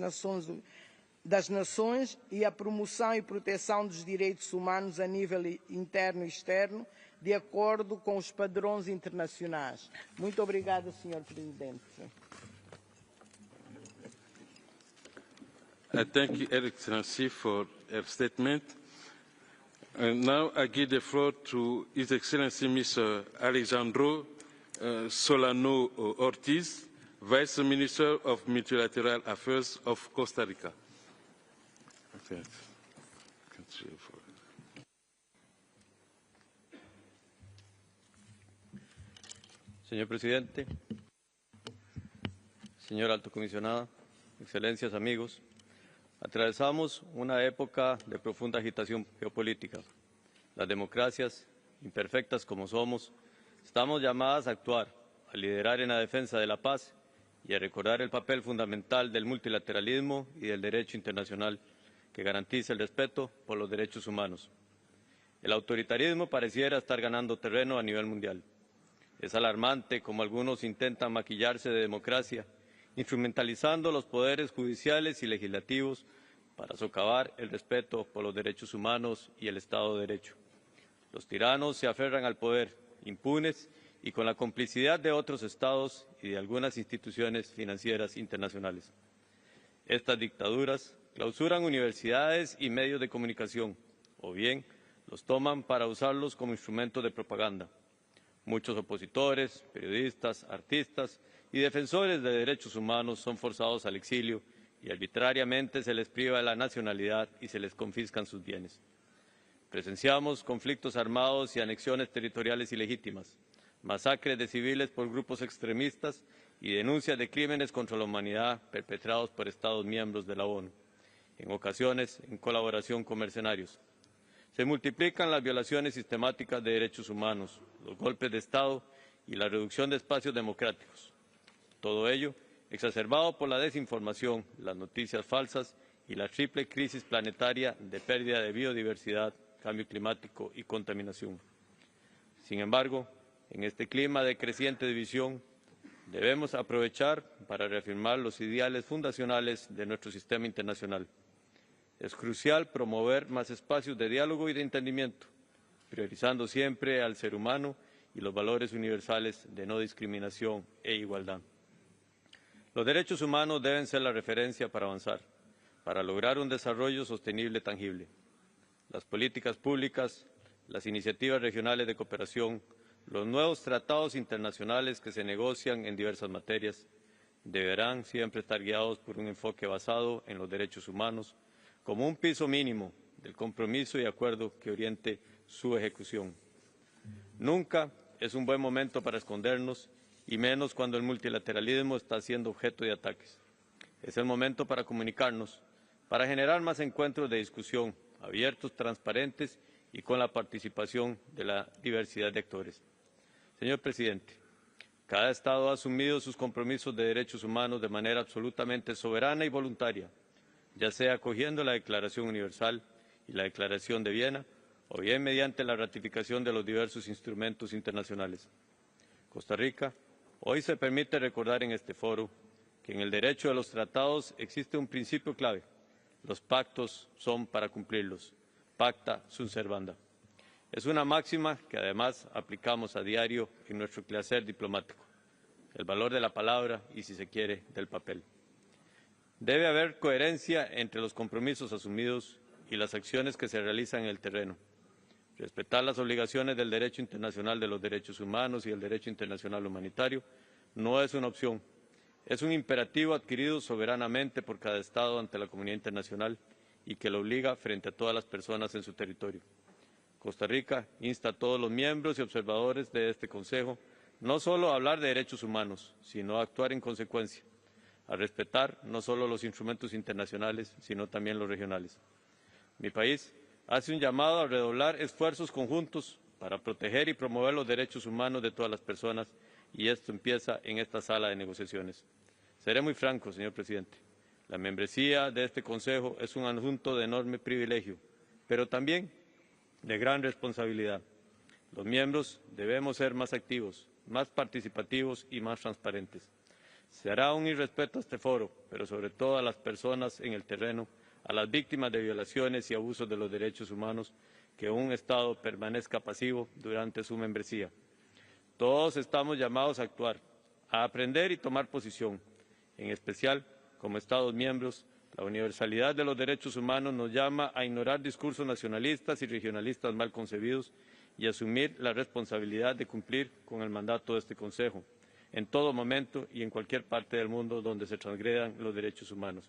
Nações e a promoção e proteção dos direitos humanos a nível interno e externo, de acordo com os padrões internacionais. Muito obrigada, Sr. Presidente. I thank Her Excellency for her statement. And now I give the floor to His Excellency Mr. Alejandro Solano Ortiz, Vice Minister of Multilateral Affairs of Costa Rica. Señor Presidente, señora alto comisionada, excelencias, amigos, atravesamos una época de profunda agitación geopolítica. Las democracias, imperfectas como somos, estamos llamadas a actuar, a liderar en la defensa de la paz y a recordar el papel fundamental del multilateralismo y del derecho internacional que garantiza el respeto por los derechos humanos. El autoritarismo pareciera estar ganando terreno a nivel mundial. Es alarmante cómo algunos intentan maquillarse de democracia, instrumentalizando los poderes judiciales y legislativos para socavar el respeto por los derechos humanos y el Estado de Derecho. Los tiranos se aferran al poder, impunes y con la complicidad de otros estados y de algunas instituciones financieras internacionales. Estas dictaduras clausuran universidades y medios de comunicación, o bien los toman para usarlos como instrumentos de propaganda. Muchos opositores, periodistas, artistas y defensores de derechos humanos son forzados al exilio y arbitrariamente se les priva de la nacionalidad y se les confiscan sus bienes. Presenciamos conflictos armados y anexiones territoriales ilegítimas, masacres de civiles por grupos extremistas y denuncias de crímenes contra la humanidad perpetrados por Estados miembros de la ONU, en ocasiones en colaboración con mercenarios. Se multiplican las violaciones sistemáticas de derechos humanos, los golpes de Estado y la reducción de espacios democráticos. Todo ello exacerbado por la desinformación, las noticias falsas y la triple crisis planetaria de pérdida de biodiversidad, cambio climático y contaminación. Sin embargo, en este clima de creciente división, debemos aprovechar para reafirmar los ideales fundacionales de nuestro sistema internacional. Es crucial promover más espacios de diálogo y de entendimiento, priorizando siempre al ser humano y los valores universales de no discriminación e igualdad. Los derechos humanos deben ser la referencia para avanzar, para lograr un desarrollo sostenible tangible. Las políticas públicas, las iniciativas regionales de cooperación, los nuevos tratados internacionales que se negocian en diversas materias deberán siempre estar guiados por un enfoque basado en los derechos humanos como un piso mínimo del compromiso y acuerdo que oriente su ejecución. Nunca es un buen momento para escondernos, y menos cuando el multilateralismo está siendo objeto de ataques. Es el momento para comunicarnos, para generar más encuentros de discusión, abiertos, transparentes y con la participación de la diversidad de actores. Señor Presidente, cada Estado ha asumido sus compromisos de derechos humanos de manera absolutamente soberana y voluntaria, ya sea acogiendo la Declaración Universal y la Declaración de Viena, o bien mediante la ratificación de los diversos instrumentos internacionales. Costa Rica hoy se permite recordar en este foro que en el derecho de los tratados existe un principio clave: los pactos son para cumplirlos, pacta sunt servanda. Es una máxima que además aplicamos a diario en nuestro quehacer diplomático, el valor de la palabra y, si se quiere, del papel. Debe haber coherencia entre los compromisos asumidos y las acciones que se realizan en el terreno. Respetar las obligaciones del derecho internacional de los derechos humanos y el derecho internacional humanitario no es una opción, es un imperativo adquirido soberanamente por cada Estado ante la comunidad internacional y que lo obliga frente a todas las personas en su territorio. Costa Rica insta a todos los miembros y observadores de este Consejo no solo a hablar de derechos humanos, sino a actuar en consecuencia, a respetar no solo los instrumentos internacionales, sino también los regionales. Mi país hace un llamado a redoblar esfuerzos conjuntos para proteger y promover los derechos humanos de todas las personas, y esto empieza en esta sala de negociaciones. Seré muy franco, señor presidente. La membresía de este Consejo es un asunto de enorme privilegio, pero también de gran responsabilidad. Los miembros debemos ser más activos, más participativos y más transparentes. Se hará un irrespeto a este foro, pero sobre todo a las personas en el terreno, a las víctimas de violaciones y abusos de los derechos humanos, que un Estado permanezca pasivo durante su membresía. Todos estamos llamados a actuar, a aprender y tomar posición. En especial, como Estados miembros, la universalidad de los derechos humanos nos llama a ignorar discursos nacionalistas y regionalistas mal concebidos y asumir la responsabilidad de cumplir con el mandato de este Consejo, en todo momento y en cualquier parte del mundo donde se transgredan los derechos humanos.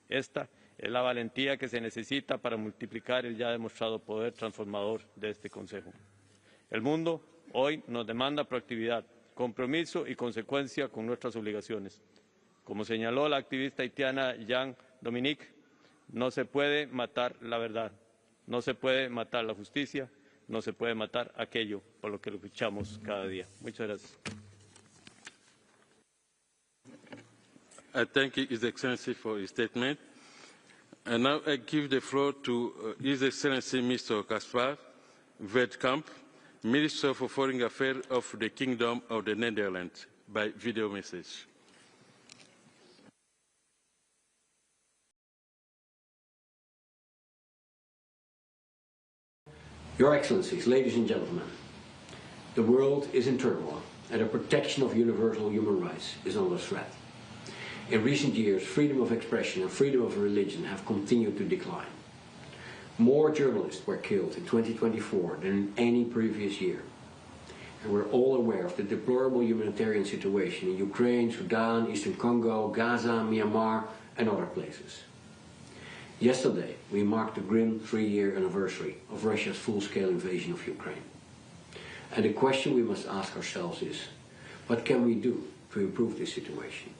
Esta es la valentía que se necesita para multiplicar el ya demostrado poder transformador de este Consejo. El mundo hoy nos demanda proactividad, compromiso y consecuencia con nuestras obligaciones. Como señaló la activista haitiana Jean Dominique, no se puede matar la verdad, no se puede matar la justicia, no se puede matar aquello por lo que luchamos cada día. Muchas gracias. I thank His Excellency for his statement. And now I give the floor to His Excellency Mr. Caspar Veldkamp, Minister for Foreign Affairs of the Kingdom of the Netherlands, by video message. Your Excellencies, ladies and gentlemen, the world is in turmoil and the protection of universal human rights is under threat. In recent years, freedom of expression and freedom of religion have continued to decline. More journalists were killed in 2024 than in any previous year. And we're all aware of the deplorable humanitarian situation in Ukraine, Sudan, Eastern Congo, Gaza, Myanmar, and other places. Yesterday, we marked the grim 3-year anniversary of Russia's full-scale invasion of Ukraine. And the question we must ask ourselves is, what can we do to improve this situation?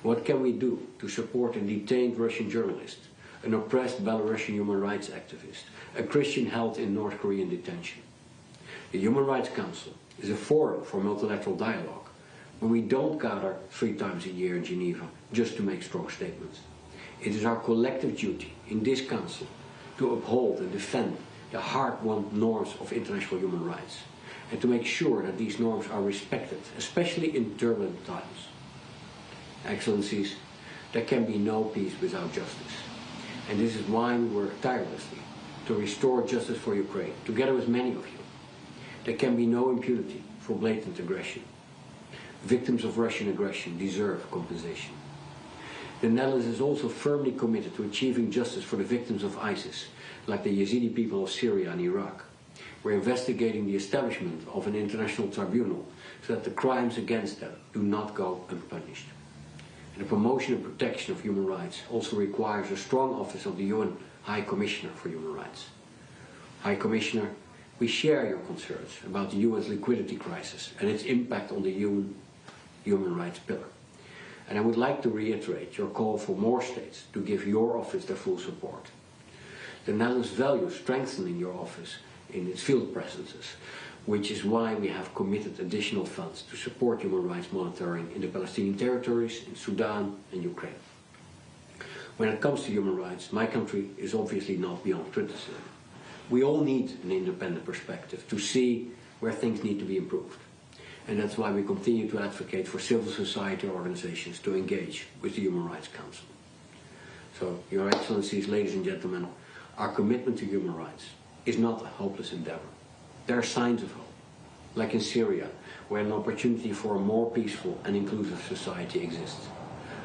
What can we do to support a detained Russian journalist, an oppressed Belarusian human rights activist, a Christian held in North Korean detention? The Human Rights Council is a forum for multilateral dialogue, but we don't gather 3 times a year in Geneva just to make strong statements. It is our collective duty in this Council to uphold and defend the hard-won norms of international human rights and to make sure that these norms are respected, especially in turbulent times. Excellencies, there can be no peace without justice, and this is why we work tirelessly to restore justice for Ukraine, together with many of you. There can be no impunity for blatant aggression. Victims of Russian aggression deserve compensation. The Netherlands is also firmly committed to achieving justice for the victims of ISIS, like the Yazidi people of Syria and Iraq. We're investigating the establishment of an international tribunal so that the crimes against them do not go unpunished. And the promotion and protection of human rights also requires a strong office of the UN High Commissioner for Human Rights. High Commissioner, we share your concerns about the UN's liquidity crisis and its impact on the UN human rights pillar. And I would like to reiterate your call for more states to give your office their full support. The Netherlands values strengthening your office in its field presences, which is why we have committed additional funds to support human rights monitoring in the Palestinian territories, in Sudan and Ukraine. When it comes to human rights, my country is obviously not beyond criticism. We all need an independent perspective to see where things need to be improved. And that's why we continue to advocate for civil society organizations to engage with the Human Rights Council. So, Your Excellencies, ladies and gentlemen, our commitment to human rights is not a hopeless endeavor. There are signs of hope, like in Syria, where an opportunity for a more peaceful and inclusive society exists.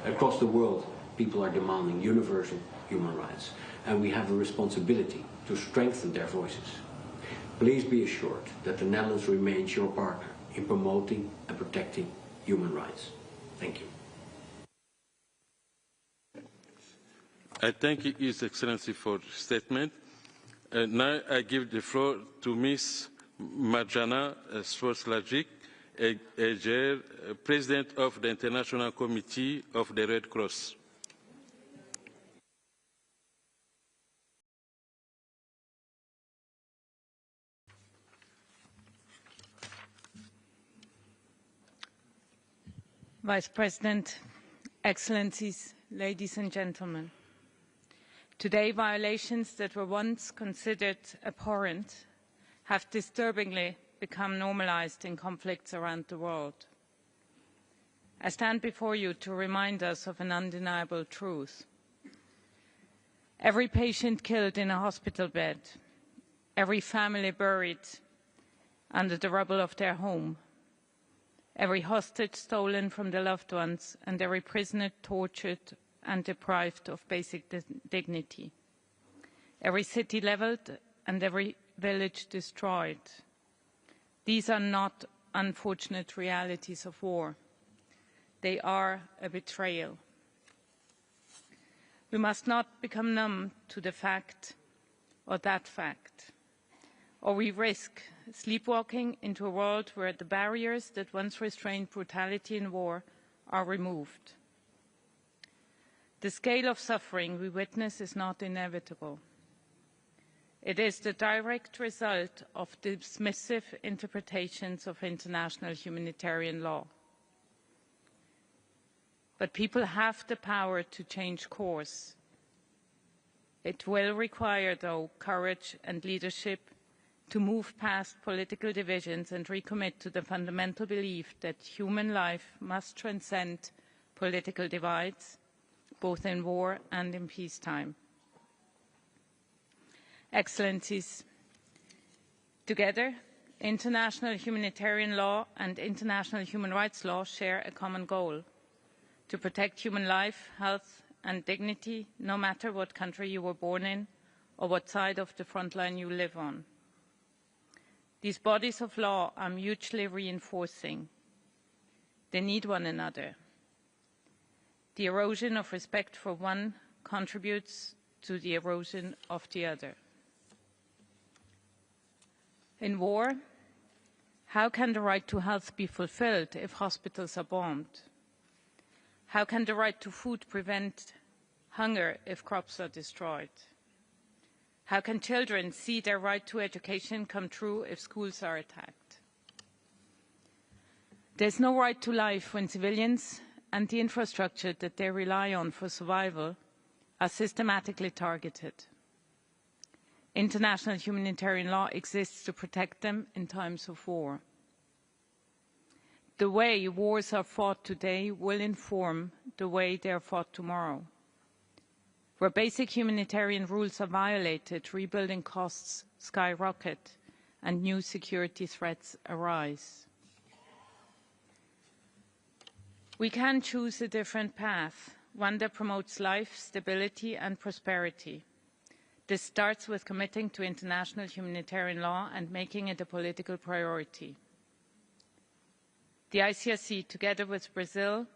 Across the world, people are demanding universal human rights, and we have a responsibility to strengthen their voices. Please be assured that the Netherlands remains your partner in promoting and protecting human rights. Thank you. I thank His Excellency for the statement. Now I give the floor to Ms. Marjana Swarslagic, President of the International Committee of the Red Cross. Vice President, Excellencies, ladies and gentlemen. Today, violations that were once considered abhorrent have disturbingly become normalized in conflicts around the world. I stand before you to remind us of an undeniable truth. Every patient killed in a hospital bed, every family buried under the rubble of their home, every hostage stolen from their loved ones, and every prisoner tortured and deprived of basic dignity. Every city leveled and every village destroyed. These are not unfortunate realities of war. They are a betrayal. We must not become numb to the fact or that fact, or we risk sleepwalking into a world where the barriers that once restrained brutality in war are removed. The scale of suffering we witness is not inevitable. It is the direct result of dismissive interpretations of international humanitarian law. But people have the power to change course. It will require, though, courage and leadership to move past political divisions and recommit to the fundamental belief that human life must transcend political divides, both in war and in peacetime. Excellencies, together, international humanitarian law and international human rights law share a common goal: to protect human life, health and dignity, no matter what country you were born in or what side of the front line you live on. These bodies of law are mutually reinforcing. They need one another. The erosion of respect for one contributes to the erosion of the other. In war, how can the right to health be fulfilled if hospitals are bombed? How can the right to food prevent hunger if crops are destroyed? How can children see their right to education come true if schools are attacked? There's no right to life when civilians and the infrastructure that they rely on for survival are systematically targeted. International humanitarian law exists to protect them in times of war. The way wars are fought today will inform the way they are fought tomorrow. Where basic humanitarian rules are violated, rebuilding costs skyrocket and new security threats arise. We can choose a different path, one that promotes life, stability and prosperity. This starts with committing to international humanitarian law and making it a political priority. The ICRC, together with Brazil,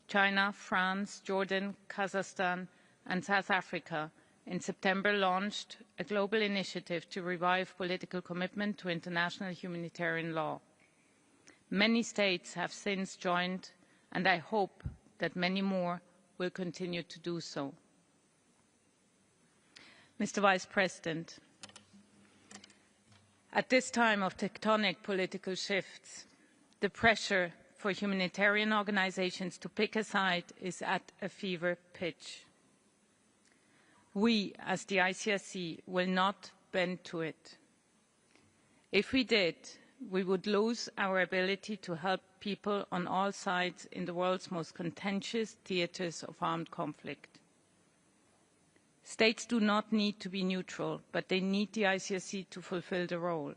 China, France, Jordan, Kazakhstan and South Africa, in September launched a global initiative to revive political commitment to international humanitarian law. Many states have since joined, and I hope that many more will continue to do so. Mr. Vice President, at this time of tectonic political shifts, the pressure for humanitarian organizations to pick a side is at a fever pitch. We, as the ICRC, will not bend to it. If we did, we would lose our ability to help people on all sides in the world's most contentious theaters of armed conflict. States do not need to be neutral, but they need the ICRC to fulfill the role.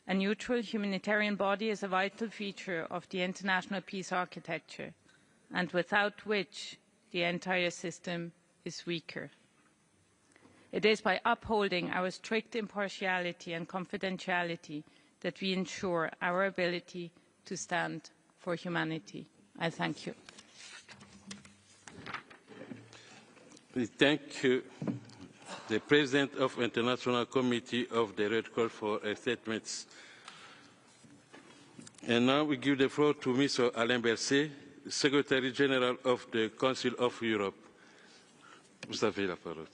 A neutral humanitarian body is a vital feature of the international peace architecture, and without which the entire system is weaker. It is by upholding our strict impartiality and confidentiality that we ensure our ability to stand for humanity. I thank you. We thank the President of the International Committee of the Red Cross for her statements. And now we give the floor to Mr. Alain Berset, Secretary General of the Council of Europe. Vous avez la parole.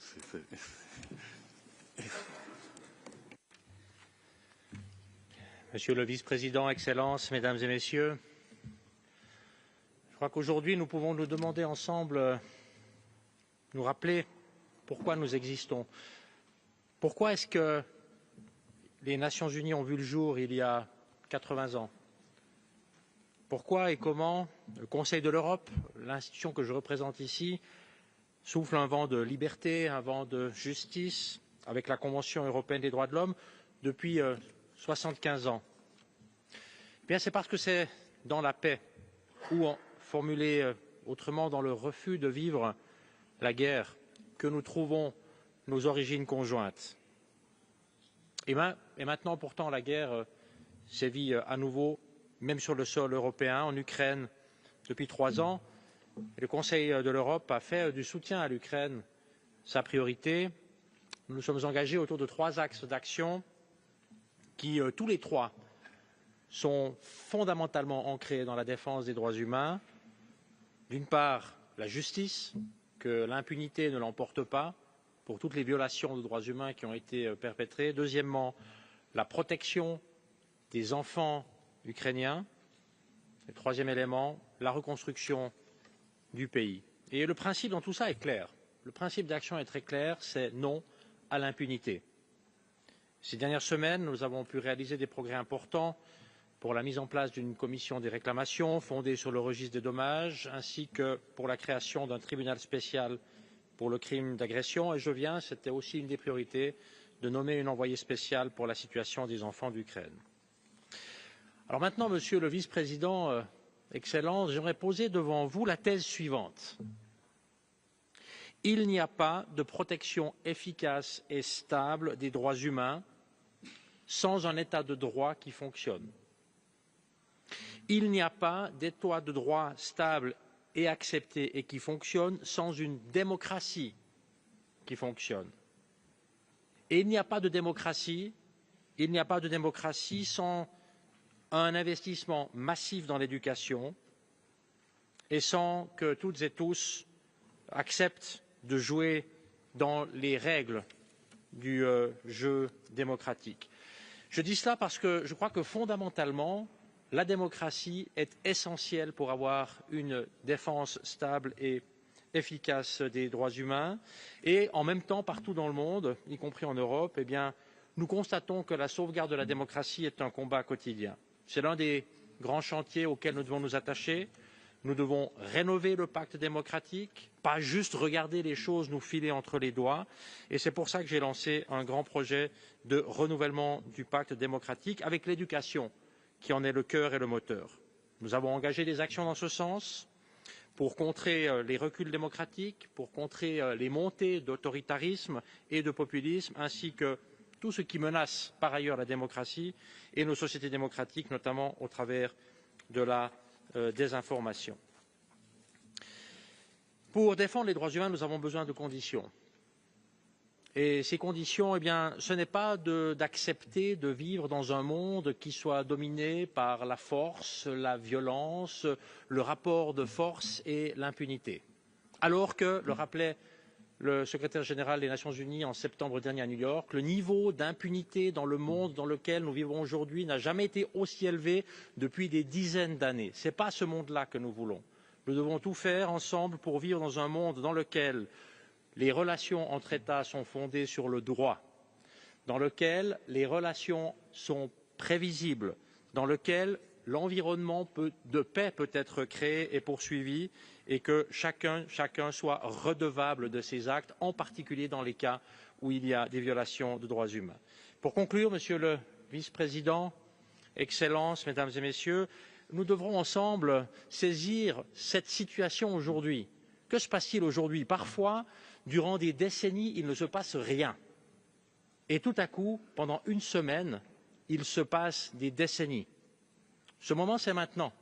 Monsieur le Vice-président, Excellences, Mesdames et Messieurs, je crois qu'aujourd'hui nous pouvons nous demander ensemble, nous rappeler pourquoi nous existons. Pourquoi est-ce que les Nations Unies ont vu le jour il y a 80 ans? Pourquoi et comment le Conseil de l'Europe, l'institution que je représente ici, souffle un vent de liberté, un vent de justice avec la Convention européenne des droits de l'homme depuis 75 ans? Eh bien, c'est parce que c'est dans la paix, ou formulé autrement dans le refus de vivre la guerre, que nous trouvons nos origines conjointes. Et maintenant, pourtant, la guerre sévit à nouveau, même sur le sol européen, en Ukraine, depuis 3 ans. Et le Conseil de l'Europe a fait du soutien à l'Ukraine sa priorité. Nous nous sommes engagés autour de 3 axes d'action qui, tous les 3, sont fondamentalement ancrés dans la défense des droits humains. D'une part, la justice, que l'impunité ne l'emporte pas pour toutes les violations de droits humains qui ont été perpétrées. Deuxièmement, la protection des enfants ukrainiens. Et troisième élément, la reconstruction du pays. Et le principe dans tout ça est clair. Le principe d'action est très clair, c'est non à l'impunité. Ces dernières semaines, nous avons pu réaliser des progrès importants pour la mise en place d'une commission des réclamations fondée sur le registre des dommages, ainsi que pour la création d'un tribunal spécial pour le crime d'agression. Et je viens, c'était aussi une des priorités, de nommer une envoyée spéciale pour la situation des enfants d'Ukraine. Alors maintenant, Monsieur le Vice-président, Excellence, j'aimerais poser devant vous la thèse suivante. Il n'y a pas de protection efficace et stable des droits humains sans un état de droit qui fonctionne. Il n'y a pas d'état de droit stable et accepté et qui fonctionne sans une démocratie qui fonctionne. Et il n'y a pas de démocratie sans un investissement massif dans l'éducation et sans que toutes et tous acceptent de jouer dans les règles du jeu démocratique. Je dis cela parce que je crois que fondamentalement, la démocratie est essentielle pour avoir une défense stable et efficace des droits humains. Et en même temps, partout dans le monde, y compris en Europe, eh bien, nous constatons que la sauvegarde de la démocratie est un combat quotidien. C'est l'un des grands chantiers auxquels nous devons nous attacher. Nous devons rénover le pacte démocratique, pas juste regarder les choses nous filer entre les doigts. Et c'est pour ça que j'ai lancé un grand projet de renouvellement du pacte démocratique avec l'éducation, qui en est le cœur et le moteur. Nous avons engagé des actions dans ce sens pour contrer les reculs démocratiques, pour contrer les montées d'autoritarisme et de populisme, ainsi que tout ce qui menace par ailleurs la démocratie et nos sociétés démocratiques, notamment au travers de la désinformation. Pour défendre les droits humains, nous avons besoin de conditions. Et ces conditions, eh bien, ce n'est pas d'accepter de vivre dans un monde qui soit dominé par la force, la violence, le rapport de force et l'impunité. Alors que, le rappelait le secrétaire général des Nations Unies en septembre dernier à New York, le niveau d'impunité dans le monde dans lequel nous vivons aujourd'hui n'a jamais été aussi élevé depuis des dizaines d'années. Ce n'est pas ce monde-là que nous voulons. Nous devons tout faire ensemble pour vivre dans un monde dans lequel les relations entre États sont fondées sur le droit, dans lequel les relations sont prévisibles, dans lequel l'environnement de paix peut être créé et poursuivi et que chacun soit redevable de ses actes, en particulier dans les cas où il y a des violations de droits humains. Pour conclure, Monsieur le Vice-président, Excellences, Mesdames et Messieurs, nous devrons ensemble saisir cette situation aujourd'hui. Que se passe-t-il aujourd'hui? Parfois, durant des décennies, il ne se passe rien. Et tout à coup, pendant une semaine, il se passe des décennies. Ce moment, c'est maintenant.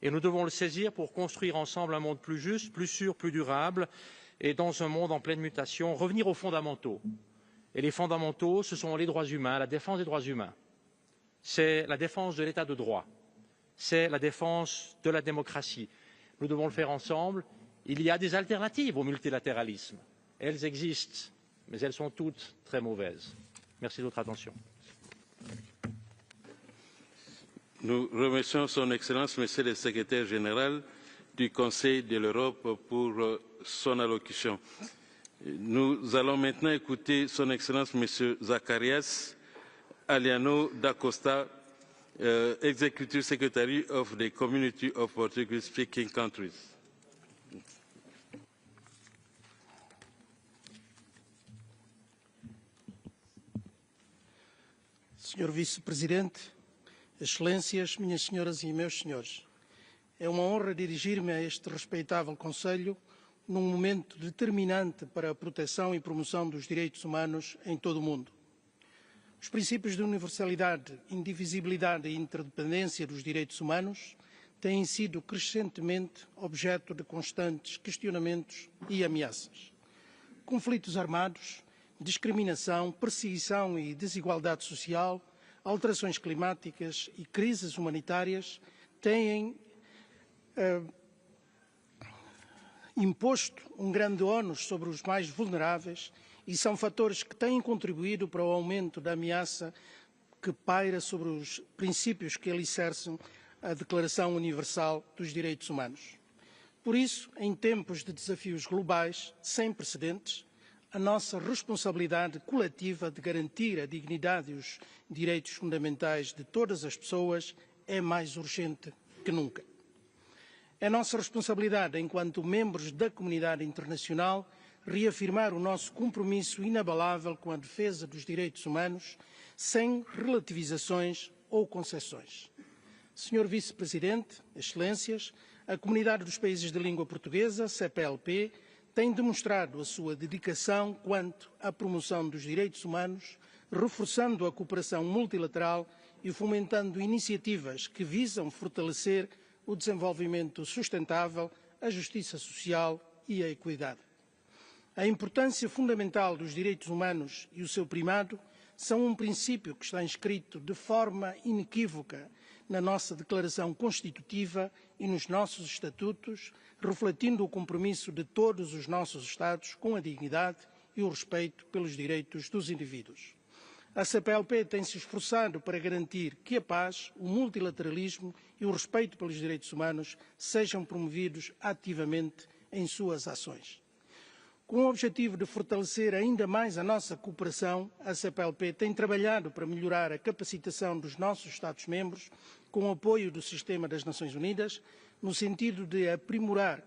Et nous devons le saisir pour construire ensemble un monde plus juste, plus sûr, plus durable, et dans un monde en pleine mutation, revenir aux fondamentaux. Et les fondamentaux, ce sont les droits humains, la défense des droits humains. C'est la défense de l'état de droit. C'est la défense de la démocratie. Nous devons le faire ensemble. Il y a des alternatives au multilatéralisme. Elles existent, mais elles sont toutes très mauvaises. Merci de votre attention. Nous remercions son Excellence, Monsieur le Secrétaire général du Conseil de l'Europe, pour son allocution. Nous allons maintenant écouter son Excellence, Monsieur Zacharias Aliano da Costa, Executive Secretary of the Community of Portuguese-Speaking Countries. Senhor Vice-Presidente, Excelências, minhas senhoras e meus senhores, é uma honra dirigir-me a este respeitável Conselho num momento determinante para a proteção e promoção dos direitos humanos em todo o mundo. Os princípios de universalidade, indivisibilidade e interdependência dos direitos humanos têm sido crescentemente objeto de constantes questionamentos e ameaças. Conflitos armados, discriminação, perseguição e desigualdade social, alterações climáticas e crises humanitárias têm imposto um grande ónus sobre os mais vulneráveis e são fatores que têm contribuído para o aumento da ameaça que paira sobre os princípios que alicerçam a Declaração Universal dos Direitos Humanos. Por isso, em tempos de desafios globais sem precedentes, a nossa responsabilidade coletiva de garantir a dignidade e os direitos fundamentais de todas as pessoas é mais urgente que nunca. É nossa responsabilidade, enquanto membros da comunidade internacional, reafirmar o nosso compromisso inabalável com a defesa dos direitos humanos, sem relativizações ou concessões. Senhor Vice-Presidente, Excelências, a Comunidade dos Países de Língua Portuguesa, CPLP, tem demonstrado a sua dedicação quanto à promoção dos direitos humanos, reforçando a cooperação multilateral e fomentando iniciativas que visam fortalecer o desenvolvimento sustentável, a justiça social e a equidade. A importância fundamental dos direitos humanos e o seu primado são um princípio que está inscrito de forma inequívoca na nossa Declaração Constitutiva e nos nossos estatutos, refletindo o compromisso de todos os nossos Estados com a dignidade e o respeito pelos direitos dos indivíduos. A CPLP tem se esforçado para garantir que a paz, o multilateralismo e o respeito pelos direitos humanos sejam promovidos ativamente em suas ações. Com o objetivo de fortalecer ainda mais a nossa cooperação, a CPLP tem trabalhado para melhorar a capacitação dos nossos Estados-membros com o apoio do Sistema das Nações Unidas, no sentido de aprimorar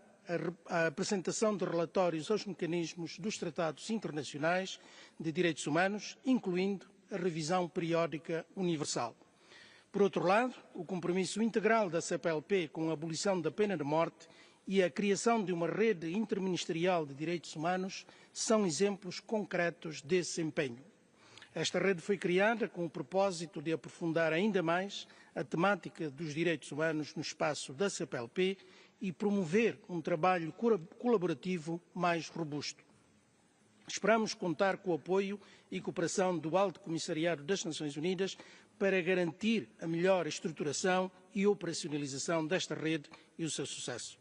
a apresentação de relatórios aos mecanismos dos tratados internacionais de direitos humanos, incluindo a revisão periódica universal. Por outro lado, o compromisso integral da CPLP com a abolição da pena de morte e a criação de uma rede interministerial de direitos humanos são exemplos concretos desse empenho. Esta rede foi criada com o propósito de aprofundar ainda mais a temática dos direitos humanos no espaço da CPLP e promover um trabalho colaborativo mais robusto. Esperamos contar com o apoio e cooperação do Alto Comissariado das Nações Unidas para garantir a melhor estruturação e operacionalização desta rede e o seu sucesso.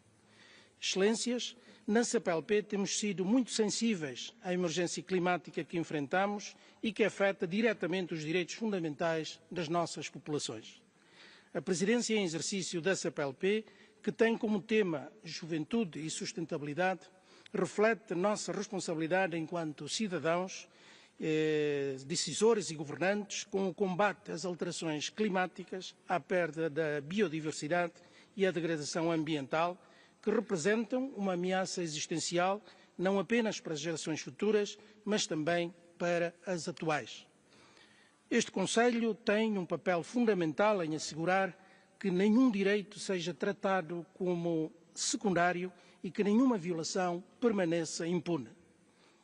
Excelências, na CPLP temos sido muito sensíveis à emergência climática que enfrentamos e que afeta diretamente os direitos fundamentais das nossas populações. A presidência em exercício da CPLP, que tem como tema juventude e sustentabilidade, reflete nossa responsabilidade enquanto cidadãos, decisores e governantes com o combate às alterações climáticas, à perda da biodiversidade e à degradação ambiental, que representam uma ameaça existencial não apenas para as gerações futuras, mas também para as atuais. Este Conselho tem um papel fundamental em assegurar que nenhum direito seja tratado como secundário e que nenhuma violação permaneça impune.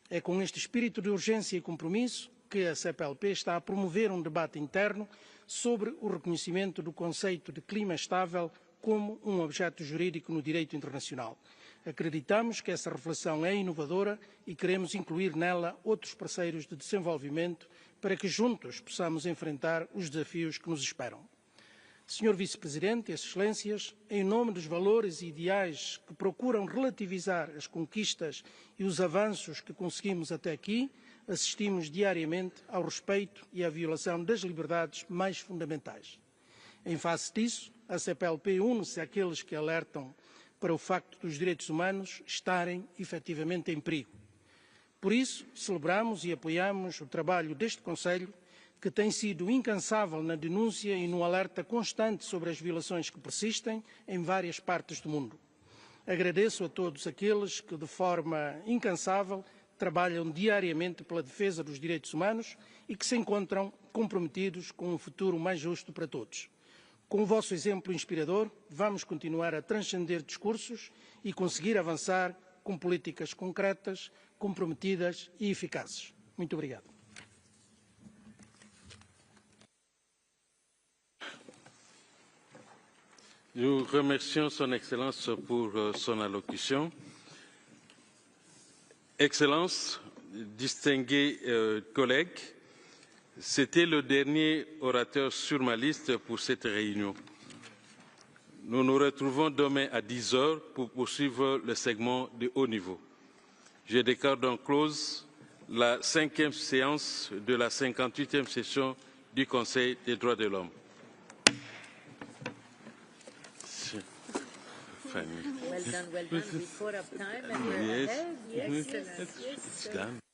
É com este espírito de urgência e compromisso que a CPLP está a promover um debate interno sobre o reconhecimento do conceito de clima estável como um objeto jurídico no direito internacional. Acreditamos que essa reflexão é inovadora e queremos incluir nela outros parceiros de desenvolvimento para que juntos possamos enfrentar os desafios que nos esperam. Senhor Vice-Presidente, Excelências, em nome dos valores e ideais que procuram relativizar as conquistas e os avanços que conseguimos até aqui, assistimos diariamente ao respeito e à violação das liberdades mais fundamentais. Em face disso, a CPLP une-se àqueles que alertam para o facto dos direitos humanos estarem efetivamente em perigo. Por isso, celebramos e apoiamos o trabalho deste Conselho, que tem sido incansável na denúncia e no alerta constante sobre as violações que persistem em várias partes do mundo. Agradeço a todos aqueles que, de forma incansável, trabalham diariamente pela defesa dos direitos humanos e que se encontram comprometidos com um futuro mais justo para todos. Com o vosso exemplo inspirador, vamos continuar a transcender discursos e conseguir avançar com políticas concretas, comprometidas e eficazes. Muito obrigado. Nous remercions Son Excellence pour son allocution. Excellences, distingués collègues, c'était le dernier orateur sur ma liste pour cette réunion. Nous nous retrouvons demain à 10 heures pour poursuivre le segment de haut niveau. Je déclare donc close la 5e séance de la 58e session du Conseil des droits de l'homme. Well done, well done. Before of time and we're ahead. Yes, yes, yes. It's done.